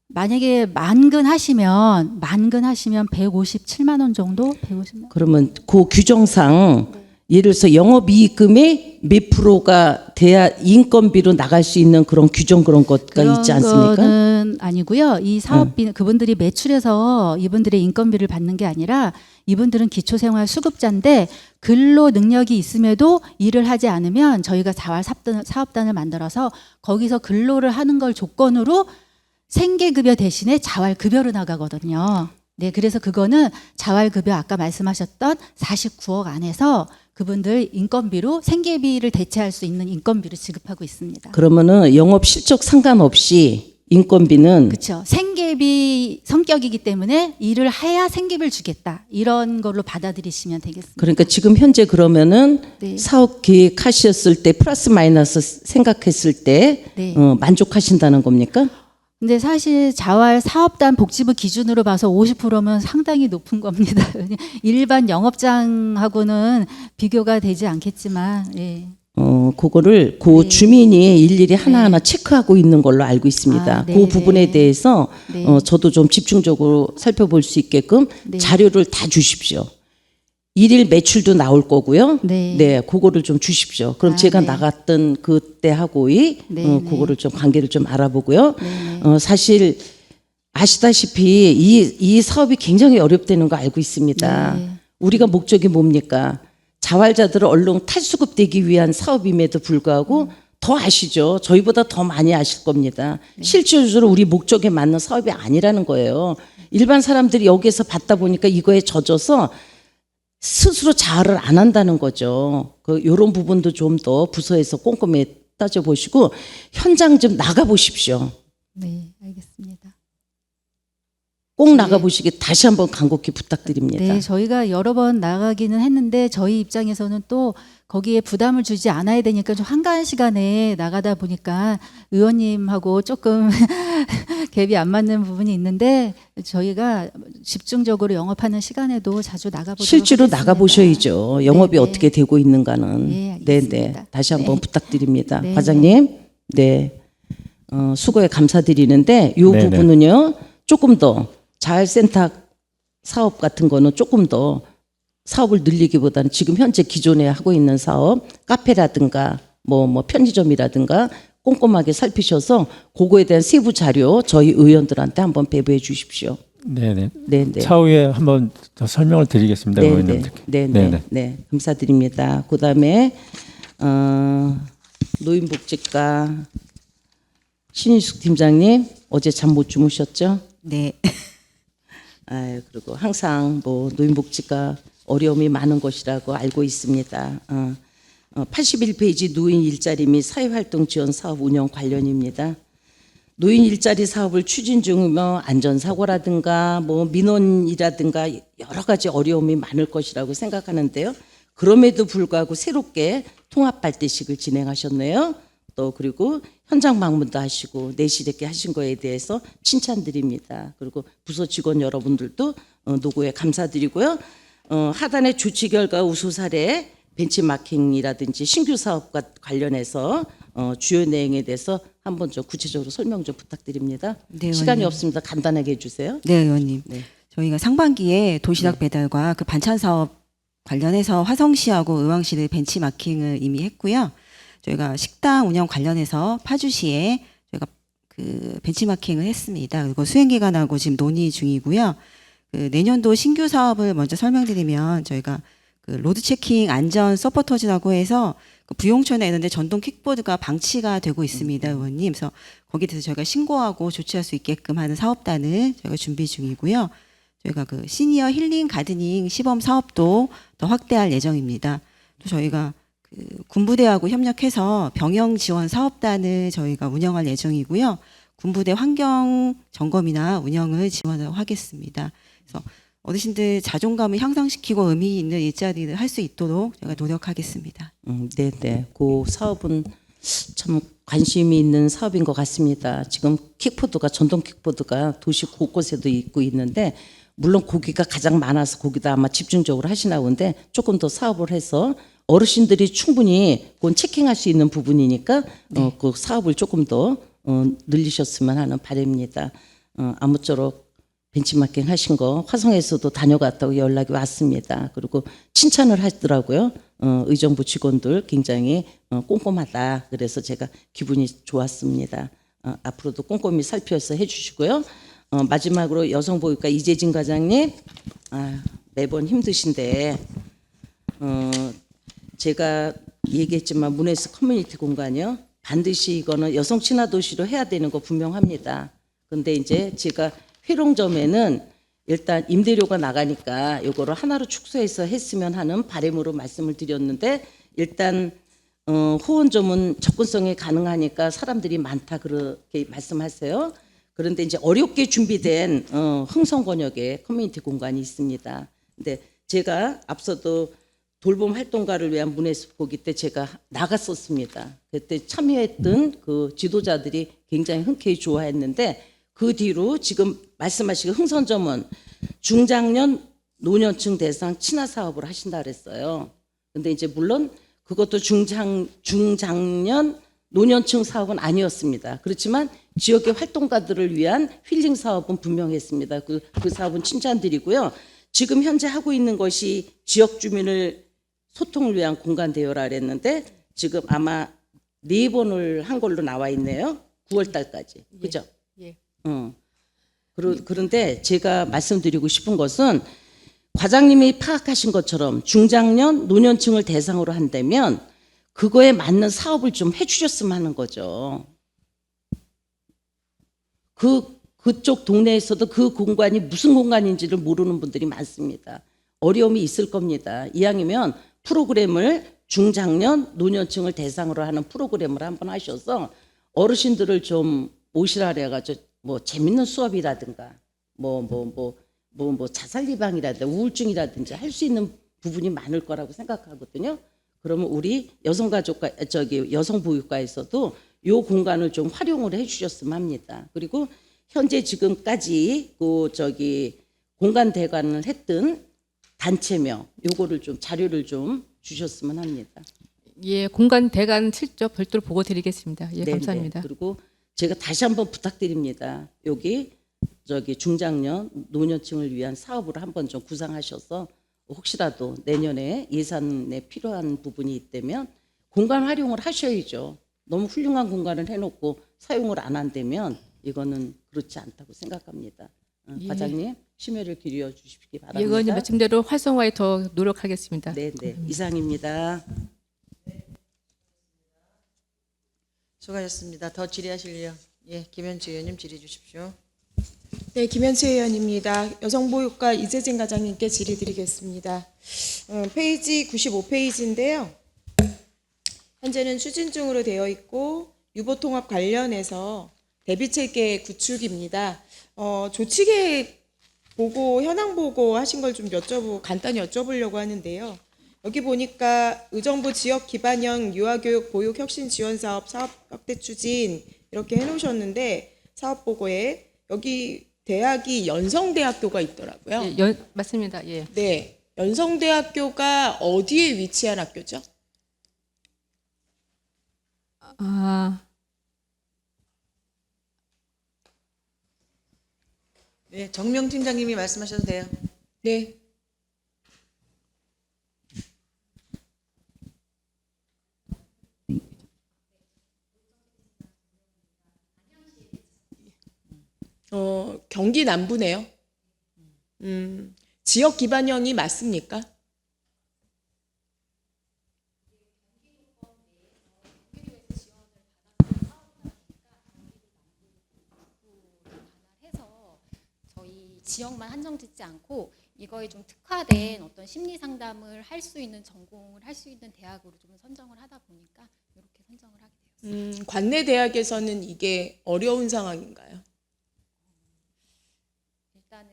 만약에 만근하시면 157만 원 정도? 150만 원. 그러면 그 규정상 예를 들어서 영업이익금의 몇 프로가 돼야 인건비로 나갈 수 있는 그런 규정 그런 것가 있지 않습니까? 그건 아니고요. 이 사업비 그분들이 매출해서 이분들의 인건비를 받는 게 아니라 이분들은 기초생활 수급자인데 근로 능력이 있음에도 일을 하지 않으면 저희가 자활 사업단을 만들어서 거기서 근로를 하는 걸 조건으로 생계급여 대신에 자활급여로 나가거든요. 네, 그래서 그거는 자활급여 아까 말씀하셨던 49억 안에서 그분들 인건비로 생계비를 대체할 수 있는 인건비를 지급하고 있습니다. 그러면은 영업 실적 상관없이 인건비는 그렇죠. 생계비 성격이기 때문에 일을 해야 생계비를 주겠다. 이런 걸로 받아들이시면 되겠습니다. 그러니까 지금 현재 그러면은 네. 사업 계획하셨을 때 플러스 마이너스 생각했을 때 네. 만족하신다는 겁니까? 근데 사실 자활 사업단 복지부 기준으로 봐서 50%면 상당히 높은 겁니다. 일반 영업장하고는 비교가 되지 않겠지만, 예. 그거를 그 주민이 일일이 하나하나 체크하고 있는 걸로 알고 있습니다. 그 부분에 대해서 저도 좀 집중적으로 살펴볼 수 있게끔 자료를 다 주십시오. 일일 매출도 나올 거고요. 네, 그거를 좀 주십시오. 그럼 제가 나갔던 그때 하고의 그거를 좀 관계를 좀 알아보고요. 사실 아시다시피 이 사업이 굉장히 어렵다는 거 알고 있습니다. 우리가 목적이 뭡니까? 자활자들을 얼른 탈수급되기 위한 사업임에도 불구하고 더 아시죠? 저희보다 더 많이 아실 겁니다. 실질적으로 우리 목적에 맞는 사업이 아니라는 거예요. 일반 사람들이 여기에서 받다 보니까 이거에 젖어서 스스로 자활을 안 한다는 거죠. 이런 부분도 좀 더 부서에서 꼼꼼히 따져보시고 현장 좀 나가보십시오. 네, 알겠습니다. 꼭 나가보시기 다시 한번 간곡히 부탁드립니다. 네, 저희가 여러 번 나가기는 했는데 저희 입장에서는 또 거기에 부담을 주지 않아야 되니까 좀 한가한 시간에 나가다 보니까 의원님하고 조금 갭이 안 맞는 부분이 있는데 저희가 집중적으로 영업하는 시간에도 자주 나가보도록 실제로 하겠습니다. 나가보셔야죠. 영업이 네, 어떻게 되고 있는가는. 네, 알겠습니다. 네. 다시 한번 부탁드립니다. 네, 과장님, 네, 수고에 감사드리는데 이 네, 부분은요 조금 더 자활센터 사업 같은 거는 조금 더 사업을 늘리기보다는 지금 현재 기존에 하고 있는 사업 카페라든가 뭐 편의점이라든가 꼼꼼하게 살피셔서 그거에 대한 세부 자료 저희 의원들한테 한번 배부해 주십시오. 네네. 네네. 차후에 한번 더 설명을 드리겠습니다. 의원님들께. 네, 감사드립니다. 그다음에 노인복지과 신인숙 팀장님 어제 잠 못 주무셨죠? 네. 그리고 항상 뭐 노인복지가 어려움이 많은 것이라고 알고 있습니다. 81페이지 노인 일자리 및 사회활동 지원 사업 운영 관련입니다. 노인 일자리 사업을 추진 중이며 안전사고라든가 뭐 민원이라든가 여러 가지 어려움이 많을 것이라고 생각하는데요. 그럼에도 불구하고 새롭게 통합발대식을 진행하셨네요. 또 그리고 현장 방문도 하시고 내실 있게 하신 거에 대해서 칭찬드립니다. 그리고 부서 직원 여러분들도 노고에 감사드리고요. 하단의 조치 결과 우수 사례 벤치마킹이라든지 신규 사업과 관련해서 주요 내용에 대해서 한번 좀 구체적으로 설명 좀 부탁드립니다. 네, 시간이 의원님. 없습니다. 간단하게 해주세요. 네, 의원님. 저희가 상반기에 도시락 배달과 그 반찬 사업 관련해서 화성시하고 의왕시를 벤치마킹을 이미 했고요. 저희가 식당 운영 관련해서 파주시에 저희가 그 벤치마킹을 했습니다. 그리고 수행 기간하고 지금 논의 중이고요. 그 내년도 신규 사업을 먼저 설명드리면 저희가 그 로드 체킹 안전 서포터즈라고 해서 그 부용천에 있는데 전동 킥보드가 방치가 되고 있습니다, 의원님. 그래서 거기에 대해서 저희가 신고하고 조치할 수 있게끔 하는 사업단을 저희가 준비 중이고요. 저희가 그 시니어 힐링 가드닝 시범 사업도 더 확대할 예정입니다. 또 저희가 그 군부대하고 협력해서 병영 지원 사업단을 저희가 운영할 예정이고요. 군부대 환경 점검이나 운영을 지원하겠습니다. 그래서 어르신들 자존감을 향상시키고 의미 있는 일자리를 할 수 있도록 제가 노력하겠습니다. 네. 그 사업은 참 관심이 있는 사업인 것 같습니다. 지금 킥보드가 전동 킥보드가 도시 곳곳에도 있고 있는데 물론 고기가 가장 많아서 거기다 아마 집중적으로 하시나 본데 조금 더 사업을 해서 어르신들이 충분히 그건 체킹할 수 있는 부분이니까 그 사업을 조금 더 늘리셨으면 하는 바람입니다. 아무쪼록 벤치마킹 하신 거 화성에서도 다녀갔다고 연락이 왔습니다. 그리고 칭찬을 하더라고요. 의정부 직원들 굉장히 꼼꼼하다. 그래서 제가 기분이 좋았습니다. 앞으로도 꼼꼼히 살펴서 해주시고요. 마지막으로 여성보육과 이재진 과장님, 매번 힘드신데 제가 얘기했지만 문해수 커뮤니티 공간이요. 반드시 이거는 여성 친화 도시로 해야 되는 거 분명합니다. 근데 이제 제가 회롱점에는 일단 임대료가 나가니까 요거를 하나로 축소해서 했으면 하는 바람으로 말씀을 드렸는데 일단 호원점은 접근성이 가능하니까 사람들이 많다 그렇게 말씀하세요. 그런데 이제 어렵게 준비된 흥성권역에 커뮤니티 공간이 있습니다. 근데 제가 앞서도 돌봄 활동가를 위한 문해숲 보기 때 제가 나갔었습니다. 그때 참여했던 그 지도자들이 굉장히 흔쾌히 좋아했는데 그 뒤로 지금 말씀하신 흥선점은 중장년 노년층 대상 친화 사업을 하신다 그랬어요. 근데 이제 물론 그것도 중장년 노년층 사업은 아니었습니다. 그렇지만 지역의 활동가들을 위한 힐링 사업은 분명했습니다. 그 사업은 칭찬드리고요. 지금 현재 하고 있는 것이 지역 주민을 소통을 위한 공간 대여라 그랬는데 지금 아마 4번을 한 걸로 나와 있네요. 9월 달까지. 그죠? 예. 그런데 제가 말씀드리고 싶은 것은 과장님이 파악하신 것처럼 중장년 노년층을 대상으로 한다면 그거에 맞는 사업을 좀 해주셨으면 하는 거죠. 그쪽 동네에서도 그 공간이 무슨 공간인지를 모르는 분들이 많습니다. 어려움이 있을 겁니다. 이왕이면 프로그램을 중장년 노년층을 대상으로 하는 프로그램을 한번 하셔서 어르신들을 좀 모시라 그래가지고 뭐 재밌는 수업이라든가 뭐 자살 예방이라든가 우울증이라든지 할 수 있는 부분이 많을 거라고 생각하거든요. 그러면 우리 여성가족과 여성보육과에서도 요 공간을 좀 활용을 해주셨으면 합니다. 그리고 현재 지금까지 공간 대관을 했던 단체명 요거를 좀 자료를 좀 주셨으면 합니다. 예, 공간 대관 실적 별도로 보고 드리겠습니다. 예, 네네. 감사합니다. 그리고 제가 다시 한번 부탁드립니다. 여기 중장년 노년층을 위한 사업을 한번 좀 구상하셔서 혹시라도 내년에 예산에 필요한 부분이 있다면 공간 활용을 하셔야죠. 너무 훌륭한 공간을 해놓고 사용을 안 한다면 이거는 그렇지 않다고 생각합니다. 예. 과장님 심혈을 기울여 주시기 바랍니다. 예, 의원님 말씀대로 활성화에 더 노력하겠습니다. 네, 이상입니다. 수고하셨습니다. 더 질의하실래요? 예, 김현주 의원님 질의해 주십시오. 네, 김현채 의원입니다. 여성보육과 이재진 과장님께 질의드리겠습니다. 페이지 95페이지인데요. 현재는 추진 중으로 되어 있고 유보통합 관련해서 대비체계 구축입니다. 조치계획 보고 현황 보고 하신 걸 좀 간단히 여쭤보려고 하는데요. 여기 보니까 의정부 지역 기반형 유아교육 보육 혁신 지원 사업 확대 추진 이렇게 해놓으셨는데 사업 보고에 여기 대학이 연성대학교가 있더라고요. 예, 맞습니다. 예. 네, 연성대학교가 어디에 위치한 학교죠? 네, 정명 팀장님이 말씀하셔도 돼요. 네. 경기 남부네요. 지역 기반형이 맞습니까? 저희 지역만 한정짓지 않고 이거에 좀 특화된 어떤 심리 상담을 할 수 있는 전공을 할 수 있는 대학으로 좀 선정을 하다 보니까 이렇게 선정을 하게 되었습니다. 관내 대학에서는 이게 어려운 상황인가요? 일단은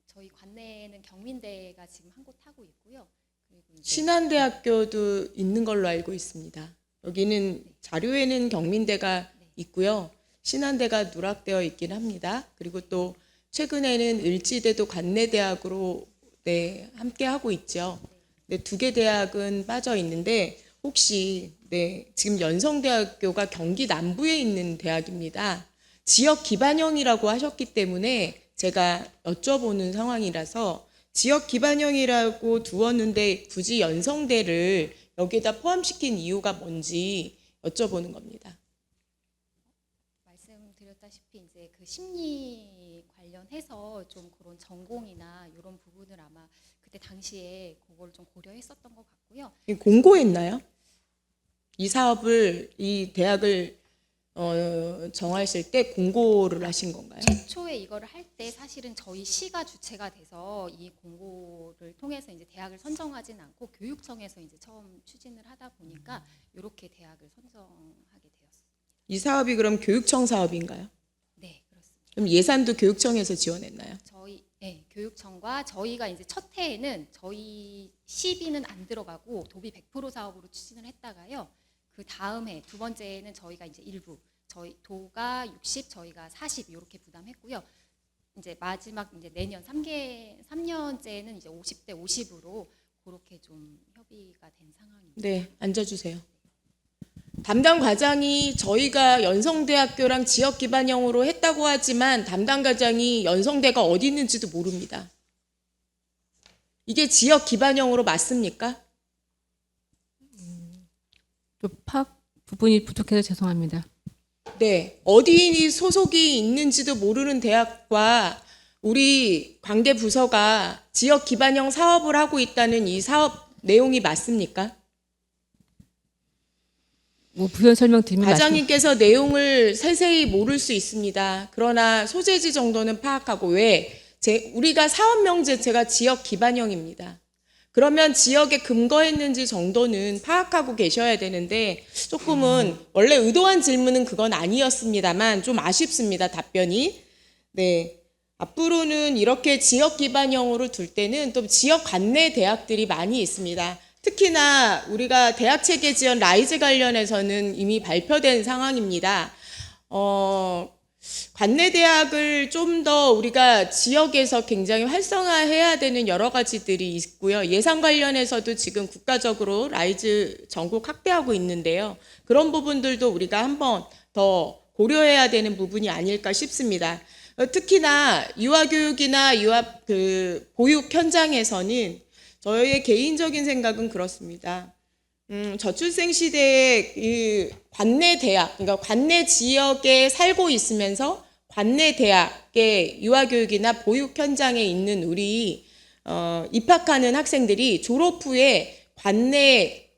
저희 관내에는 경민대가 지금 한 곳 하고 있고요. 그리고 이제 신한대학교도 있는 걸로 알고 있습니다. 여기는 자료에는 경민대가 있고요. 신한대가 누락되어 있긴 합니다. 그리고 또 최근에는 을지대도 관내대학으로 네, 함께 하고 있죠. 네, 2개 대학은 빠져 있는데 혹시 네, 지금 연성대학교가 경기 남부에 있는 대학입니다. 지역 기반형이라고 하셨기 때문에 제가 여쭤보는 상황이라서 지역 기반형이라고 두었는데 굳이 연성대를 여기에다 포함시킨 이유가 뭔지 여쭤보는 겁니다. 말씀드렸다시피 이제 그 심리 관련해서 좀 그런 전공이나 이런 부분을 아마 그때 당시에 그걸 좀 고려했었던 것 같고요. 공고했나요? 이 사업을 이 대학을 정하실 때 공고를 하신 건가요? 최초에 이거를 할 때 사실은 저희 시가 주체가 돼서 이 공고를 통해서 이제 대학을 선정하진 않고 교육청에서 이제 처음 추진을 하다 보니까 이렇게 대학을 선정하게 되었습니다. 이 사업이 그럼 교육청 사업인가요? 네, 그렇습니다. 그럼 예산도 교육청에서 지원했나요? 네, 교육청과 저희가 이제 첫 해에는 저희 시비는 안 들어가고 도비 100% 사업으로 추진을 했다가요. 그 다음 해 두 번째에는 저희가 이제 일부 저희 도가 60, 저희가 40 이렇게 부담했고요. 이제 마지막 이제 내년 3년째는 이제 50대 50으로 그렇게 좀 협의가 된 상황입니다. 네, 앉아주세요. 담당 과장이 저희가 연성대학교랑 지역 기반형으로 했다고 하지만 담당 과장이 연성대가 어디 있는지도 모릅니다. 이게 지역 기반형으로 맞습니까? 좀 파악 부분이 부족해서 죄송합니다. 네, 어디 소속이 있는지도 모르는 대학과 우리 관계 부서가 지역 기반형 사업을 하고 있다는 이 사업 내용이 맞습니까? 뭐 부연 설명드리면 과장님께서 내용을 세세히 모를 수 있습니다. 그러나 소재지 정도는 파악하고 우리가 사업 명제체가 지역 기반형입니다. 그러면 지역에 근거했는지 정도는 파악하고 계셔야 되는데 조금은 원래 의도한 질문은 그건 아니었습니다만 좀 아쉽습니다. 답변이. 네. 앞으로는 이렇게 지역 기반형으로 둘 때는 또 지역 관내 대학들이 많이 있습니다. 특히나 우리가 대학 체계 지원 라이즈 관련해서는 이미 발표된 상황입니다. 관내 대학을 좀 더 우리가 지역에서 굉장히 활성화해야 되는 여러 가지들이 있고요. 예산 관련해서도 지금 국가적으로 라이즈 전국 확대하고 있는데요. 그런 부분들도 우리가 한번 더 고려해야 되는 부분이 아닐까 싶습니다. 특히나 유아교육이나 보육 현장에서는 저의 개인적인 생각은 그렇습니다. 저출생 시대에 이 관내 대학, 그러니까 관내 지역에 살고 있으면서 관내 대학의 유아교육이나 보육 현장에 있는 우리 입학하는 학생들이 졸업 후에 관내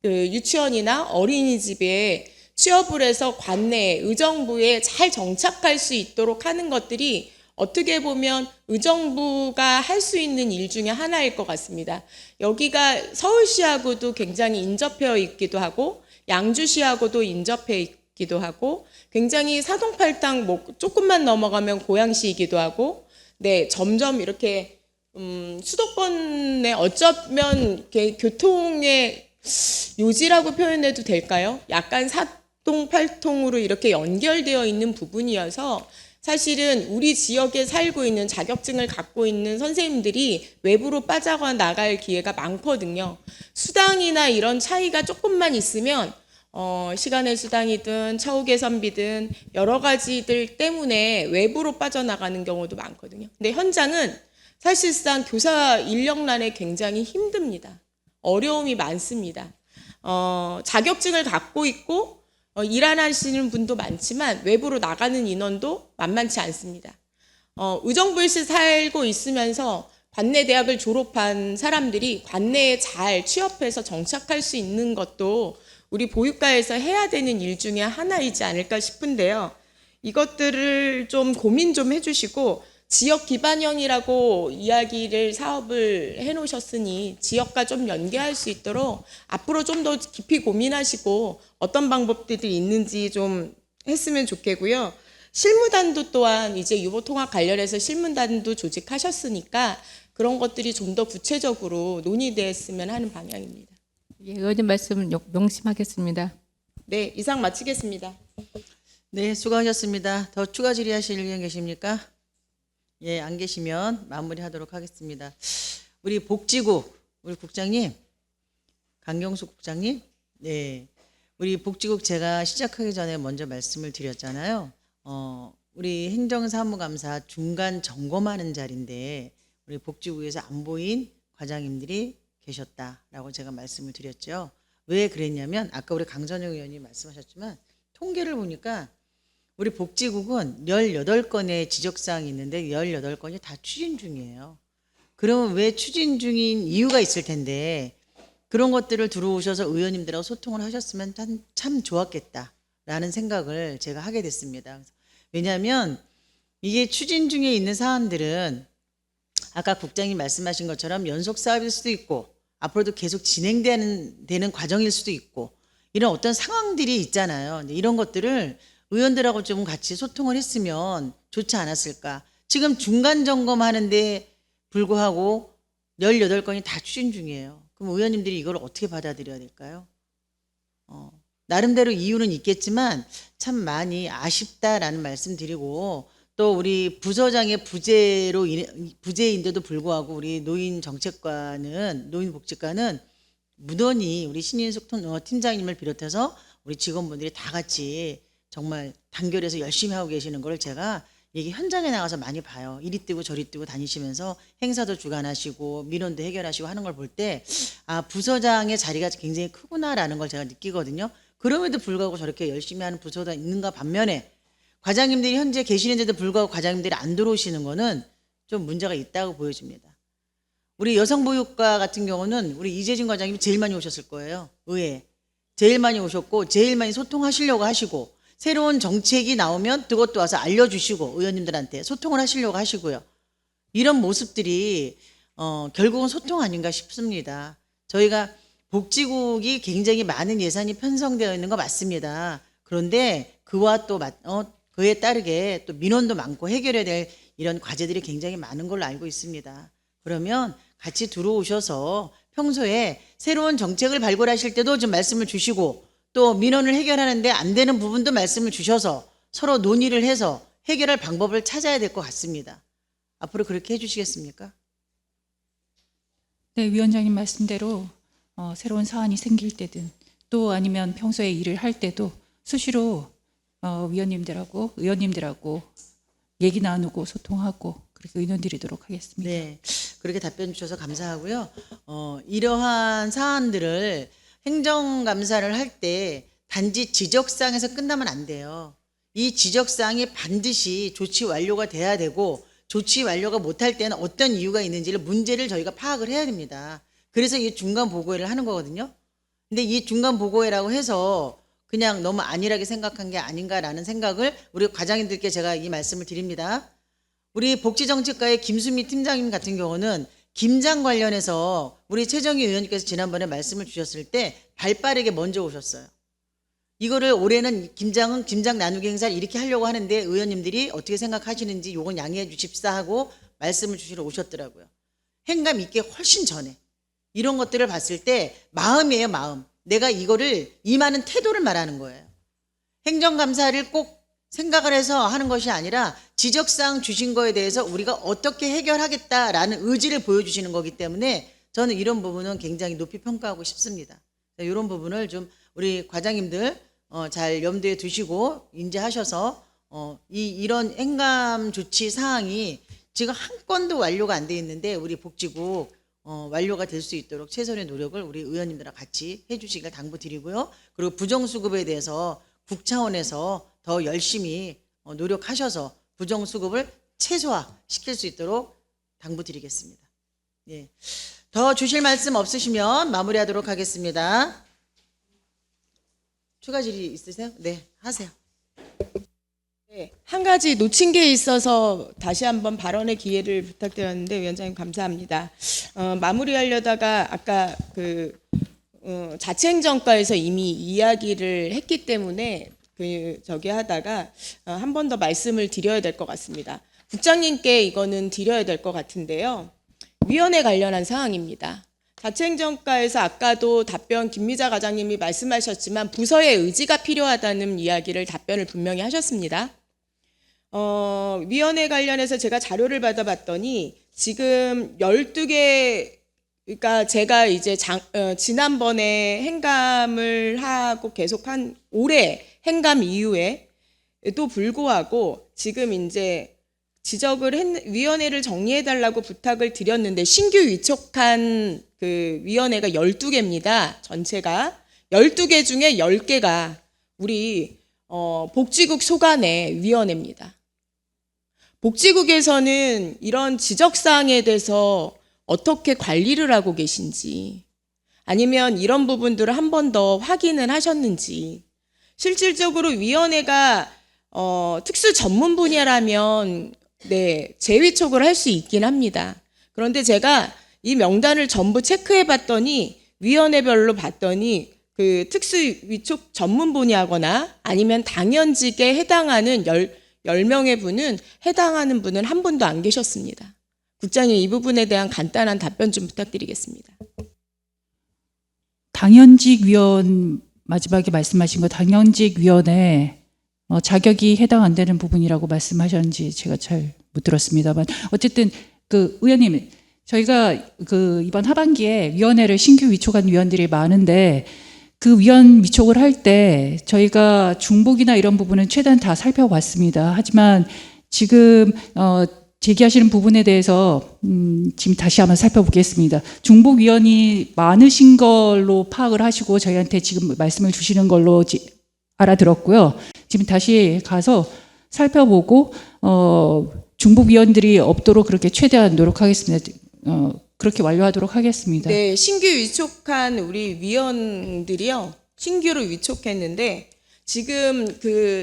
유치원이나 어린이집에 취업을 해서 관내 의정부에 잘 정착할 수 있도록 하는 것들이 어떻게 보면 의정부가 할 수 있는 일 중에 하나일 것 같습니다. 여기가 서울시하고도 굉장히 인접해 있기도 하고 양주시하고도 인접해 있기도 하고 굉장히 사동팔당 조금만 넘어가면 고양시이기도 하고 네, 점점 이렇게 수도권에 어쩌면 이렇게 교통의 요지라고 표현해도 될까요? 약간 사동팔통으로 이렇게 연결되어 있는 부분이어서 사실은 우리 지역에 살고 있는 자격증을 갖고 있는 선생님들이 외부로 빠져나갈 기회가 많거든요. 수당이나 이런 차이가 조금만 있으면 시간의 수당이든 처우 개선비든 여러 가지들 때문에 외부로 빠져나가는 경우도 많거든요. 근데 현장은 사실상 교사 인력난에 굉장히 힘듭니다. 어려움이 많습니다. 자격증을 갖고 있고 일하시는 분도 많지만 외부로 나가는 인원도 만만치 않습니다. 의정부에서 살고 있으면서 관내 대학을 졸업한 사람들이 관내에 잘 취업해서 정착할 수 있는 것도 우리 보육가에서 해야 되는 일 중에 하나이지 않을까 싶은데요. 이것들을 좀 고민 좀 해주시고 지역 기반형이라고 사업을 해놓으셨으니 지역과 좀 연계할 수 있도록 앞으로 좀 더 깊이 고민하시고 어떤 방법들이 있는지 좀 했으면 좋겠고요. 실무단도 또한 이제 유보통합 관련해서 실무단도 조직하셨으니까 그런 것들이 좀 더 구체적으로 논의됐으면 하는 방향입니다. 예, 의원님 말씀 명심하겠습니다. 네, 이상 마치겠습니다. 네, 수고하셨습니다. 더 추가 질의하실 의원 계십니까? 예, 안 계시면 마무리하도록 하겠습니다. 우리 복지국, 우리 국장님, 강경수 국장님, 네, 우리 복지국 제가 시작하기 전에 먼저 말씀을 드렸잖아요. 우리 행정사무감사 중간 점검하는 자리인데 우리 복지국에서 안 보인 과장님들이 계셨다라고 제가 말씀을 드렸죠. 왜 그랬냐면 아까 우리 강선영 의원이 말씀하셨지만 통계를 보니까 우리 복지국은 18건의 지적사항이 있는데 18건이 다 추진 중이에요. 그러면 왜 추진 중인 이유가 있을 텐데 그런 것들을 들어오셔서 의원님들하고 소통을 하셨으면 참 좋았겠다라는 생각을 제가 하게 됐습니다. 왜냐하면 이게 추진 중에 있는 사안들은 아까 국장님 말씀하신 것처럼 연속 사업일 수도 있고 앞으로도 계속 진행되는 과정일 수도 있고 이런 어떤 상황들이 있잖아요. 이런 것들을 의원들하고 좀 같이 소통을 했으면 좋지 않았을까. 지금 중간 점검하는데 불구하고 18건이 다 추진 중이에요. 그럼 의원님들이 이걸 어떻게 받아들여야 될까요? 나름대로 이유는 있겠지만 참 많이 아쉽다라는 말씀 드리고 또 우리 부서장의 부재인데도 불구하고 우리 노인복지과는 무던히 우리 신인숙 팀장님을 비롯해서 우리 직원분들이 다 같이 정말 단결해서 열심히 하고 계시는 걸 제가 이게 현장에 나가서 많이 봐요. 이리 뛰고 저리 뛰고 다니시면서 행사도 주관하시고 민원도 해결하시고 하는 걸 볼 때 아, 부서장의 자리가 굉장히 크구나라는 걸 제가 느끼거든요. 그럼에도 불구하고 저렇게 열심히 하는 부서가 있는가 반면에 과장님들이 현재 계시는데도 불구하고 과장님들이 안 들어오시는 거는 좀 문제가 있다고 보여집니다. 우리 여성보육과 같은 경우는 우리 이재진 과장님이 제일 많이 오셨을 거예요. 의회에. 제일 많이 오셨고 제일 많이 소통하시려고 하시고 새로운 정책이 나오면 그것도 와서 알려주시고 의원님들한테 소통을 하시려고 하시고요. 이런 모습들이 결국은 소통 아닌가 싶습니다. 저희가 복지국이 굉장히 많은 예산이 편성되어 있는 거 맞습니다. 그런데 그와 또 그에 따르게 또 민원도 많고 해결해야 될 이런 과제들이 굉장히 많은 걸로 알고 있습니다. 그러면 같이 들어오셔서 평소에 새로운 정책을 발굴하실 때도 좀 말씀을 주시고 또 민원을 해결하는데 안 되는 부분도 말씀을 주셔서 서로 논의를 해서 해결할 방법을 찾아야 될 것 같습니다. 앞으로 그렇게 해주시겠습니까? 네, 위원장님 말씀대로 새로운 사안이 생길 때든 또 아니면 평소에 일을 할 때도 수시로 위원님들하고 의원님들하고 얘기 나누고 소통하고 그렇게 의논드리도록 하겠습니다. 네, 그렇게 답변 주셔서 감사하고요. 이러한 사안들을 행정감사를 할 때 단지 지적사항에서 끝나면 안 돼요. 이 지적사항이 반드시 조치 완료가 돼야 되고 조치 완료가 못할 때는 어떤 이유가 있는지를 문제를 저희가 파악을 해야 됩니다. 그래서 이 중간 보고회를 하는 거거든요. 근데 이 중간 보고회라고 해서 그냥 너무 안일하게 생각한 게 아닌가라는 생각을 우리 과장님들께 제가 이 말씀을 드립니다. 우리 복지정책과의 김수미 팀장님 같은 경우는 김장 관련해서 우리 최정희 의원님께서 지난번에 말씀을 주셨을 때 발빠르게 먼저 오셨어요. 이거를 올해는 김장 나누기 행사를 이렇게 하려고 하는데 의원님들이 어떻게 생각하시는지 요건 양해해 주십사 하고 말씀을 주시러 오셨더라고요. 행감 있게 훨씬 전에. 이런 것들을 봤을 때 마음이에요, 마음. 내가 이거를 임하는 태도를 말하는 거예요. 행정감사를 꼭 생각을 해서 하는 것이 아니라 지적사항 주신 거에 대해서 우리가 어떻게 해결하겠다라는 의지를 보여주시는 거기 때문에 저는 이런 부분은 굉장히 높이 평가하고 싶습니다. 이런 부분을 좀 우리 과장님들 잘 염두에 두시고 인지하셔서 이런 행감 조치 사항이 지금 한 건도 완료가 안 돼 있는데 우리 복지국 완료가 될 수 있도록 최선의 노력을 우리 의원님들과 같이 해주시길 당부드리고요. 그리고 부정수급에 대해서 국 차원에서 더 열심히 노력하셔서 부정수급을 최소화시킬 수 있도록 당부드리겠습니다. 예. 더 주실 말씀 없으시면 마무리하도록 하겠습니다. 추가 질의 있으세요? 네, 하세요. 네, 한 가지 놓친 게 있어서 다시 한번 발언의 기회를 부탁드렸는데 위원장님 감사합니다. 마무리하려다가 아까 자치행정과에서 이미 이야기를 했기 때문에 하다가 한 번 더 말씀을 드려야 될 것 같습니다. 국장님께 이거는 드려야 될 것 같은데요. 위원회 관련한 사항입니다. 자치행정과에서 아까도 답변 김미자 과장님이 말씀하셨지만 부서의 의지가 필요하다는 이야기를 답변을 분명히 하셨습니다. 위원회 관련해서 제가 자료를 받아봤더니 지금 12개, 그러니까 제가 이제 지난번에 행감을 하고 계속한 올해 행감 이후에도 불구하고 지금 이제 위원회를 정리해달라고 부탁을 드렸는데 신규 위촉한 그 위원회가 12개입니다. 전체가. 12개 중에 10개가 우리 복지국 소관의 위원회입니다. 복지국에서는 이런 지적사항에 대해서 어떻게 관리를 하고 계신지 아니면 이런 부분들을 한 번 더 확인을 하셨는지 실질적으로 위원회가 특수 전문 분야라면 네, 재위촉을 할 수 있긴 합니다. 그런데 제가 이 명단을 전부 체크해 봤더니 위원회별로 봤더니 그 특수 위촉 전문 분야거나 아니면 당연직에 해당하는 10명의 분은 해당하는 분은 한 분도 안 계셨습니다. 국장님 이 부분에 대한 간단한 답변 좀 부탁드리겠습니다. 당연직 위원 마지막에 말씀하신 거 당연직 위원회 자격이 해당 안 되는 부분이라고 말씀하셨는지 제가 잘 못 들었습니다만 어쨌든 그 의원님 저희가 그 이번 하반기에 위원회를 신규 위촉한 위원들이 많은데 그 위원 위촉을 할 때 저희가 중복이나 이런 부분은 최대한 다 살펴봤습니다. 하지만 지금 제기하시는 부분에 대해서 지금 다시 한번 살펴보겠습니다. 중복 위원이 많으신 걸로 파악을 하시고 저희한테 지금 말씀을 주시는 걸로 알아들었고요. 지금 다시 가서 살펴보고 중복 위원들이 없도록 그렇게 최대한 노력하겠습니다. 그렇게 완료하도록 하겠습니다. 네, 신규 위촉한 우리 위원들이요. 신규로 위촉했는데 지금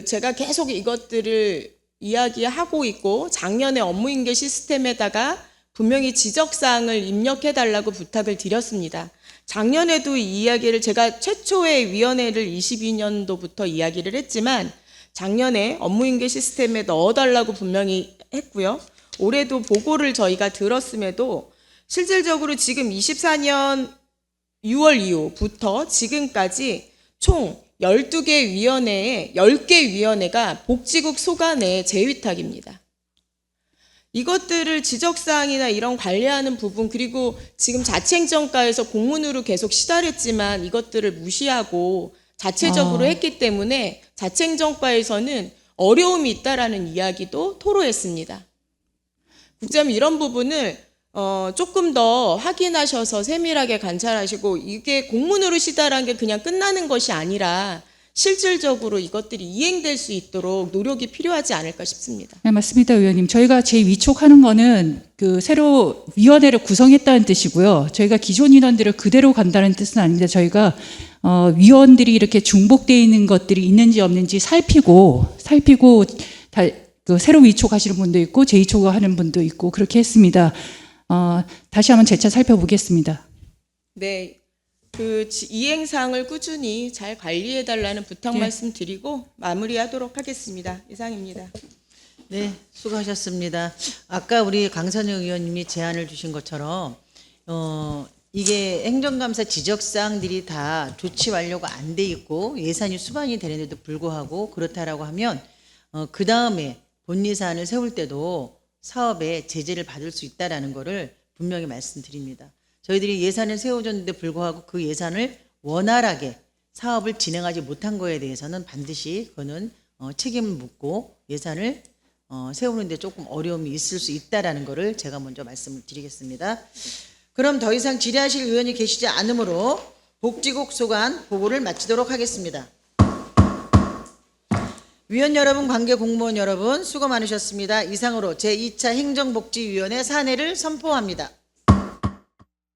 제가 계속 이것들을 이야기하고 있고 작년에 업무인계 시스템에다가 분명히 지적사항을 입력해달라고 부탁을 드렸습니다. 작년에도 이 이야기를 제가 최초의 위원회를 22년도부터 이야기를 했지만 작년에 업무인계 시스템에 넣어달라고 분명히 했고요. 올해도 보고를 저희가 들었음에도 실질적으로 지금 24년 6월 이후부터 지금까지 총 12개 위원회에 10개 위원회가 복지국 소관의 재위탁입니다. 이것들을 지적사항이나 이런 관리하는 부분 그리고 지금 자치행정과에서 공문으로 계속 시달했지만 이것들을 무시하고 자체적으로 했기 때문에 자치행정과에서는 어려움이 있다라는 이야기도 토로했습니다. 국장님 이런 부분을 조금 더 확인하셔서 세밀하게 관찰하시고 이게 공문으로 시달한 게 그냥 끝나는 것이 아니라 실질적으로 이것들이 이행될 수 있도록 노력이 필요하지 않을까 싶습니다. 네, 맞습니다, 의원님. 저희가 재위촉하는 거는 그 새로 위원회를 구성했다는 뜻이고요. 저희가 기존 인원들을 그대로 간다는 뜻은 아닙니다. 저희가 위원들이 이렇게 중복되어 있는 것들이 있는지 없는지 살피고 새로 위촉하시는 분도 있고 재위촉하는 분도 있고 그렇게 했습니다. 다시 한번 재차 살펴보겠습니다. 네, 이행사항을 꾸준히 잘 관리해달라는 부탁 말씀드리고 마무리하도록 하겠습니다. 이상입니다. 네, 수고하셨습니다. 아까 우리 강선영 의원님이 제안을 주신 것처럼 이게 행정감사 지적사항들이 다 조치 완료가 안 돼 있고 예산이 수반이 되는데도 불구하고 그렇다라고 하면 그 다음에 본리 사안을 세울 때도 사업에 제재를 받을 수 있다라는 것을 분명히 말씀드립니다. 저희들이 예산을 세워줬는데 불구하고 그 예산을 원활하게 사업을 진행하지 못한 거에 대해서는 반드시 그거는 책임을 묻고 예산을 세우는데 조금 어려움이 있을 수 있다라는 것을 제가 먼저 말씀을 드리겠습니다. 그럼 더 이상 질의하실 의원이 계시지 않으므로 복지국 소관 보고를 마치도록 하겠습니다. 위원 여러분, 관계 공무원 여러분 수고 많으셨습니다. 이상으로 제2차 행정복지위원회 산회를 선포합니다.